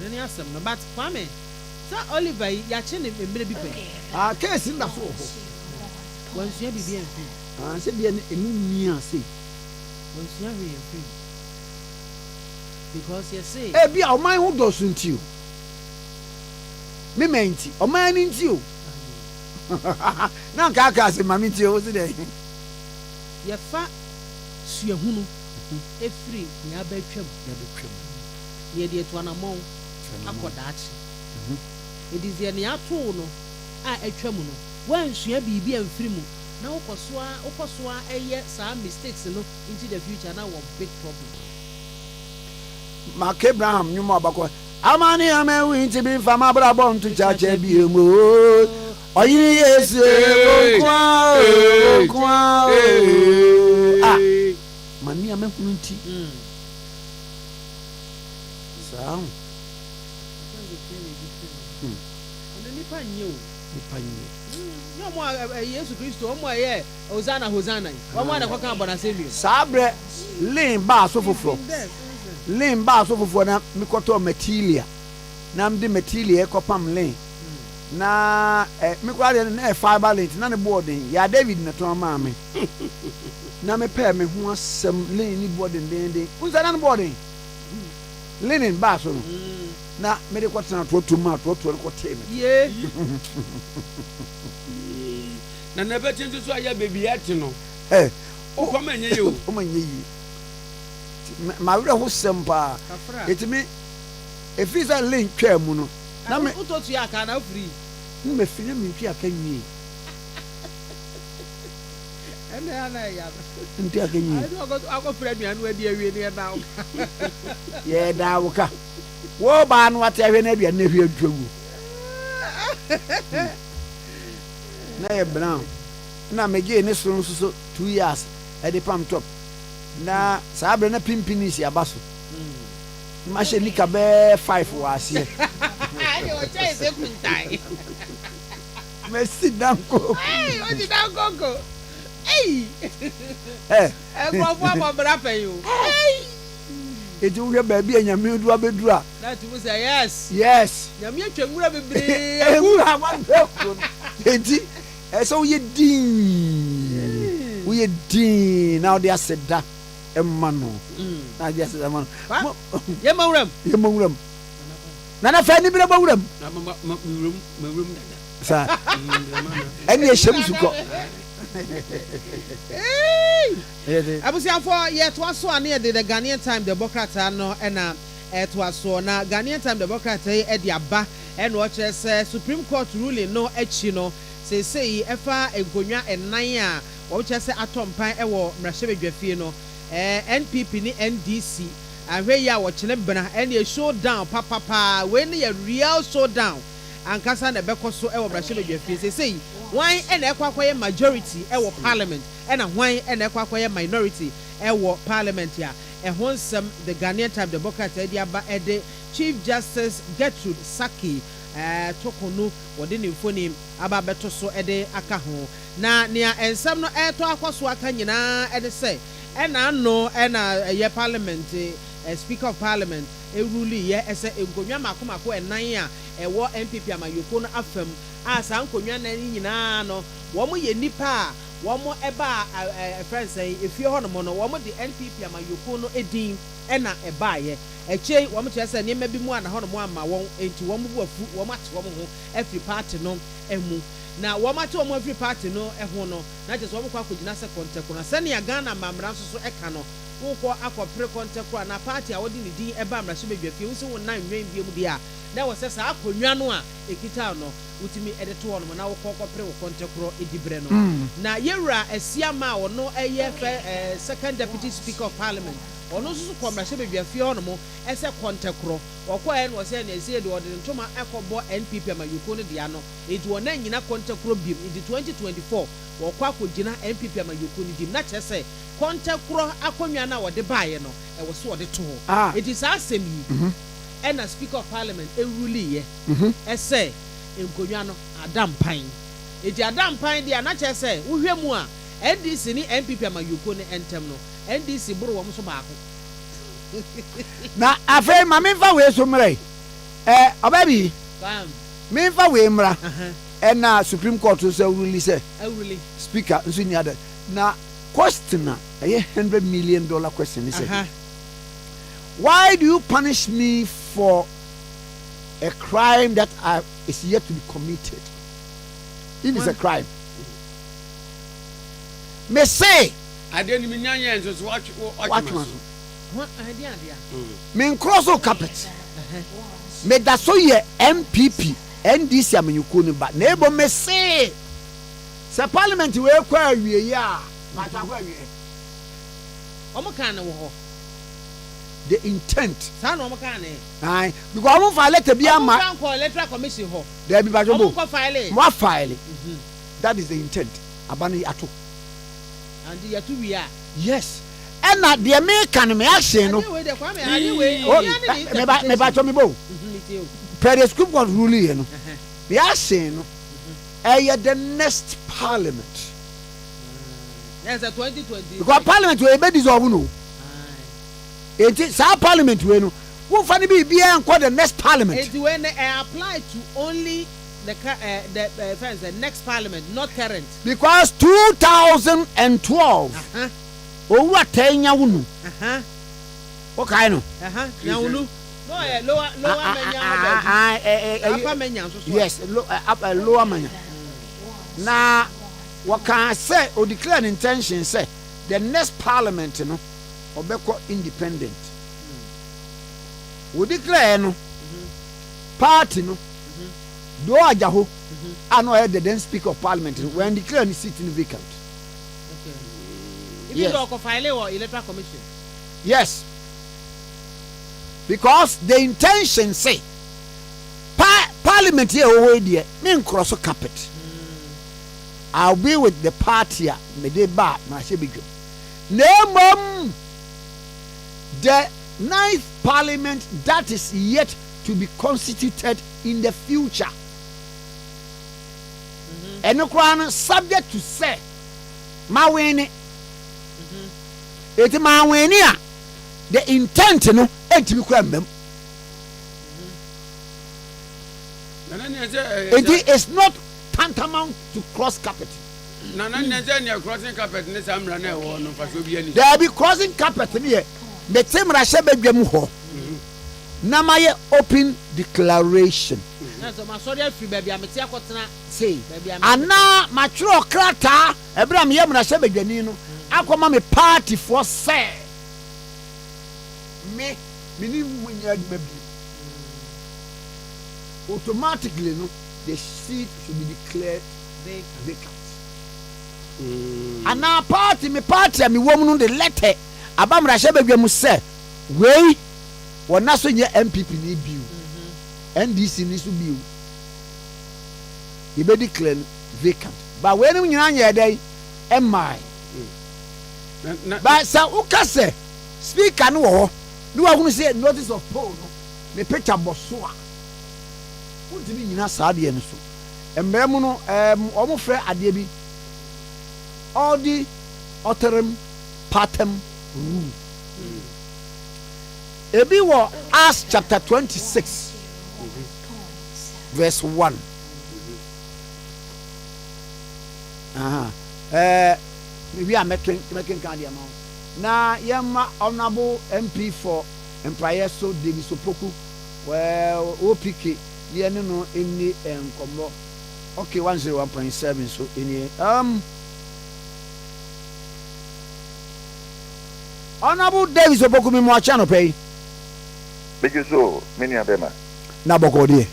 E: nani asem no but Kwame sa Oliver ya che ne membre bi pe
B: case nda so ho
E: wansia bibia mfi
B: se bia enu mi ase
E: wansia we mfi because you say
B: bia o man ho do so nti o me menti o man ni nti o na ka se mami nti o se de
E: ye fa suahunu efri ya betwam ye de to anamon akodaachi it is ye na ato no a atwam no wan sua bibi amfiri mu na ukosoa eye some mistakes no into the future na one big problem
B: Mark Abraham nyumo abako amani amewu nti bi fama brabo ntu chache bi emo oyini yesu kwa mani amewu nti sao
E: nipa nyo mo Yesu Kristo mo ye Hosanna mo na kwaka abona semio
B: sabre lin ba so foforo na mikoto material na mde material ekopam lin na mikwade na fiber lint na ne boarding ya David na to ma me na me pe me ho asem lin ni boarding den unsa na boarding linen ba so no na me de kwatena to ma to ko teme
E: ye
A: na nebe tinzu so aya baby ati no o ko manye yo
B: o manye yi ma wure ho sempa etimi efisa link twa mu no
E: na me utotu ya ka na free
B: me fini me twa ka nwie
E: ene ana ya
B: nti aka nwie
E: ako free aduanu adi awie ne na wo
B: ye da wo ka wo ba no ate ahwe na aduanu na hwe adwagu na ye brown na meje ne so 2 years e de pam top na sabre na pimpini si abaso ma she nika be 5 wase
E: ai o chai se kuntai
B: merci danko
E: o di danko go for bra pe yo
B: eti wo ba bia nyame du abedura
E: that you say
B: yes
E: nyame atwamura bebre
B: egu ha wan eti so ye din now they aseda emano na dia aseda mano
E: ye mawuram
B: na fa ni bire mawuram
A: mawuram dada
B: sa eni ehiem suko
E: abusiafo ye to aso ane de the Ghanaian Time Democrat no na to aso na Ghanaian Time Democrat e de aba e no che se Supreme Court ruling no achi no sei efa enkonwa enan a wo che se atompan e wo mrahye no NPP ni NDC ahwe ya wo chele bena e na showdown papa we ne ya real showdown ankasa na bekoso e wo mrahye sei wan e na ekwakoye majority e wo parliament e na wan e na ekwakoye minority e wo parliament ya e honsem the Ghanaian Time Democrat e di aba e de Chief Justice Gertrude Saki tokono wode ne mfoni aba beto so e de aka ho na nia ensam no e to akoso aka nyina e de se e na no e na ye parliament speaker of parliament e ruli ye ese enkonwa makomako enan a e wo MPP amayoko no afam asa nkonwa na nyina no wo mo ye nipa a wo mo eba friends efie ho no mo no wo mo de NPP amayoko no edin e na e ba ye eche wo mo kyerese ne ma bi mu ana ho no mo ama won enti wo mo bu afu wo mo ate wo mo ho every party no emu na wo ma ate wo mo every party no ho no na kyerese wo mo kwa kogina se contact na se ne ya Ghana mamra so eka no wo ko akopre contact na party a wo di ne din e ba mrahye bedwafie wo se wo nan nwen bi mu dia na wo se sa akonwa no a ekita no utimi edeto wo no na wo kokopre wo contact edibre no na yewura asiama wo no eye second deputy speaker of parliament ono susu kwa mrahye bedwafie ho no mo ese contact okoye no se na ese de ode ntoma ekobo NPP amayoko no dia no edi wona nyina contact bim edi 2024 wo kwa kogina NPP amayoko no dim na kyese contact akonwa na wo de baaye no e wo so wo de to it is asem yi and a speaker of parliament e rule ye ese enkonwa no adampan edi adampan dia na kyese wo hwemu a NDC ni MPP amayoko no entem no NDC buru wo so baako
B: na afei ma memfa we so mre obabi memfa we mra na Supreme Court so release speaker nso ni ada na question $100 million question is why do you punish me for a crime that is yet to be committed? It is a crime. Me say
A: I didn't mean to watch
E: what idea
B: me cross carpet me da so ye MPP NDC amanyuko ni ba na ebo me say se parliament we kwa awie ya ma ta kwa awie
E: omo kan wo ho
B: the intent
E: sa no omo kan
B: ai because omo file letter bi ama
E: omo kan electoral commission ho
B: there be bajo bo
E: omo file
B: mo file that is the intent abani ato
E: and you to we are
B: yes and na the American me action no
E: me
B: ba to me bo per Supreme Court ruling no me action no the next parliament
E: yes 2020
B: because parliament we be dissolve no it is our parliament we no who fani be enko the next parliament
E: it when apply to only the next parliament not current
B: because 2012 owura tanya wunu okay no
E: na wunu no lower menya upper menya so
B: yes lower menya na waka say o declare an intention say the next parliament no obeko independent o declare no party no do ajaho ano the then speaker of parliament when declare ni seat in vacant.
E: Yes. File or electoral commission.
B: Yes. Because the intention say parliament here over there mean cross carpet. I'll be with the party me de ba na she be name the 9th parliament that is yet to be constituted in the future. And subject to say ma win it ma when the intent no enti bi kura mbam it is not tantamount to cross carpet
A: na crossing carpet ne samra na e wo no fa so bi ani
B: there be crossing carpet ne ye betim ra hye badwam ho na ma ye open declaration
E: na so ma sorry afiri ba bia mete akotena
B: sei ana matwero krata ebra me yam na hye badwani no akoma me party for say me ni munya adwuma bi automatically no the seat should be declared vacant. Ana party me wom no the letter abamra hye badwa mu say wei wona so nye MPP ni biu NDC ni so biu be declared vacant but when you nyina dey emai but sa ukase speaker no wo no wa hunu say notice of poll no me picture boso a wonti bi nyina sa de no so emre mu no omo frɛ ade bi all the authorem partem rule ebi wo Acts chapter 26 verse 1 we are making kind of amount. Na yama honorable MP for Empire so David Sopoku well OPK near no any combo. Okay, 101.7 so any honorable David Sopoku me mo channel pay.
D: Because so many of them
B: na boko die.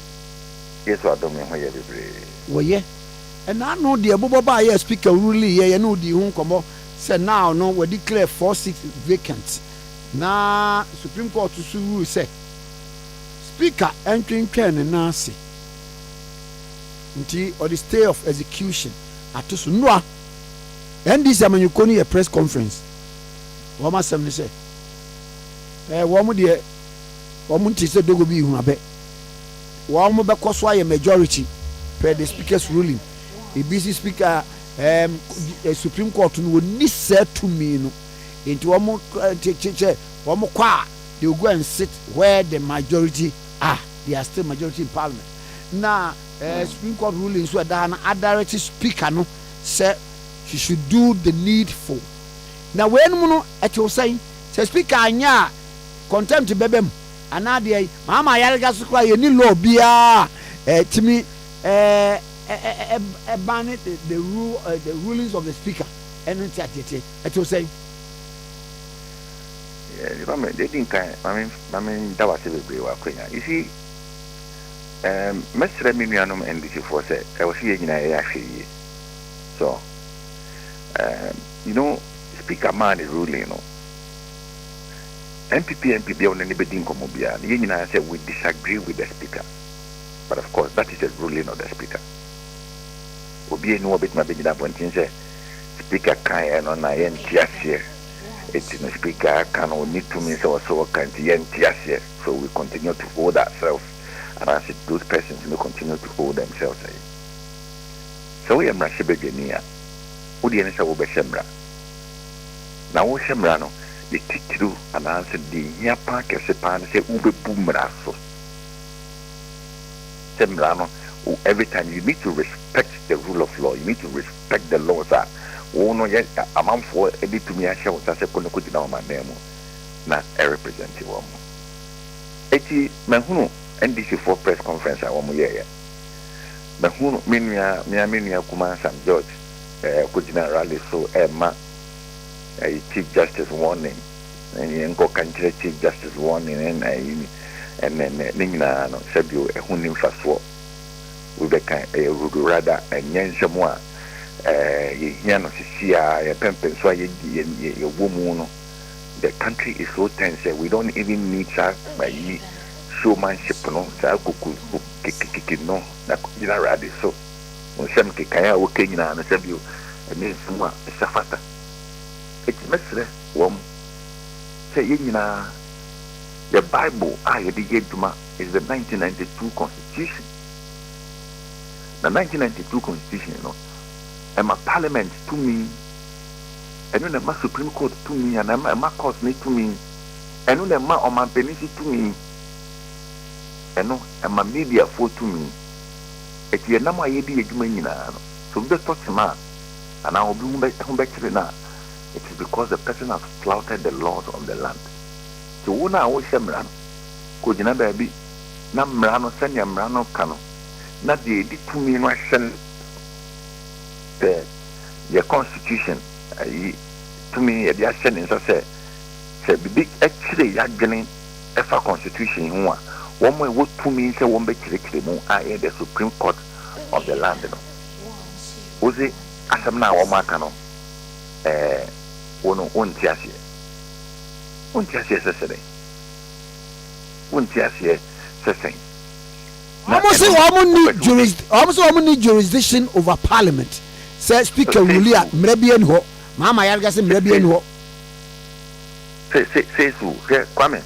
D: Yes, I don't know here be.
B: Wo ye. And I know the Boba here speaker really ye no di hu komo say now no we declare 4 seats vacant. Na Supreme Court to rule say speaker entwentwen na ase. Nti or the stay of execution atoso noa. NDC amanyukoni a press conference. Wo ma sem ni say wo mo de wo mo nti say dogo bi hu abe. Wo mo be koso aye majority per the speaker's ruling. A busy speaker Supreme Court no ni say to me no into one kwa they will go and sit where the majority are. They are still majority in Parliament. Now Supreme Court ruling so that an directed speaker no say she should do the needful. Now when no at you saying say speaker anya contempt bebem anade mama yarega so kwa ye ni law bia timi ban the rule the rulings of the speaker and it was saying
D: yeah they didn't kind I mean that was a very well you see Mr. Minianum NDC for say I was here in actually so you know speaker man is ruling you know MPP on anybody in Komobia you say we disagree with the speaker but of course that is the ruling of the speaker Obiri no bit ma be gina bontin say speaker kan no na yen tiasie it no speaker can only to me so kan yen tiasie so we continue to hold ourselves and as it those persons may continue to hold themselves so we am na shebegenia odi en say wo be shemra na wo shemra no the titru and answer the yapa kese pan say ube bumra so shemra no every time you need to respect the rule of law, you need to respect the laws. No yet a month for edit to me. I shall say, Konokuti now my name. Now, a representative. Eti Mahuno NDC for press conference. I want here. Mahuno, Minia Kuma St. George, Kujina Rally, so Emma, a Chief Justice warning, and Yanko Country Chief Justice warning, and then Nina, Sabio, a Hunim Faswa. We be kind rather and Yanshamwa Yano Sisia, a pempen, so a woman. The country is so tense, we don't even need that by showmanship, no, Sakuku, no, Nakina Radi. So, when some Kaya, okay, and I said you, and then Suma, Safata. It's Mestre, Wom. Say, the Bible, I had is the 1992 Constitution. The 1992 Constitution, you know, and my Parliament to me, and then my Supreme Court to me, and my court to me, and then my on my benefit to me, and my media for to me. It's your number, you be a human, so we just talk to man, and I will be back to now. It is because the person has flouted the laws of the land. So when I was Shamran, could you never be Namrano, Senya Mrano Cano?
F: na de di tumi no ahye the constitution ayi tumi ye de ahye ne nsa se bibi akire yadwene efa constitution ho a wɔn mo wo tumi sɛ wɔn bɛ kyerɛkyerɛ mu a yɛ the Supreme Court of the land no wozi asɛm na wɔn aka no wɔn nti aseɛ sɛsɛ
B: wɔn ni jurisdiction over parliament sɛ speaker wuli a mmerɛ bi ɛni hɔ maama yarega sɛ mmerɛ bi ɛni hɔ.
F: Say so, Kwame.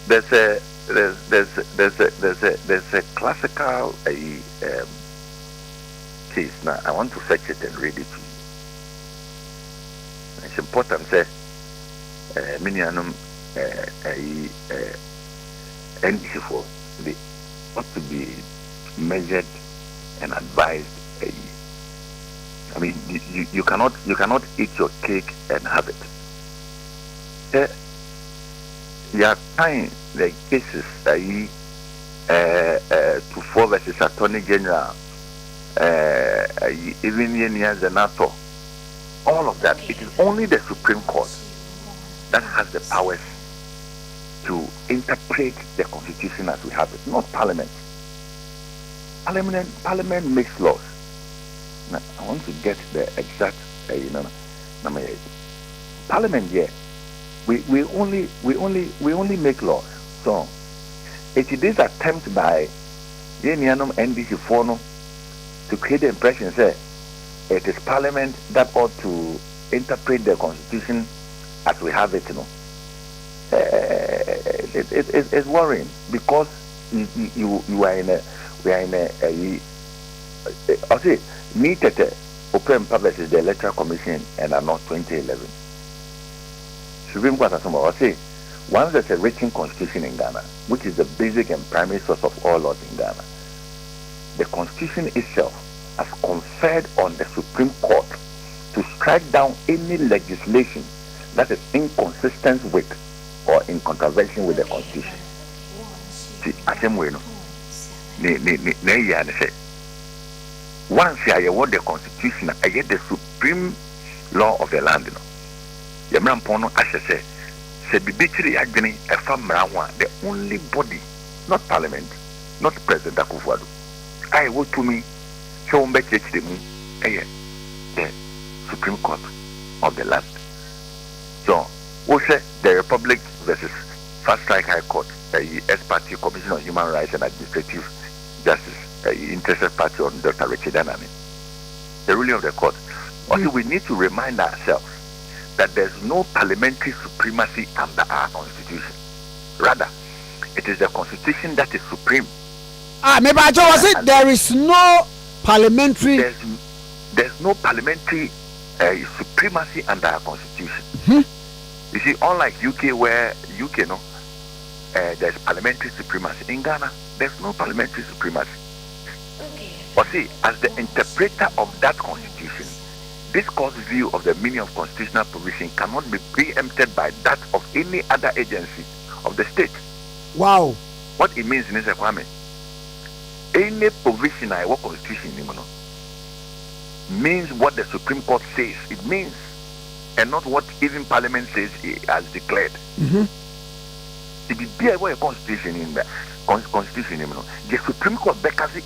F: There's a classical case. Now I want to fetch it and read it to you. It's important. Say, minianum NDC for they ought to be measured and advised. I mean, you cannot eat your cake and have it. You are tying the cases to 4 versus Attorney General, even near the NATO. All of that. It is only the Supreme Court that has the powers to interpret the Constitution as we have it, not Parliament. Parliament makes laws. Now, I want to get the exact, Parliament here. We only make laws. So it is attempt by the NDC Fono to create the impression that it is Parliament that ought to interpret the Constitution as we have it. It's worrying because we are in a I'll say needed open public is the Electoral Commission and are not 2011. Supreme Court will say, once there's a written constitution in Ghana, which is the basic and primary source of all laws in Ghana, the constitution itself has conferred on the Supreme Court to strike down any legislation that is inconsistent with or in contravention with the constitution. See, once I award the constitution, I get the supreme law of the land. Yamrampono Ashe said Bibitri Agni, a famrawa, the only body, not Parliament, not President Akufo-Addo. I would to me, show me the Supreme Court of the land. So, also the Republic versus Fast Track High Court, the S-Party Commission on Human Rights and Administrative Justice, interested party on Dr. Richard Anani. The ruling of the court. Also, we need to remind ourselves that there's no parliamentary supremacy under our constitution. Rather, it is the constitution that is supreme.
B: Maybe I was it. There is no parliamentary.
F: There's no parliamentary supremacy under our constitution.
B: Mm-hmm.
F: You see, unlike UK, where there's parliamentary supremacy. In Ghana, there's no parliamentary supremacy. But see, as the interpreter of that constitution, this court's view of the meaning of constitutional provision cannot be preempted by that of any other agency of the state.
B: Wow.
F: What it means, Mr. Kwame, any provision I work constitution means what the Supreme Court says it means, and not what even Parliament says it has declared.
B: Mm-hmm.
F: If it be a constitution in the constitution, the Supreme Court bekasi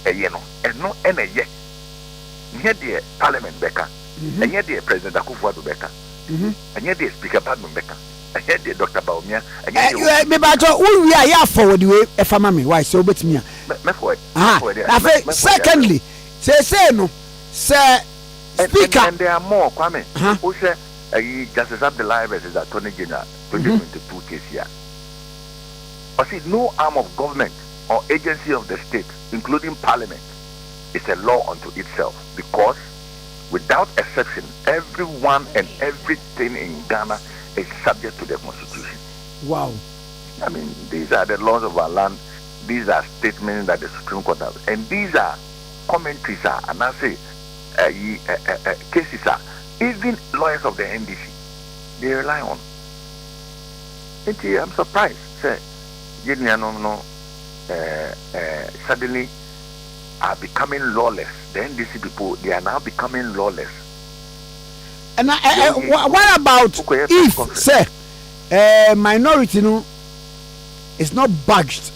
F: and no here the Parliament beka. And yet the President Akufo-Addo Beka, and yet the Speaker Padman Beka, and yet the Dr. Bawumia, and yet
B: maybe I thought we are here forward the way if I'm me. Why so bet me? Secondly, say no, sir, Speaker,
F: and there are more. Kwame, who say Justice Abdullahi versus Attorney General 2022 case here. But see, no arm of government or agency of the state, including Parliament, is a law unto itself because, without exception, everyone and everything in Ghana is subject to the Constitution.
B: Wow.
F: I mean, these are the laws of our land. These are statements that the Supreme Court has. And these are commentaries, and I say, cases, even lawyers of the NDC, they rely on. I'm surprised. Say, suddenly, are becoming lawless. The NDC people, they are now becoming lawless.
B: And what about if, say, minority no is not budged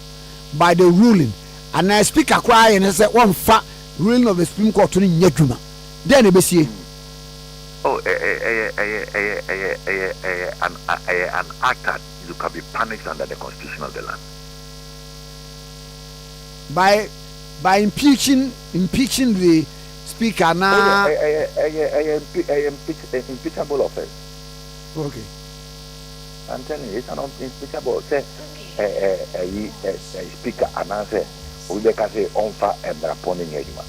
B: by the ruling, and I speak a cry and I say one fat ruling of the Supreme Court to Nyetuma, then they be see.
F: Oh, an act that you can be punished under the constitution of the land.
B: By impeaching the speaker now.
F: Impeachable offense.
B: Okay.
F: I'm telling you, it's an impeachable. Say, a speaker and answer. We can say unfair and rapporting ejuma.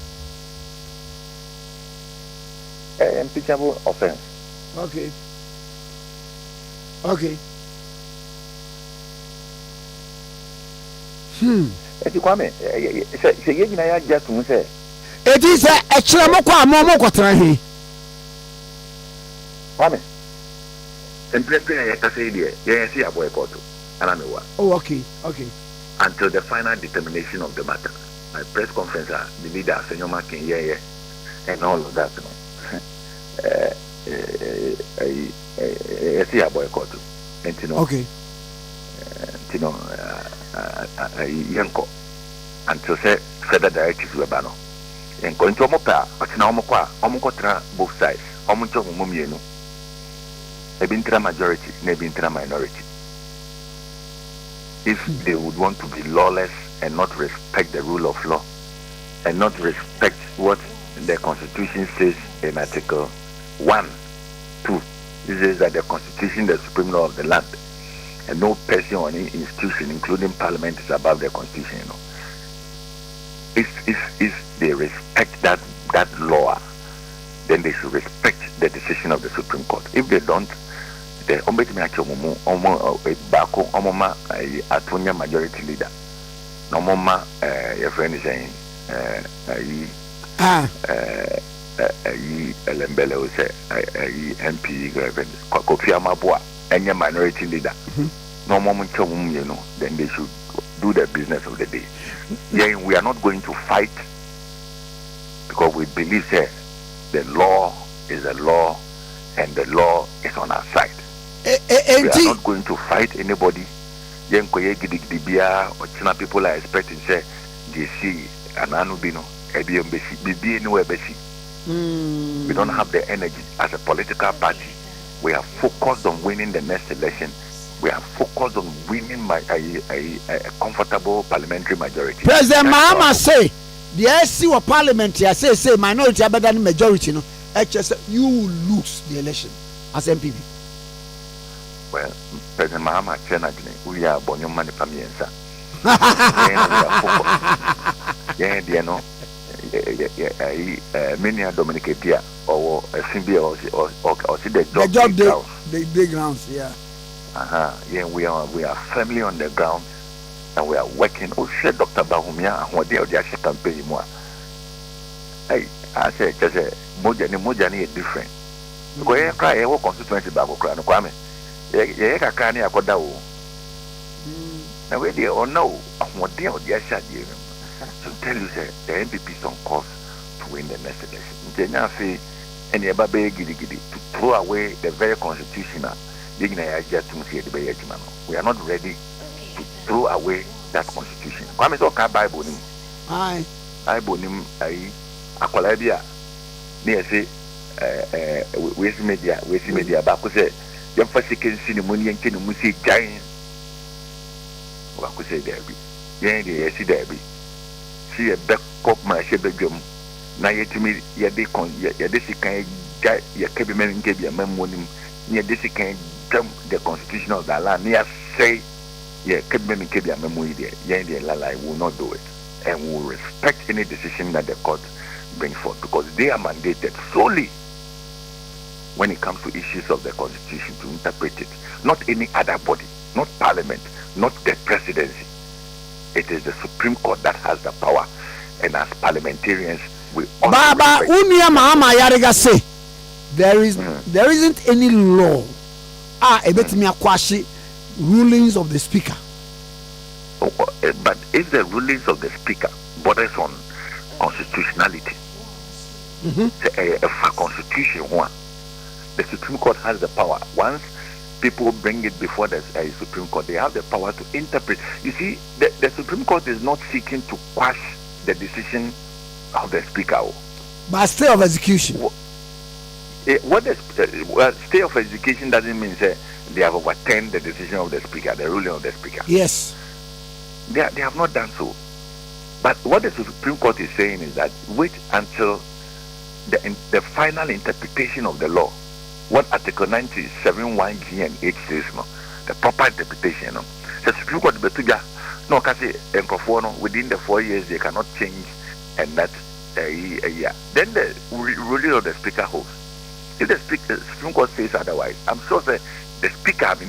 F: Impeachable offense.
B: Okay. Okay.
F: Kwame, say you na just say.
B: It is a chiramoko amomo kwatran he.
F: Kwame. Simply I can say there. Yeah, see a boycott.
B: Oh, okay. Okay.
F: Until the final determination of the matter. My press conference, the leader, Senor Makin, and all of that. I see a boycott. And you know,
B: okay.
F: You know, Yanko, until say further directives were banned. And going to Mopa, but now Omokotra both sides, Omonto Mumienu, a bintra majority, a bintra minority. If they would want to be lawless and not respect the rule of law, and not respect what the Constitution says in Article 1, 2, it says that the Constitution is the supreme law of the land, and no person or any institution, including Parliament, is above the Constitution. You know, if they respect that law, then they should respect the decision of the Supreme Court. If they don't, the Atonia majority leader, no mama, your friend is saying, Elembele will say, MP, Kofi Amabua, and your minority leader. No moment, you know, then they should do the business of the day. Yeah, we are not going to fight because we believe that the law is a law and the law is on our side. We are not going to fight anybody. People are expecting say DC and Anubino, we don't have the energy as a political party. We are focused on winning the next election. We are focused on winning a comfortable parliamentary majority.
B: President Mahama say the SC or parliament here say minority better than majority. No, you will lose the election as MPP.
F: Well, President Mahama we are born your money from Yensa. Yeah, you know, many are Dominic Pia or Simbi or see the job
B: the grounds, yeah.
F: Yeah, we are firmly on the ground and we are working. Oh, shit, Dr. Bawumia, and what they are just campaigning more. Hey, I say, Mojani is different. Because you cry, you walk constituency back, Kwame. You can't akoda o. Now we dey or no, what they are just to tell you that the NPP is on course to win the next election. Njenya say, any ababe gidi to throw away the very constitutional. We are not ready to throw away that constitution. Kwame so ka Bible nim.
B: Aye.
F: Bible nim ai akwala bia. Na say we see media ba ko say dem fa sekensi ni moni enke ni mu say giant. Wa ko say there be. Yen dey see there be. See a back up ma she bedwam. Na yetimi ye dey sikan ye kebi men nke bia mamonim. Ye dey sikan the constitution of the land. Near say, yeah, will not do it, and will respect any decision that the court brings forth because they are mandated solely when it comes to issues of the constitution to interpret it. Not any other body, not Parliament, not the presidency. It is the Supreme Court that has the power, and as parliamentarians, we.
B: Baba Unia Mahama Yariga say there isn't any law. Ebetimi akwashi rulings of the speaker.
F: But if the rulings of the speaker borders on constitutionality. A constitution one. The Supreme Court has the power. Once people bring it before the Supreme Court, they have the power to interpret. You see, the Supreme Court is not seeking to quash the decision of the Speaker.
B: But stay of execution.
F: Stay of execution doesn't mean they have overturned the decision of the Speaker, the ruling of the Speaker.
B: Yes.
F: They have not done so. But what the Supreme Court is saying is that wait until the final interpretation of the law, what Article 97(1)(g) and (h) says, the proper interpretation. The Supreme Court no, within the 4 years they cannot change, and that's a year. Then the ruling of the Speaker holds. If the Supreme Court says otherwise, I'm sure the Speaker would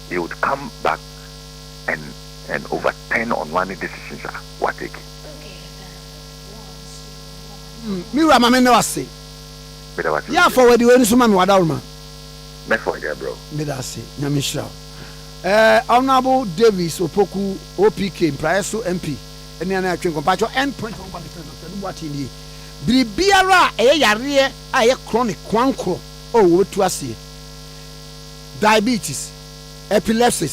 F: he would come back and overturn on one decision, sir. What take?
B: Mira mama no ase. Yeah, forward you any so mama wadawma.
F: Me for there, bro.
B: Me da ase. Nyamishra. Honorable Davis Opoku OPK Praeso MP. Eni ana atwen compacho end point on what ni. Biribiara yare aye chronic kwankro o wotu ase. Diabetes, epilepsy,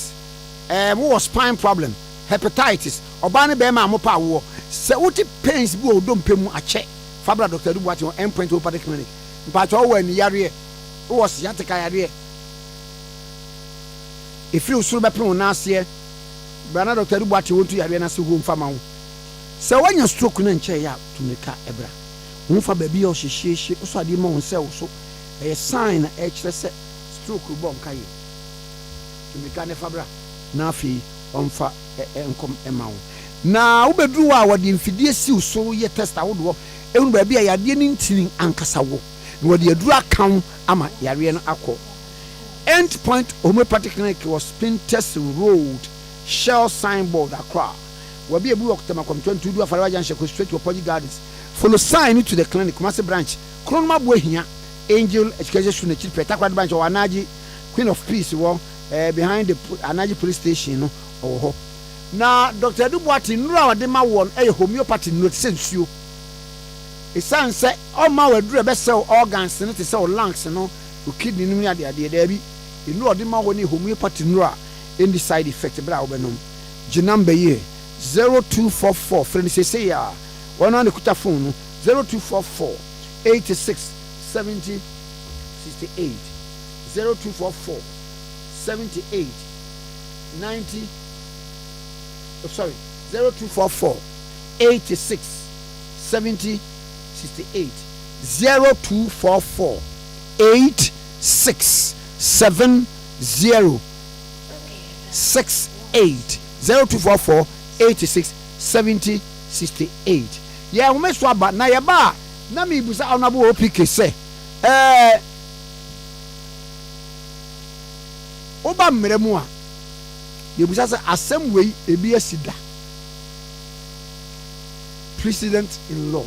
B: spine problem, hepatitis, obane be ma mopa wo. Se uti pains bi o dom pemu ache. Fabra Dr. Dubuati on endpoint operatic clinic. Mpacho wo ani yare. Wo siatika yare. If you usuru be pemu na ase, Bana Dr. Dubuati wontu yare na se ho mfa ma wo. Se wanya stroke na nche ya tumeka ebra. Wonfa ba bi o hyehyehye, so ade ma won se wo so. E sign na e kire se stroke bo nka yi. Tumeka ne fabra na afi onfa enkom ema wo. Na wo bedru a wode mfidie si so ye test awodo ehunu ba bia yade ni ntini ankasa wo na wode aduru akan ama yare no akọ. End point homeopathic clinic was Spinters Road, Shell signboard Accra. We be ebu October 22 do afara wajan sheko straight to Apology Gardens. Follow sign to the clinic Kumasi branch. Kronoma Boahene Angel Education Chief Petakwad branch or Anaji Queen of Peace wo behind the Anaji police station no ho. Na Dr. Dubuati nura wade ma won homeopathy note sensuo. E san say all ma waduru be sell organs no te sell lungs no o kidney no ya de da bi. E nura wade ma won homeopathy nura any side effect bra obenom. Ji number here 0244 friend say ya one on the kuta phone 0244 86 70 68 0244 78 90 sorry 0244 86 70 68 0244 86 70 68 0244 86 70 68. Yeah, we so about na ya ba na me busa honorable OPK say oba mmeremu a ye busa say asem wei ebi asida president in law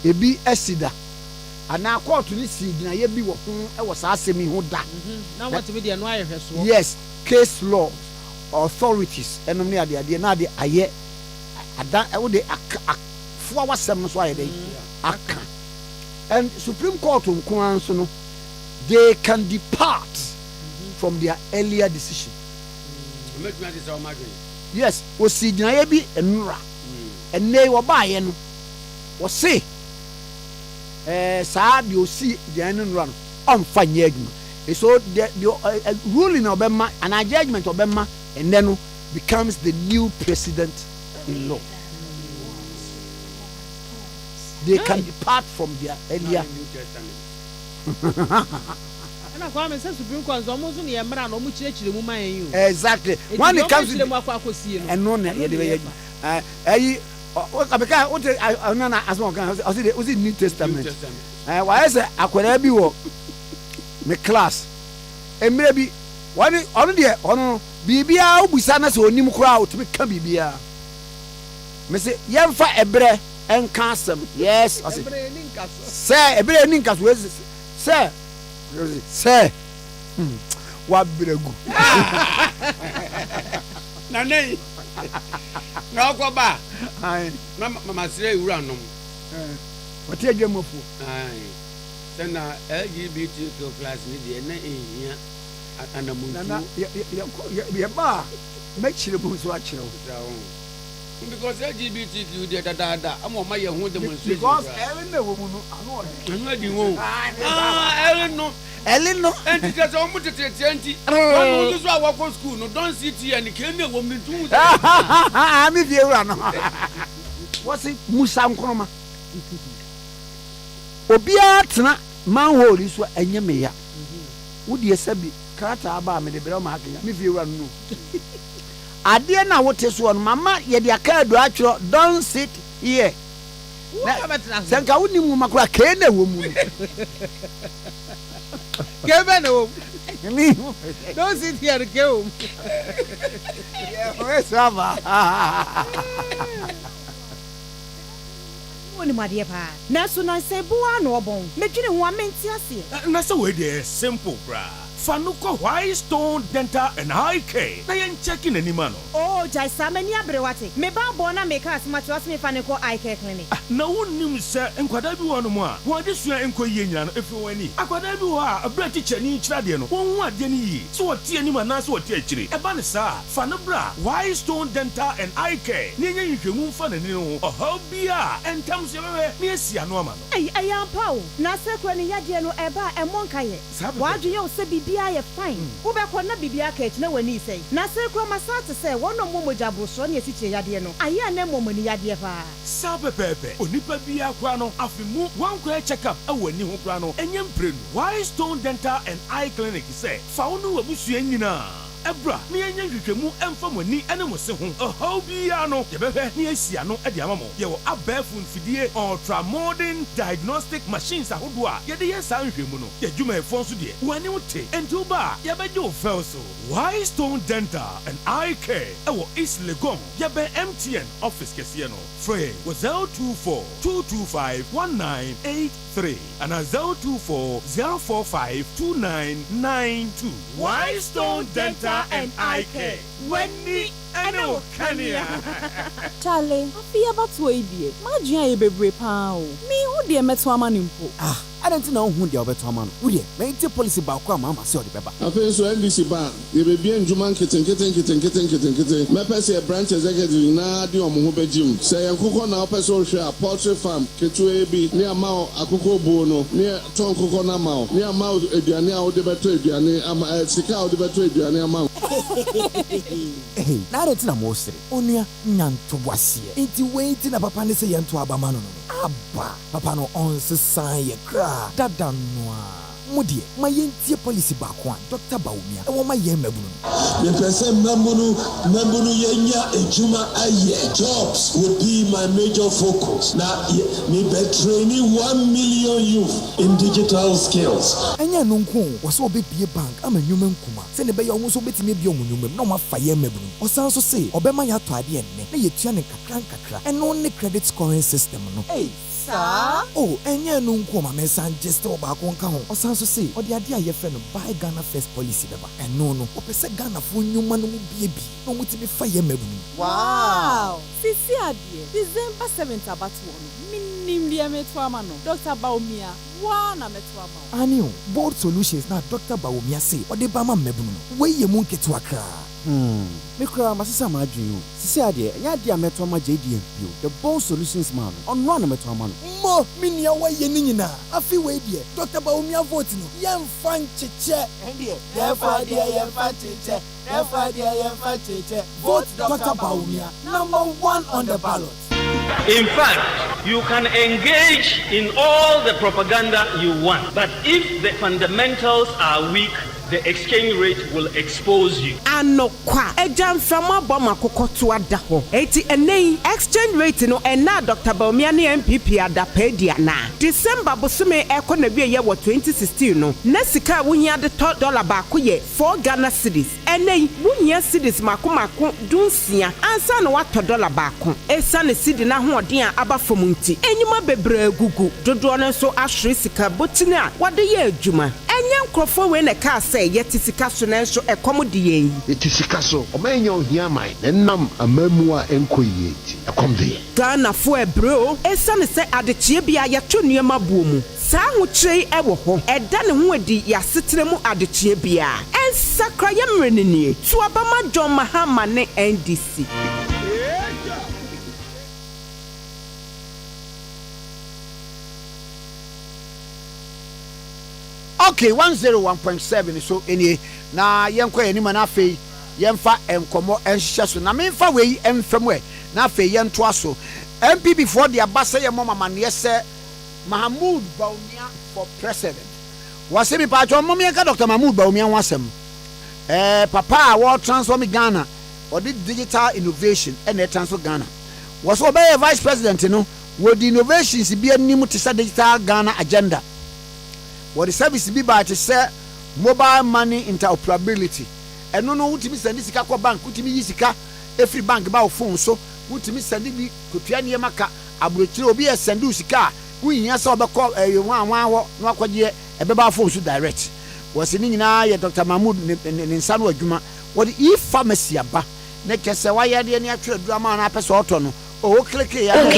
B: ebi asida ana court ni si gina ye bi wo e wo sa asemi ho da
E: na what me dey no ayehweso.
B: Yes, case law authorities enom ne ade na ade aye ada e wo de fo awasem so aye dey aka. And Supreme Court nko so no they can depart from their earlier decision. Yes, o si gina ye bi enura enne wo ba ye no wo se saa de o si gina enura no on fanye adwuma. So the ruling Obama and a judgment Obama and then becomes the new president in law. They can depart from their earlier
E: New Testament. And Kwame says Supreme Court is almost on the Emra no muchire mu man you.
B: Exactly. When it comes to
E: them akosi no.
B: And no na ye dey abeka o te anana asmo kan o say New Testament. Why say akwara bi wo me class emre bi wani ono de ono bibia obusa na se onim kura o tumi ka bibia me se yemfa ebre enka asem. Yes o say ebre ni nkaso say wabregu
A: na nei na okoba
B: ai
A: na mama sire wura nom
B: wati adwamofo
A: ai sana LGBT class ni de na ehia anamuntu
B: na ya ba mechire bu so akire wo
A: because LGBTQ de da am ma ye ho demonstration
B: because every na wo mu no
A: anu adi wo Ellen no and because o mu tete anti one so awako school no don sit here and can na wo mu ntu
B: me vie wura no wasi Musa Nkrumah obia tena manhole so anya meya wodi esabi krata aba me de bere ma akenya me vie wura no Ade na wote so no mama ye de aka adu atwro don't sit here senka woni mu makura ke na wo mu
E: Kebe na wo don't sit here ke wo
B: we sava
G: woni madie pa na so na se bua na obon medwene ho amenti ase
H: na se we dey simple bra Fanuko Whitestone Dental and Eye Care. Na yen checking animano.
G: Oh, jai samani abrewate. Me ba bona me ka asma chwas me Fanuko Eye Care clinic.
H: Na wonnim se enkwada bi wonu mo a. Won de sua enko ye nyina no efi wani. Akwada bi wo a abra teacher ni kira de no. Won hu ade ni yi. So wote anima na so wote akire. E ba ne sa. Fanubra Whitestone Dental and Eye Care. Ni yen hwehwemu fa na ni no. Oho bia entam se wewe ni esia no ama no.
G: Ai ampa o. Na se kro ni yade no e ba e monka ye. Wadwe o se bibia ye fine. Ube ko na bibia ka ekina wani sei. Na se kro masate se wono momoja broso na esiche yade no. Aya na momani yade fa.
H: Sabe pepe. Onipa bia kwa no afimu wan kwa check up awani ho kwa no. Enyem prenu. Whitestone Dental and Eye Clinic say fa wono wabusua nyina. Ebra ni enye hwehwemu emfa mani ene mo se ho oho bia no ye behwe ni asia no e de amamo ye wo abafu mfidie ultra modern diagnostic machines ahodo a ye de ye san hwehmu no ye dwuma efo so de wani wote enti uba ye beje o fel so Whitestone Dental and Eye Care e wo East Legon ye be MTN office kese no free wo 024 225 1983 and 024 045 2992 Whitestone Dental and Eye Care. Wendy and Kenya.
I: Charlie, I fear about to idiot. My giant baby pow. Me who dear met to a man impo.
J: I don't know who the other man. We make the policy about Mama saw the paper.
K: I feel so NDC bar. You will be in Juman kitten. My person branch executive na di omuhube jim. Say Kuko na person share poultry farm. Ketu ebi near Mao Akuko Bono near Ton Kuko na Mao near Mao Ediane au debeto Ediane Sika au debeto Ediane Mao.
J: Hey, now it's na mostly. Onia nyanto wasie. Inti waiting na papa ne se yanto abamano no. Abba, papa no on se san ye kra. Dada noa. Mudie, my yentie policy back one, Dr. Bawumia, and my yen mebunu.
K: The person Mambunu Yenya Ejuma Aye jobs would be my major focus. Now, me be training 1 million youth in digital skills.
J: And ya nunku was so big a bank. I'm a human kuma. Send a bay almost obey me be on no more fire mebunu. Or sounds so say, Obema ya to idea, ne ye tian and only credit scoring system. No, hey. Oh, and ya nunku my messan just about one count. Or sounds so say, or the idea your friend buy Ghana first policy beba. And no, opesa Ghana for new man baby. No more to be fire mebunu.
I: Wow. Sisi Ade, December 7th about one. Minim dia metwamano. Dr. Bawumia, wana metwamano.
J: Anio, board solutions na Dr. Bawumia say, or the bama mebunu. Where ye munke to akra.
B: Mikra masisa madwin o. Sisi ade, nya dia metoma JDMP. The bold solutions man. On run metoma no.
J: Mo minia wa ye ni nyina. Afi we die. Dr. Bawumia vote no. Yem fan cheche.
B: Ndie. Therefore dia yem fan cheche.
J: Vote Dr. Bawumia, #1 on the ballot.
L: In fact, you can engage in all the propaganda you want, but if the fundamentals are weak, the exchange rate will expose you.
E: Anokwa ejam fama boma kokoto ada ho eti enei exchange rate no ena Dr. Bawumia ne MPP ada pedia na December bosume ekọ na bia ye wo 2016 no na sika wuhia de $1 ba ko ye 4 Ghana cedis enei wuhia cedis mako dunsia ansa na wato $1 ba ko esa ne cedi na hoɔden a aba fom nti enyuma bebre gugu dodo no so ahwe sika botina wade ye adwuma
M: enye nkrofo we na ka say yeti sika so na nso ekom de yen
N: yeti sika so omanya ohia mai na nam amamu a enkoyie ti ekom de
M: Ghana fo ebreo esane se adechie bia yeto nuema buomu saa hokyerei ewo ho eda ne ho adi yasetere mu adechie bia ensakra yemrenenie to abama John Mahama ne NDC
B: Okay, 101.7 so any na yenkwa enima na afei yemfa enkomo enhye so na memfa wei emfam we na afei yento aso MPP for the abasa ye mama ne se Mahmoud Bawumia for president was me pa cho mom yenka Dr. Mahmoud Bawumia wasem papa wa transform Ghana or the digital innovation and transfer Ghana was obey vice president no with the innovations be anim to digital Ghana agenda. What the service be by to say mobile money interoperability. And no utimi send this kwa bank, utimi yisika every bank ba phone so utimi send bi kotua ne maka abrochire obi e send usika uyinya so obekọ wan ho no akwaje ebeba phone so direct. Was ni nyina ye Dr. Mahmoud ne nsa no adwuma. What the pharmacy aba na kese wa ye de ne atwe adurama na apese oto no o click ya o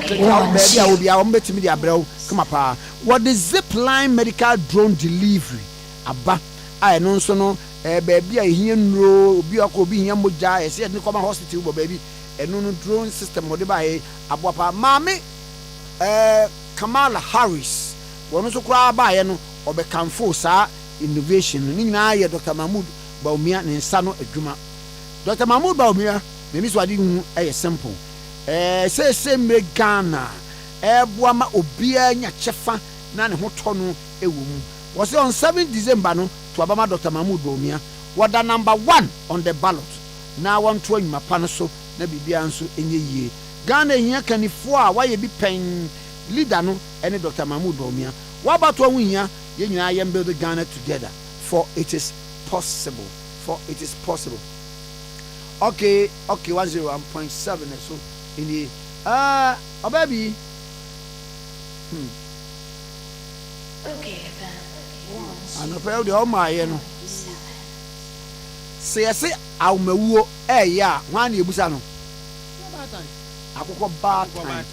B: click out baby a obi a ombetimi de abrɛw come pa. What the zip line medical drone delivery aba I no so no baby a hia nro obi akọ obi hia moja e se de come hospital bo baby eno no drone system mo de ba e aboapa maame Kamala Harris wono so kura ba ye no obekamfo saa innovation ni nyina ye Dr. Mahmoud Bawumia ne nsa no adwuma. Dr. Mahmoud Bawumia me mi so ade hu e simple se me Ghana Boama Obiri nya chefa na ne hoto no ewo mu. Was on 7 December no to abama Dr. Mahmoud Bawumia was the number 1 on the ballot. Now one to anyuma pa no so na bibia nso enye yie. Ghana hia kanifo a wa ye bi pen leader no ene Dr. Mahmoud Bawumia. Wa about one hia ye nyina ye build Ghana together for it is possible. For it is possible. Okay 101.7 so in the baby.
O: Okay,
B: and a pair of the my no. Say I say I'll me ya one ye busano. Akoko bad time.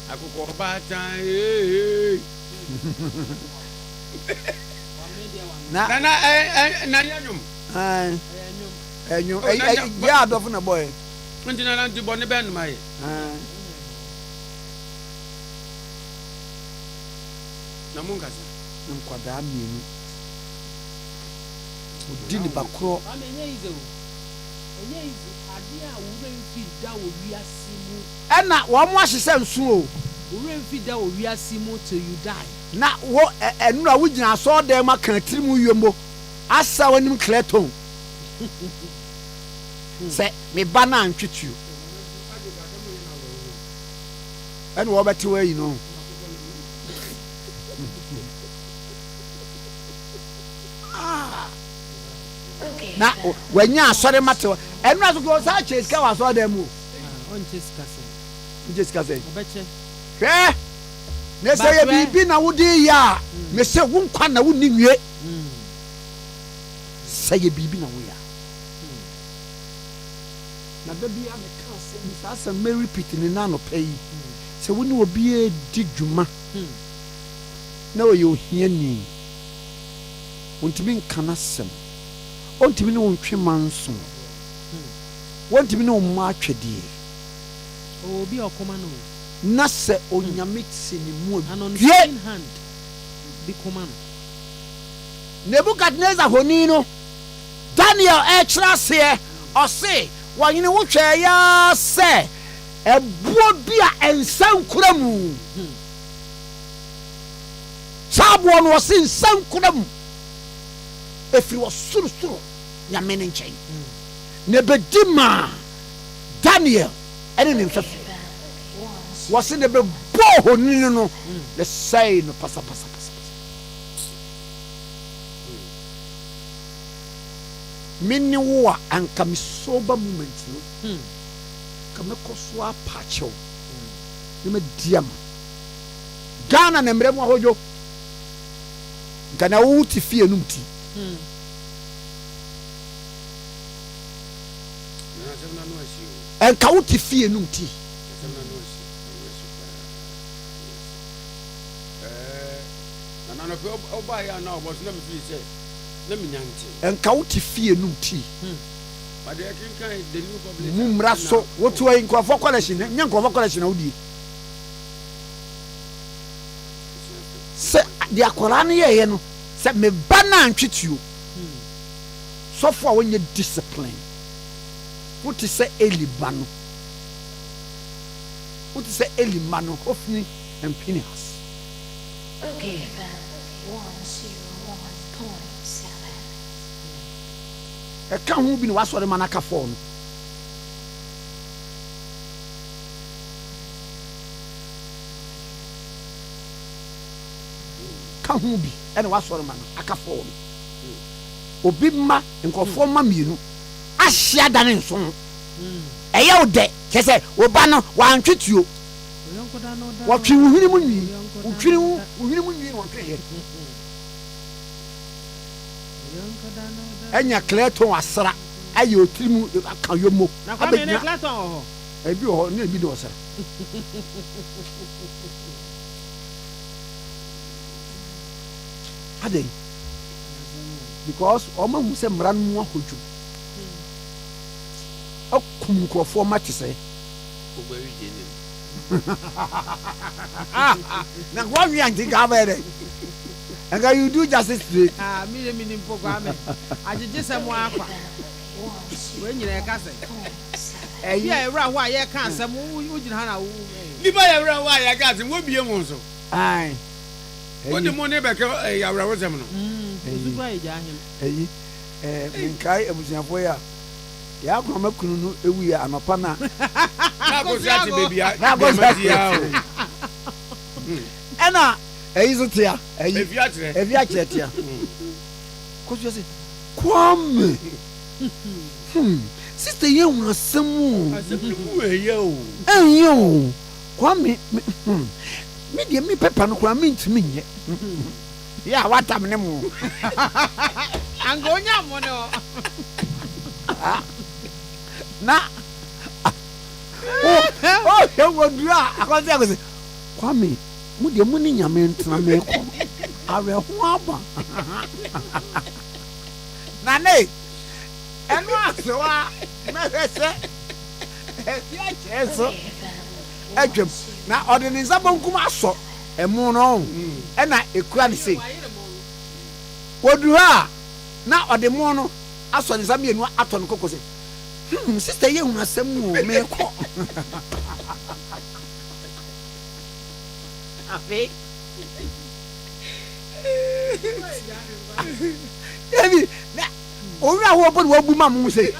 A: Akoko bad time. Na yanyum.
B: Yeah, dofuna boy.
A: Ntina na ntibɔ ne bɛn ma ye. Na mun kasa.
B: Nkwadaa mienu. Odi ni bakro.
E: Enye ize ade a wo mfi da wo wiase mu.
B: Ɛna wo mo ahyesɛ nsu o.
E: Wo mfi da wo wiase mu till you die.
B: Na wo enura wo gyina so dem aka tirimu yombo. Asa wanim kleton. Say me bana antwitu. And what about where you know?
O: Okay.
B: Now when you are sorry matter, and not go such as can was all them.
E: On
B: Just say.
E: Eh?
B: Ne say bibi na wudi ya. Me say won kwa na woni nwie. Say bibi na wo ya. Na baby am ka say me repeat ni na no pay. Say woni obi e di dwuma. Na wo ye ohia ni. Ontimi nkana sem. Ontimi ne wontwe manso. Wontimi ne omma atwede.
E: Obi okoma no.
B: Na se onyame tse ni mu
E: obi hand bi koma no.
B: Nebukadnezar honi no. Daniel ekra se o se wanyine wo hwe ya se ebuo bia ensan kuramu. Sabo no se ensan kuramu. Efiri wo suru nyame ne nchen. Nebedima Daniel ene ne mfafi. Was in the bo no let's say no pasa. Mini wa anka mi sober moment no. Kame koswa pacho. Ni me diam. Ghana na mremu ahojo. kana wo ti fie num ti enka wo ti fie num ti
A: nana ko oba ya na obo na me fi se na me nyante
B: enka wo ti fie num ti
A: but they can the new public
B: mumra so wo to yin ko for collection nya ko for collection na wodi se di akora ne ye no se me ba na antwetuo so for when you discipline what is say elibano what is say elimano ofni and Phineas
O: okay 101.7
B: e ka hu bi ni wasore manaka for no ka hu bi e na wasore manaka for no obi ma nkofo ma mienu ahia da ne nso eye wo de kese wo ba no wa ntwetuo wo twi wo hini mu nwi wo twiri wo hini mu nwi wo twere enya kleton asra aye otirimu aka yomo
E: na kwa me ne kleton ho
B: ebi ho na ebi do osra Ade because oma hu se mran mu ahoju akum nkrofo mate se
A: Obiri jeni
B: na kwa wi anti ga bere and you do justice today
E: me ni mpoko ame ajeje se mo akwa we nyina e ka se eyi e wura ho aye ka se mo wo gina ha na wo
A: ni ba ya wura ho aye ka se wo bie mo so
B: ai
A: wo de mo ne be ke ya wura wo se mo no
E: Zugwa ija ahim
B: eyi minkai abusiafo ya kwa makunu no ewu ya anopa na
A: go si ati baby
B: na go si ati ena eyi zo tia eyi
A: evi
B: akire tia ko so se Kwame sister ye hu asemu eyo Kwame me de me pepa no kwa me ntimi nye ya watam ne mu
E: angonya mo no
B: na he wodua akoze akoze Kwame mu de mu ni nyame ntena me ko awe ho aba na ne enu asewa me hwese ya cheso adwem na ordinance bankum aso emu no na ekura ne sei wodu ha na ode mu no aso ne zame enu ato ne kokose sister ye hu asem mu me ko afi ebi na owura ho obo wo bu ma mu sei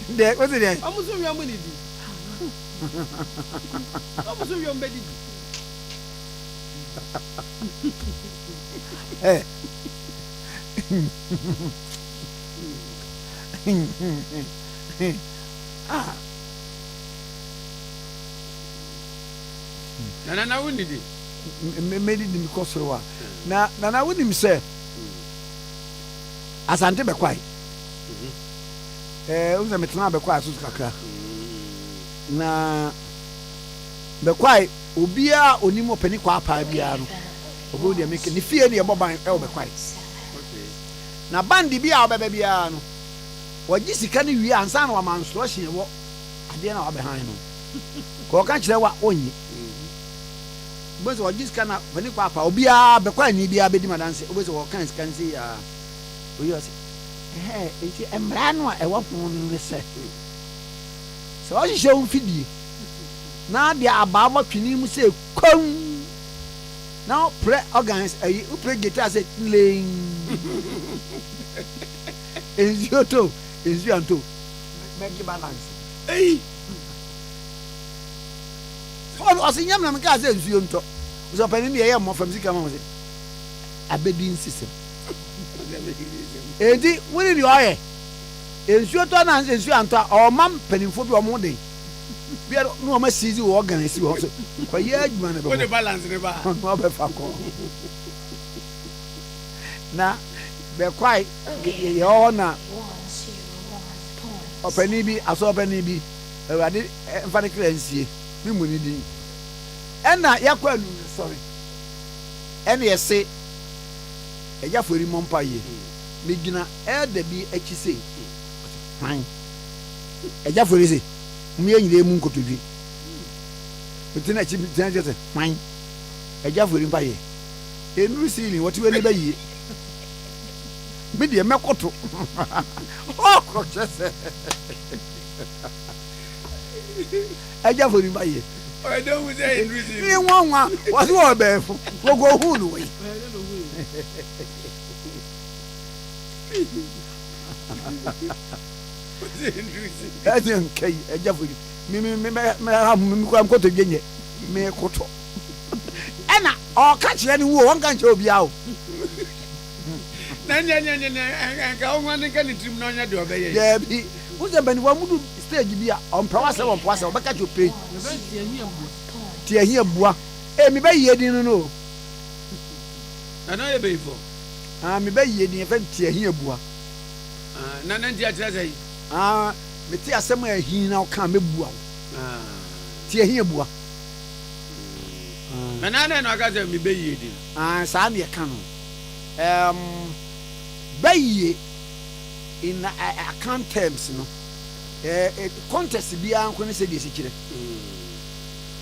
B: de o se de
E: amusu wi amu ni di amusu wi ombe di
A: na woni di
B: me di mi kosoro na woni mi se asante be kwai unza metna be kwai asu kakra na be kwai obia onimo pani kwa apa bia no obo de make ni fie ne eboban e be kwai na bandi bia obebe bia no waji sika ne wi ansa na wamanso hye wo ade na wabe han no ko ka kire wa onyi bozo waji sika na pani kwa apa obia be kwai ni bia be di madanse obozo wo kan sika nsi ya oyo se enti emra no e wo fun ne se so o hye un fidie na dia ababa twini mu se kom now pre organs ayi pre guitar say ling enzioto enzianto make balance o sinyam na mka say enzionto so pani ne ye mo fam sika ma say abedi nsisem edi woni ni oye enzioto na enzianto o mam panimfo bi o mo dey bia no ma sizi wo organize wo so kwa ye adwuma na be
A: balance ne ba
B: no be fa ko na be kwai ye ona opani bi aso opani bi awade mfane kransie mi muni din ena yakwa anu sorry ena yese eja fori mompa ye me gina da bi achi sei han eja fori sei mu ye nyire mu nkotodwi utina achi tina jese han eja fori mpa ye enuru sili woti we ne ba yi me de mekoto ko jese eja fori mpa ye
A: I don't say enuru sili
B: ni wonwa wasi wo be fu gogo hu no we ẹsẹ nkẹyi ẹja fori mi ha mi kura nkoto gyenye mi koto ẹna ọka kyerẹ ni wo wọn ka nkyerẹ obi awo.
A: na nka ọhún ni nka ni tirim na ọnya de ọbẹ yẹ.
B: dẹbi wúsẹ bẹni wọn mu du stage bi a ọmpẹwàsẹ ọbẹ kàtí o pay tí ẹhin ebua mi bẹ yie din no.
A: nana yẹ bẹ yìí fọ.
B: mi bẹ yie din yẹ fẹ tí ẹhin ebua.
A: nana nti akyerẹ sẹ yìí.
B: me ti asɛm a hin na ɔka mɛbua wo ti ɛhin abua
A: nana na aka sɛ me bɛyie di
B: saa ne yɛka no bɛyie in account terms no contest biara nko ne sɛ deɛ sikyerɛ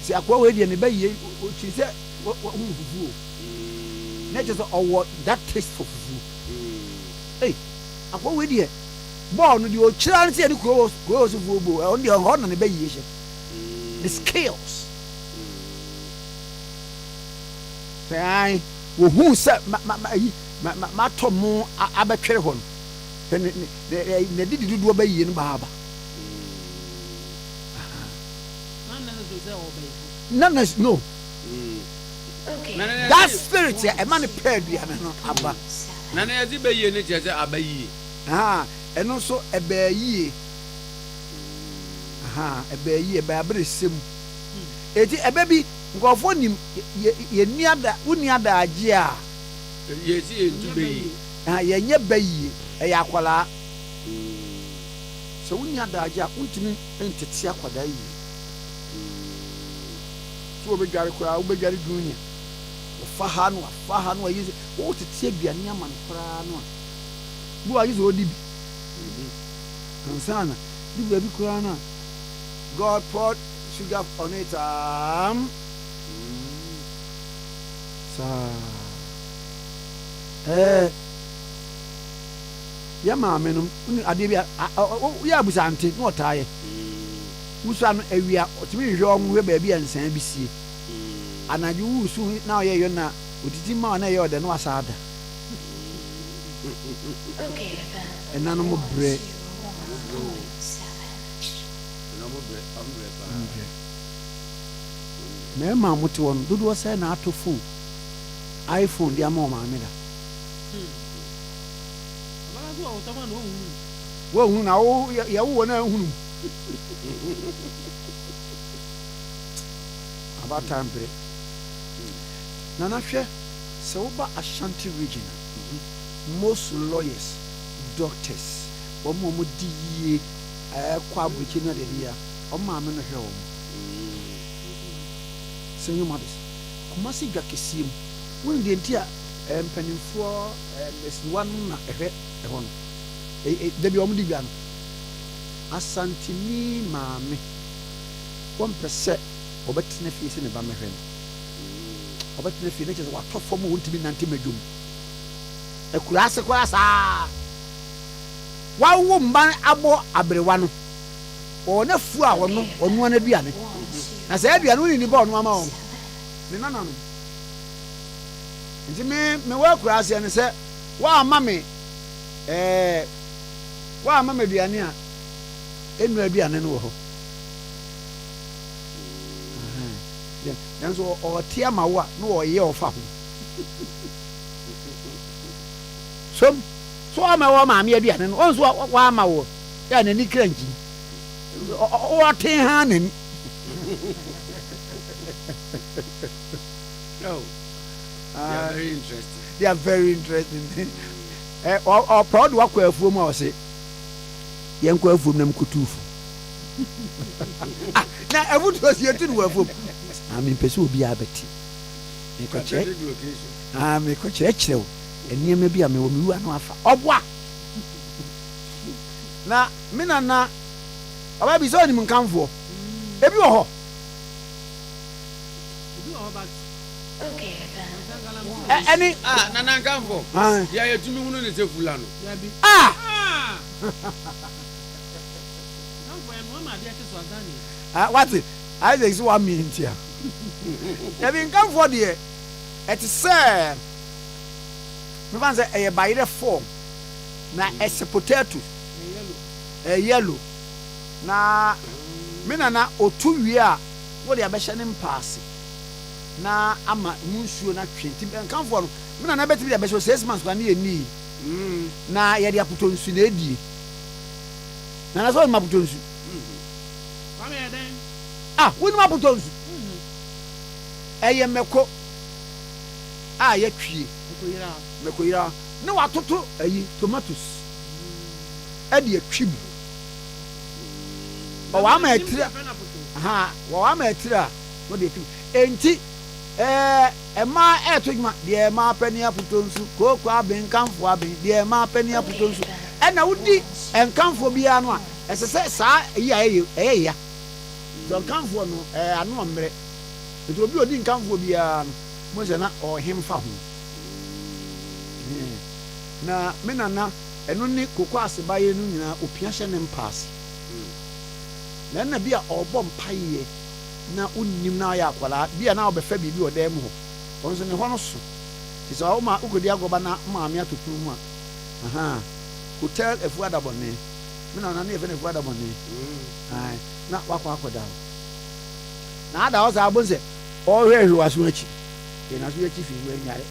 B: sɛ akoa wei deɛ ne bɛyie ɔkyiri sɛ ɔhu fufuo na kyerɛ sɛ ɔwɔ that taste for fufuo akoa wei deɛ ball no the ochira no say the kuro so fubo on the horn na be yie the skills sai wo hu say ma to mo abetwere ho no ne didi dudu ba yie no ba ba no that spirit ya e man paired ya no aba
A: nana ya zi be yie ne che say abayie
B: ɛno nso ɛbɛyie ɛbɛyie ɛbɛabere sem eti ɛbɛ bi nkurɔfoɔ nim yɛni ada wuni ada agye a
A: yɛsi yɛntu bɛyie
B: yɛnyɛ bɛyie ɛyɛ akwaraa sɛ wuni ada agye a wontumi ntete akwadaa yie so wobɛdware koraa wobɛdware dunia wɔfa ha no ayi sɛ wotete aduane ama no koraa no a bu ayi sɛ wodi bi Ansana, the baby Kurana. God poured sugar on it. Ya mamma, Adibia, ya was auntie, no tie. Who son a we are to be wrong with baby and San BC. And I you soon now, you're not with the man, you're the no sada. And none more bread. Me ma muti won dodo say na ato phone iPhone dia ma o ma me da wo hu na wo ya wo na hu about time break na na hwe se wo ba Ashanti region most lawyers doctors omo di yie kwa buki na de dia o ma me no hwe o senior mothers Kumasi dwa kesim won de ntia mpanimfo meswan na ehwe ehon de bi omo di gwa no Asantini maame won pese obetena fie se ne ba mehwe obetena fie ne kyese wa tofo mo wontimi nante madwom ekura ase kwa sa wa wo mban abo abrewa no ona fu a wono onu ana duane na se aduane woni ni ba onu ama wo ni nana no nti me wa kura ase ne se wa ama me wa ama me duane a enu aduane no wo ho yanso o tia ma wo no o ye ofa ho so ama wo ma me aduane no onso wa ama wo ya na ni kranji o ten ha na ni
A: very interesting.
B: They are very interesting. Or proud work with whom I say, young girl from them kutufu. Now I would was here to work for. I mean, Pesu be a betty. Make a check. Make a check. And near maybe I may be one of what? Now, Minana, I be so him come for. Every ho.
O: Okay,
B: Any
A: Nana come for. Yeah, you to me who is a fulano.
B: What it? I think so. 1 minute here. Having come for the it is sir. Me van say a by the form. Na as a potato. A yellow. Na me na otu wi a wo de abehye ne mpaase. Na ama munsuo na twenti ben come for me na beti bi abehye 6 months kwa na eni. Na ye de apoto nsu na edi. Na so ma apoto nsu. Wouldn't my potatoes? Meko. Ye tree. Mekoira. No, I took tomatoes. Eddie a trim. Oh, I'm a tira. Well, I'm a tira. What do you think? Ain't it? Ma etwima de ma penny aputonsu ko kwa ben kanfo aben de ma penny aputonsu e na wudi enkanfo bia no a esese sa ya don kanfo no anu omre eto obi odi nkanfo bia no mo se na o hemfa ho na menana eno ni kokọ asebaye no nyina opia hye ne mpass na bia obọ mpaye na unnim na ya akwala bia na obefa bibi odem ho onso ne ho no so ti so o ma ukodi agoba na maami atotu mu a hotel efuada bonne me na efe na efuada bonne ai na wakwa akoda na ada o za abonse o hwehwe waso achi e na so achi fi we nyare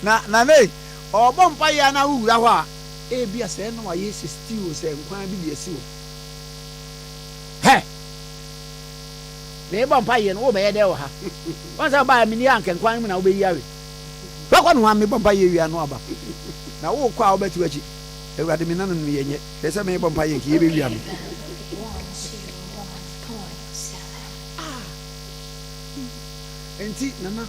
B: na ne obọ mpaye na wura ho a e bia se no wa yes stew se nkwan bi de esi wo ne bompa ye no wo be ye de wo ha won say ba mi ni anke nkwan mi na wo be yi awe bakwa no ha me bompa ye wi anu aba na wo kwa wo betu achi ewade mi nanu mi yenye de say me bompa ye ki ye be wi am enti nana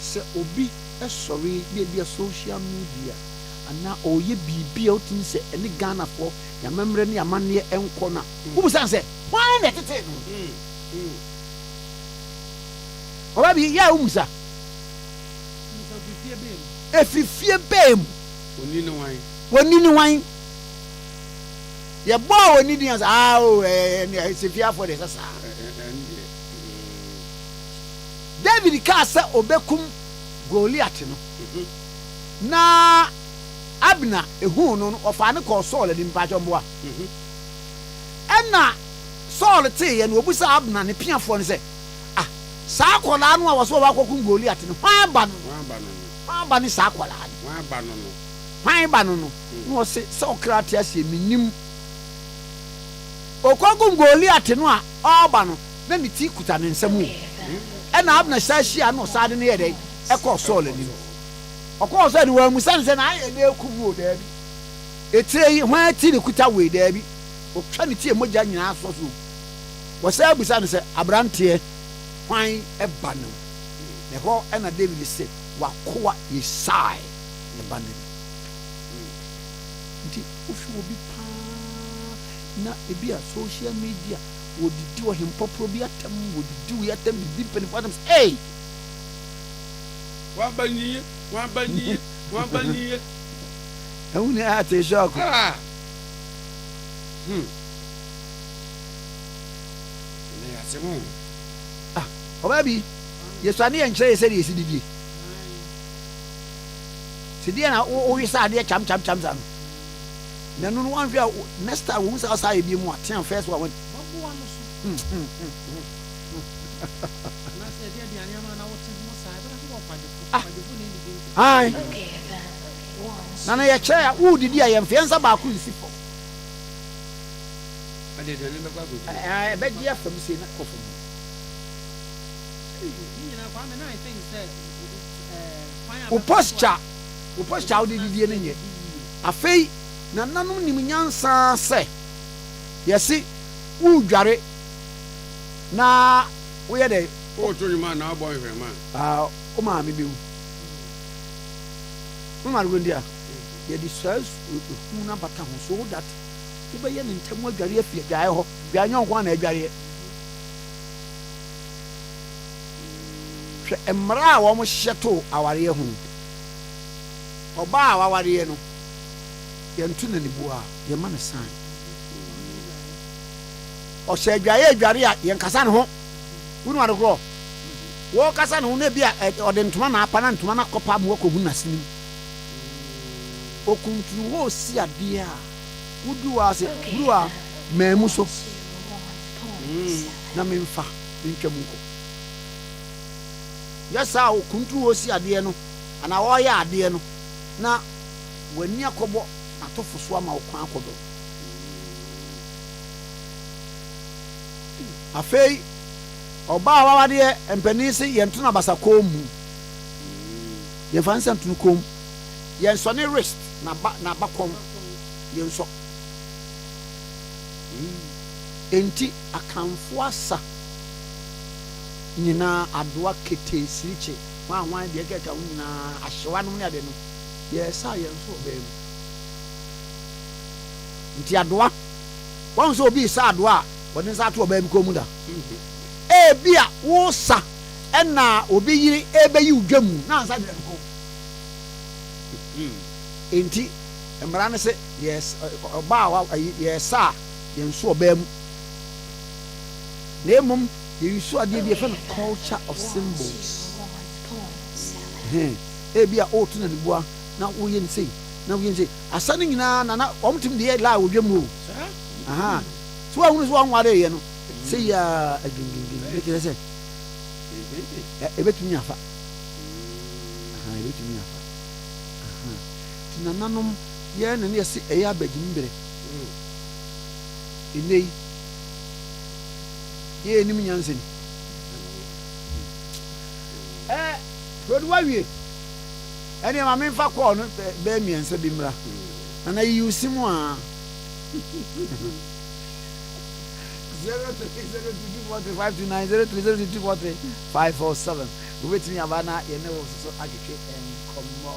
B: se obi esori bia social media ana oye bibia otin se ene Ghana for ya memre ne amane enko na wo san se why na tete no oba bi ya umusa efifie bem woni ni wan ye bo woni ni as efifia for the sasa David Kasa obekum Goliath no na Abna ehu no ofa ne ko Saul di mpacho mboa ena Saul te ye no obusa Abna ne piafo ne se saa kola no a wo so wa kokum Goliath no hwan ba ne saa kola hwan ba no no se Socrates ase minim okokum Goliath no a oba no na ne ti kuta ne nsam ena Abna shashia no saa de ne ye de ekọ Saul ni ọkọ so de wa musan se na aye de kubu da bi etire hwan ti ne kuta we da bi o twa ne tie moja nyina aso so wo say busan se abrante hwan e ba no ne ho e na David se wa koa Yesai e ba ne nti ofi obi pa na ebi a social media wodidi wo hempopro bi atam wodidi wo yatam bi pen fadam hey
A: wa baniye
B: Ewuni ate shock
A: ne yasemu
B: obabi Yesu ne enkyere se de esi dibie sidie na o wisa ade cham zan na no wan hwea next time wo sa sa ebi mu aten first one
E: bobo no so na se dia dia nyama na wote mo sa e ba ko kwadefu ni ndi
B: ai nana ye kye ya wo didi a ye mfiansa ba ko nsi fo
A: ade de ne ba go
B: be dia fam se na ko fam o posture o de didie ne nye afei na nanom nim nyansa se yesi wo dware na wo ye de
A: o to nyima na abo hwe man
B: o ma me bewu mo ma ro ndia ye di stress hu na bata ho so that wo be ye ne ntam adware afie dwae ho dwa nyon kwa na adware hwe emra a wo mo hyeto aware ho oba a waware no yentu na ne bua ye ma ne san o se adware a yen kasa ne ho wonu adokro wo kasa ne ho na bia o de ntoma na apa na ntoma na kopa mo ko hu na sinim okuntru wo si ade a wudu wa se buru a memu so na memfa ntwam ko yasa okuntru wo si ade no ana wo ya ade no na wani akobo atofo so ama okwan akodo afei oba wawade empani se yento na basako mu ye fansa tunu kom ye so ne wrist na bakom ye nso enti akamfo asa nyina adoa kete siriche wan de keka nyina ahyewa no ne ade no ye sa ye nso obem nti adoa wan so obi sa adoa wodin sa to obem ko mu da bia wo sa na obi yiri ebeyi udwamu na ansa de ko enti emra ne se yes oba wa yes sa ye nso obem na emum ye yusu ade bi efe culture of symbols bia o tuna ne bua na wo ye nsei na wo ye nsei asane nyina na omtim de la odwamu aha so ahunu so anware ye no sei ya agingingin e kire se ebetumi afa ebetumi afa tinananom ye ne ne se eya bagimbre inei ye nim nyansen rodwa wie ene ma memfa call no be miense bi mra na yi usimu a 030224529030243 waiting abana ye ne wo so ageke enkomo.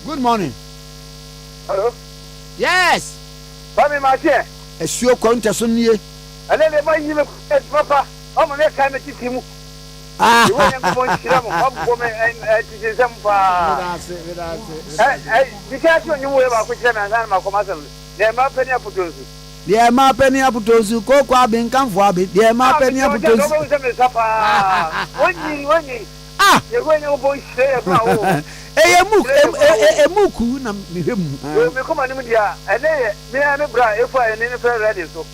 B: Good morning.
D: Hello.
B: Yes.
D: Kwame Nkrumah.
B: Esuo kwanta so nie.
D: Ane le ma yi me papa. O mo ne ka me titi mu. Yo yen ko bon shira mo. O ko me titi sem pa. Bi ka ti onyu we ba ko shira me angan ma ko ma sem. Ne ma pe ni aputozu.
B: De ma pe ni aputozu ko kwa bin kanfo abi. De ma pe ni aputozu.
D: Woni. Ah. Ye go yen ko bon shira ba o.
B: Emuku na mihemu.
D: Me koma nim dia, ene me bra efo ene ne fere ready so.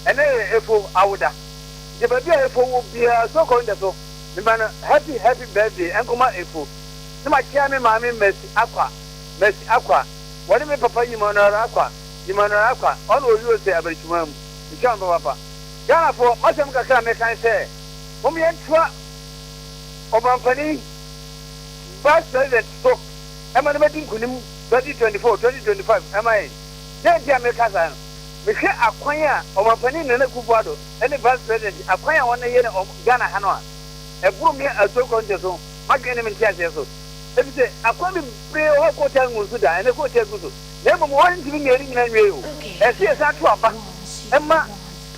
D: Ene efo awuda. Je ba bia efo wo bia so ko nda so. Me man happy birthday enkoma efo. Ne ma kia me ma me Mercy Akwa. Wani me papa nyima na akwa. Ono oyo se abarichuma mu. Ncha mba papa. Yana fo masem kakra me kan se. Mo me entwa obampani Vice President spoke. Emma Medin Kunim 2024-2025. MI. Then the Americans. We hear Aquaya or Mapani Nana Kubado, any Vice President, Aquaya 1 year of Ghana Hanoa. A boom here a so conscious. My enemy Tiaso. If you say, Aquami pray or Hotel Musuda and a Hotel Gusu. Never more to be getting in you. And see us at Wapa. Emma,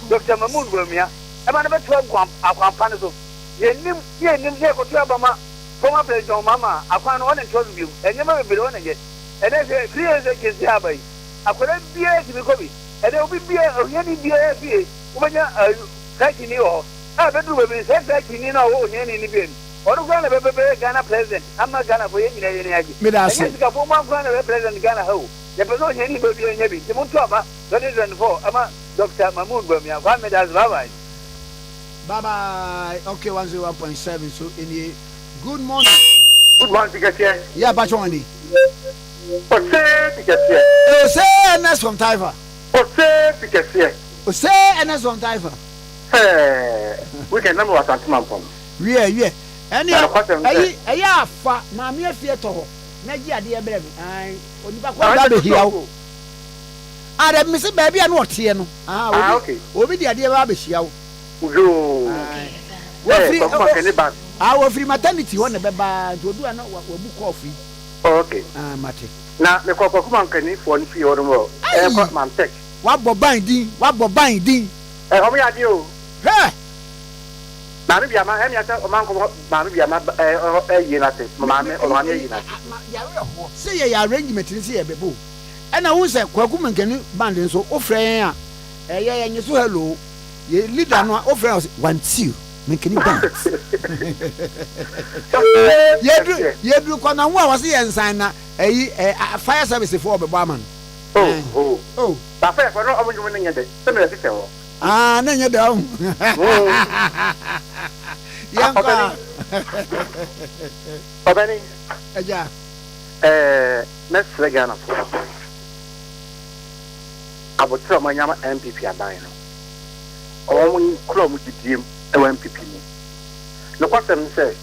D: Dr. Mahmoud Bawumia. Emma never 12 Aquampanaso. Ye knew here for Trabama. Former President Mama, I found one and 12 you, and never be on again. And I say, 3 years against the Abbey. I couldn't be a Timikobi, and there will be any beer when you're taking you all. I bet you will be said that you know any bin. Or going to be Ghana president. I'm not Ghana for any idea. Midasi, a former president Ghana Ho. The person anybody in Yabi, the Montoma, 2004, Ama Dr. Mahmoud Bawumia, Kwame Nkrumah.
B: Bye bye. Okay, 101.7. So in the good morning.
D: Good morning, Tikese.
B: Yeah, Bachwani.
D: Tikese.
B: Say NS from Taifa.
D: Tikese.
B: Say NS from Taifa.
D: We can number what I'm from.
B: wie ɛyɛ afa maame afie tɔ hɔ na gye adeɛ brɛ me ai onipa kwa ba behia wo ara me se baabi a no ɔteɛ no obi de adeɛ ba behia wo wofiri maternity hɔ ne bɛba nti odu ana wabu kɔɔfo yi mate
C: na me kɔkɔ kuma nkani fo ne fie hɔ no mo man tek
B: wabɔ ban din
C: ɔmo ya di o maame bia ma emi ata ɔman kɔ maame bia ma yi na te maame ɔman yi na
B: se ye arrangement ni se ye bebo ɛna wo sɛ kwaku nkani band nso ofrɛ a ɛyɛ yenye so hello ye leader no ofrɛ us 1 nkani band yedru kɔ na wo a wɔse yɛ nsan na fire service for bebo aman
C: ba fɛ kɔ no ɔmo nyum ne nyɛ de se me se hɔ
B: na nyɛ da ho yanka
C: Obiri
B: eja
C: mesre Ghana fo abotra manyama MPP aban no ɔmo kura mo didiem ɛwɔ MPP ni no kwasɛm sɛ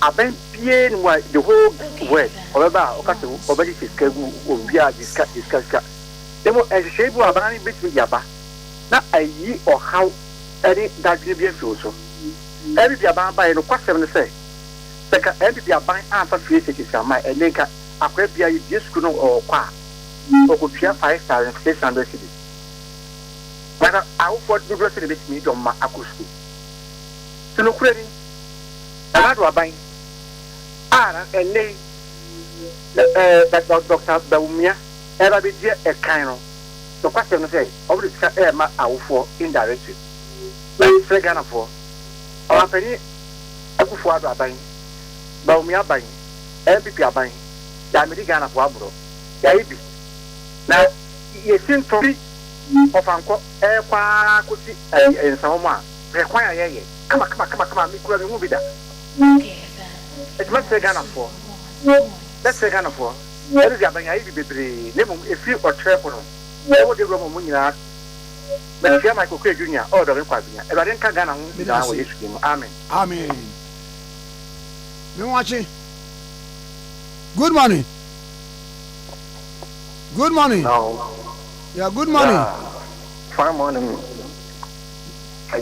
C: aban pie no the whole world ɔbɛba ɔkase ɔbɛdi sikagu obia discuss demo ɛhyehyɛ bu aban ni betumi yaba na ayi ɔhaw ɛne dadwene bi afi so MPP aban ba no kwasɛm ne sɛ sɛka MPP aban amfa fie sekisa ma ɛnenka akwa bia yi disku no ɔkɔ a ɔkɔtua 5,600 cedis maka awofo dodo sɛ de betumi dɔm ma akɔsu so no kura ni ɛnado aban a ɛnɛ Dr. Bawumia ɛba bi die ɛkan no so kwasɛm no sɛ ɔbɛde sika ɛma awofo indirectly na sɛ Ghana for ɔmapani akufo ado aban Bawumia aban MPP aban ya medi Ghana for aburo ya ibi na yesin tori ofanko kwa kosi ensawo ma rekwan ayeye kama mi kura mi hu bi da it must say Ghana for let's say Ghana for there is aban ya ibi bebre ne mum efi otrepo no e wo de gro mo nyina but Michael Kwe Junior order nkwabinya e ba den ka Ghana hu na wo Yesu mu amen
B: me watching. Good morning.
D: No.
B: Yeah, good morning.
D: Fine morning.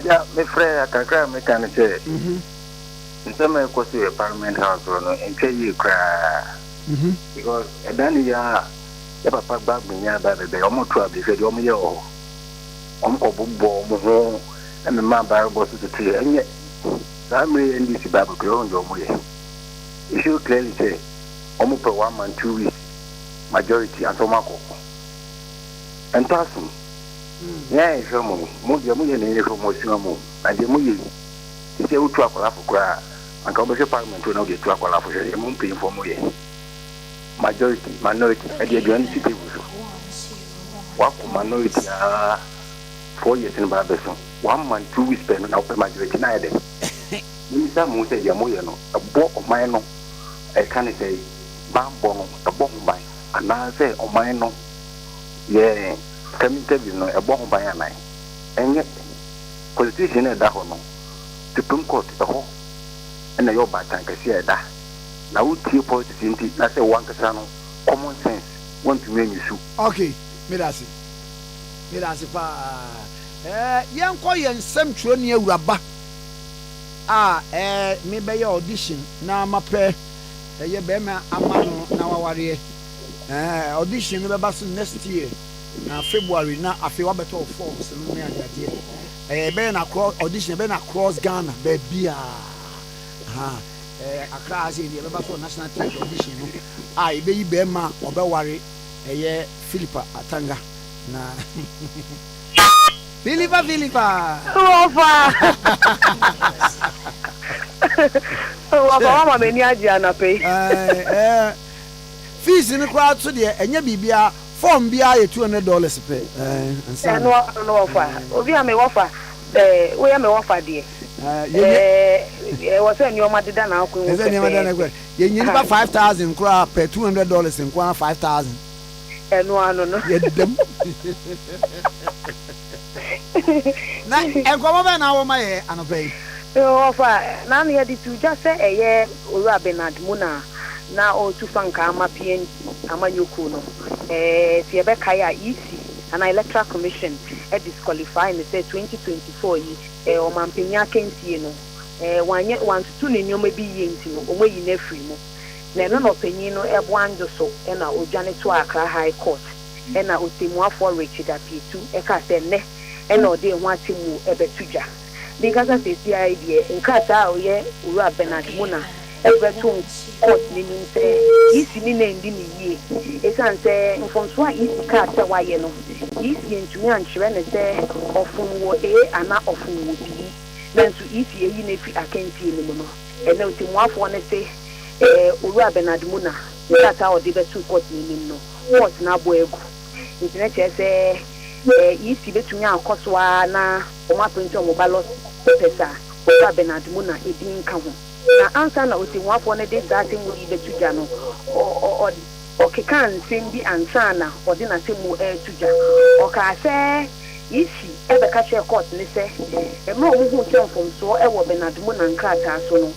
D: Yeah, my friend, I can cry. Me can say. In some way, cause you a Parliament House, or no, and tell you cry. Because then you are. The papa back me near that day. Almost trouble. Said you me yo. Bo and the man Bible was to say, and yet, I'm really NDC Bible grown your way. You should clearly say, almost per 1 month, 2 weeks, majority and so much. And Tassim, yeah, if you're more, you're more than any from what you're more, and the movie is able to apply for cry, and Commercial Parliament will not get to apply for your moon paying for more. Majority, minority, and the NDC people. What minority 4 years in Barbason, 1 month, 2 weeks, spend now per majority neither. Minister Mose Yamoyano, a book of mine, I can't say, Bambon, a bomb by, and I say, oh, mine, yeah, coming to you know, a bomb by a night. And yet, politician at Dahono, Supreme Court, the whole, and the Yoba tank, I see that. Now, two politicians, I say, one casano, common sense, want to make you sue.
B: Okay, Mirasi, young Koy and Sam Tronia Rabba. Me be your audition na mape ye be me amano na waware audition be ba so next year na February na afi wa beto forms no me ade be na cross audition be na cross Ghana be bia Accra as the be ba so national theatre audition no e be yi be ma obeware ye Philippa Atanga na Philippa.
P: Mama meni agia na pay.
B: Fees in the crowd so there enya bibia form bia $200 pay.
P: No offer. Obi am offer. We am offer there. Was any your mother na akwu.
B: Is any mother na akwu. Ye nyiba 5,000 crowd per $200 in kwa 5,000.
P: No.
B: Ye dem. Na enkwama be na wo ma ye anopay.
P: Ofa na na di tu just say eye Owura Bernard Muna na o tu fanka ama PN amanyoko no ti ebe kai a isi an electoral commission e disqualify me say 2024 yi o mampenya kentie no wanye wantu ne nyoma bi ye nti no o moyi na free mo na no panyin no e boanjo so e na odwane to Accra High Court e na otemuafo Richard Apietu e ka se ne e na ode ho atemu e betuja because of the idea in Kata o ye Owura Bernard Muna everton court ni say isi ni na ndi ni ye e san say mfonso a isi Kata wa ye no isi ntumi ankyere ne say ofunwo ana ofunwo bi nanso isi eyi na fi akantie ni mu no e na otemuafo ne say Owura Bernard Muna Kata o de betu court ni no court na bo egu internet say isi betumi akoswa na o ma print o ballot pesa Owura Bernard Muna edin ka ho na ansa na otimuafo ne de date mu betuja no o kekan sendi ansa na odi na temu tuja o ka se isi ebe ka che court ne se e ma o hu temfom so e wo Bernard Muna nkrata so no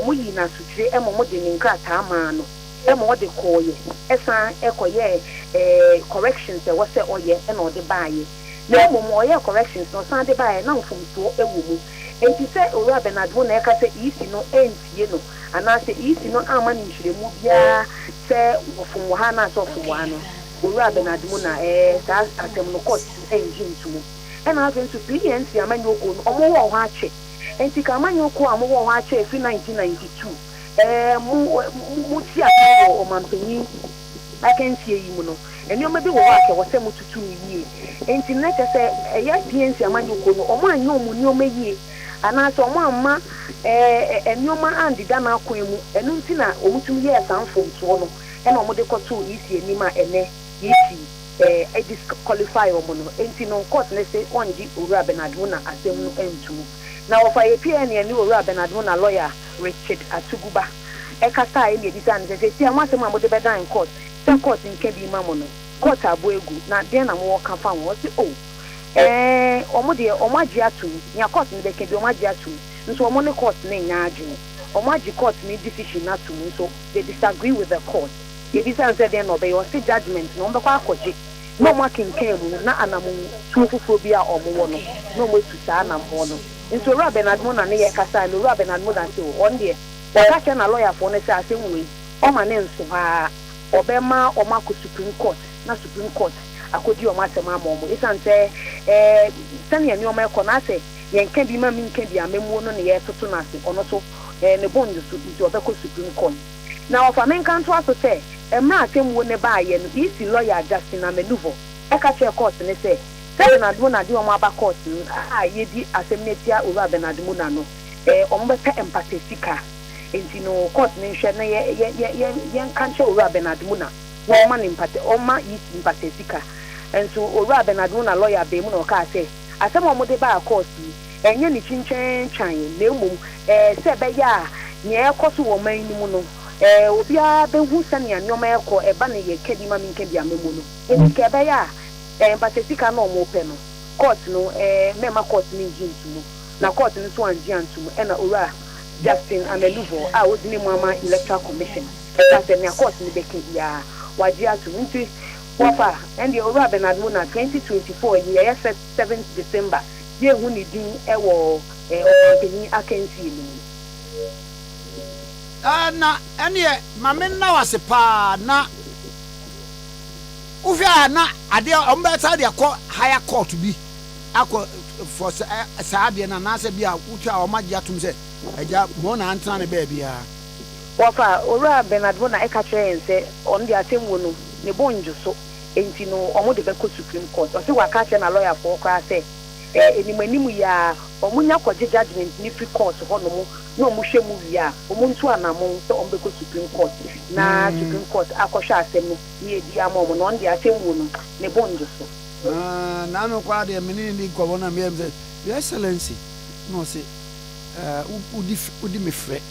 P: o yi na sutire e mo de nkrata ma no e mo de koye esan e koye corrections e wo se oye e na o de baaye na mo oye corrections no san de baaye na mfom so e wo mu enti se Owura Bernard Muna e ka se isi no entie no ana se isi no ama ni nhiremu bia se ofum ha na so ofum ha no Owura Bernard Muna sa atem no court engine tumu e na asen to PNC amanyoko no omo wo ho ache enti ka amanyoko amowo ho ache fi 1992 mu ti awo o mampanyi akantie yi mu no eni o mebi wo ake wo se mututu yi enti na che se ya PNC amanyoko no omo anyo mu ni o meyi ana so mo amma enioma andida na akwemu enu nti na omutum ye sanfo nto no e na omo de koto isi enima ene isi disqualify omo no enti no court ne say onji Owura Bernard Muna asem no entu na ofa ye PN eni Owura Bernard Muna lawyer Richard Atuguba e kasa e di san se ti amasem amode be dan court se court nke bi mamo no court abo egu na de na mo ka fa wo se omo de omo agi atu nya court ne be ke bi omo agi atu nso omo ne court ne nya agi omo agi court ne decision na to so they disagree with the court ye bi san say dem no be your judgment no be kwa akoje no mo kinkan mu na anamu tufufu bi a omo wo no no mo tu sa na mo no nso Owura Bernard Muna ne ye kasa no Owura Bernard Muna say on there ka che na lawyer for ne say asem o ma ne nso ha obema o ma ko Supreme Court na Supreme Court akodi o ma sema amomo isan say tani ani o ma ko na say yen kan bi ma min kan bi amemu no ne ye toto na say ono so ne bond so nti obeko Supreme Court na ofa men kan to aso say emra atem wo ne ba ye no isi lawyer Justin Amenuvo e ka che court ne say Bernard Muna di o ma ba court ye di asem ne tia Owura Bernard Muna no o mo be ka empathisika enti no court ne hwe na ye kan che Owura Bernard Muna wo ma ni empathisika enso Owura Bernard Muna lawyer be mu no ka say asem o mo de ba court enye ni chinchen chan na emum se be ya nye ekoso wo man ni mu no obi a be hu sane anyoma ekọ eba na ye kedi ma min kedi amemu no ke be ya empathisika na o mo pe no court no mema court ni jintu na court ni so anji antum na Owura Justin Amenuvo a odini mu ama electoral commission ka se na court ni be kedi ya waji atu nti wafa and the Owura Bernard Muna 2024 year 7th December ye hu ni din ewo opini akansi ni
B: na ene mame na wase pa na ufia na ade ombeta de akọ higher court bi akọ for saade na na se bia utwa o magye atum se eja mo na antana ne ba bia
P: wafa Owura Bernard Muna e ka kire nse on de atemwo no ne bonjo so enti no omo de be ko Supreme Court o se wa ka kire na lawyer for kwa se enimanimu ya omunya kwaje judgment ni free court ho no mu no mu hwemu wi a omuntu anamo se ombe ko Supreme Court na Supreme Court akọhwa asem no ye di amom no onde atemwo no ne bonjo so
B: na no kwa de menini ni ko bona me say your excellency no say udi me frɛ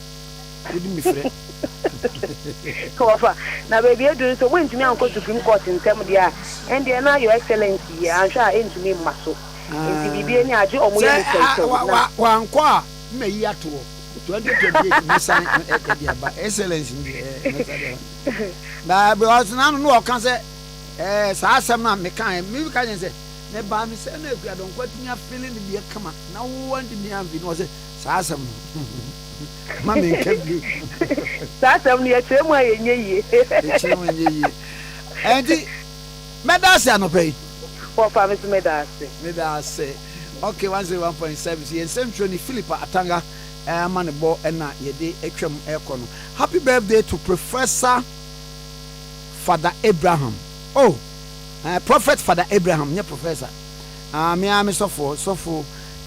P: kofa na baby edu so when tumi anko Supreme Court ntem dia and there na your excellency ansha entumi maso enti bibie ni age omo ye kento
B: wa anko me yi ato 2028 mesan e aba excellence na because na no o kan say saa asem na me kan me ka yen say ne ba me say na akua don kwatumi feeling the kama na wo want me am no say saa asem ma me kan bi
P: saa asem ne e mu ayenye yi
B: e chemu ayenye yi enti medase anopai
P: for family medase okay 101.7 yen central ni Philippa Atanga man bo na yede atwam ekono. Happy birthday to Professor Father Abraham. Oh, Prophet Father Abraham, yeah, Professor. Me am so for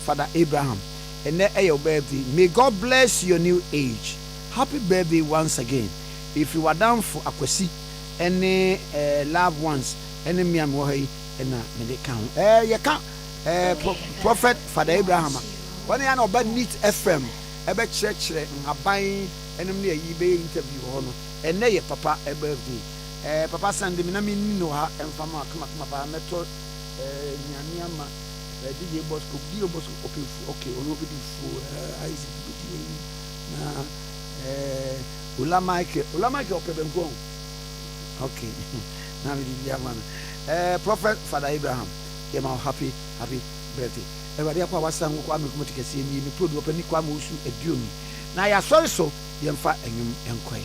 P: Father Abraham. And your birthday. May God bless your new age. Happy birthday once again. If you are down for Akwesi, any loved ones, any me am wohi, and me count. You count. Prophet Father Abraham. When you are about neat FM, about church, abai, enemy a eBay interview hono, and nay papa a birthday. Papa Sandy Minami no ha and Fama Kama Metro Nyama DJ Bosco Dio Bosco okay Olopidi for Isaac Ulamike Opebengong. Okay. Now we man. Prophet Father Abraham came out happy birthday. Everybody apa wasan Kwame Nkrumah Tikese ni produce open ni Kwame Usu eduomi. Na ya sorry so yemfa enyum enkoi.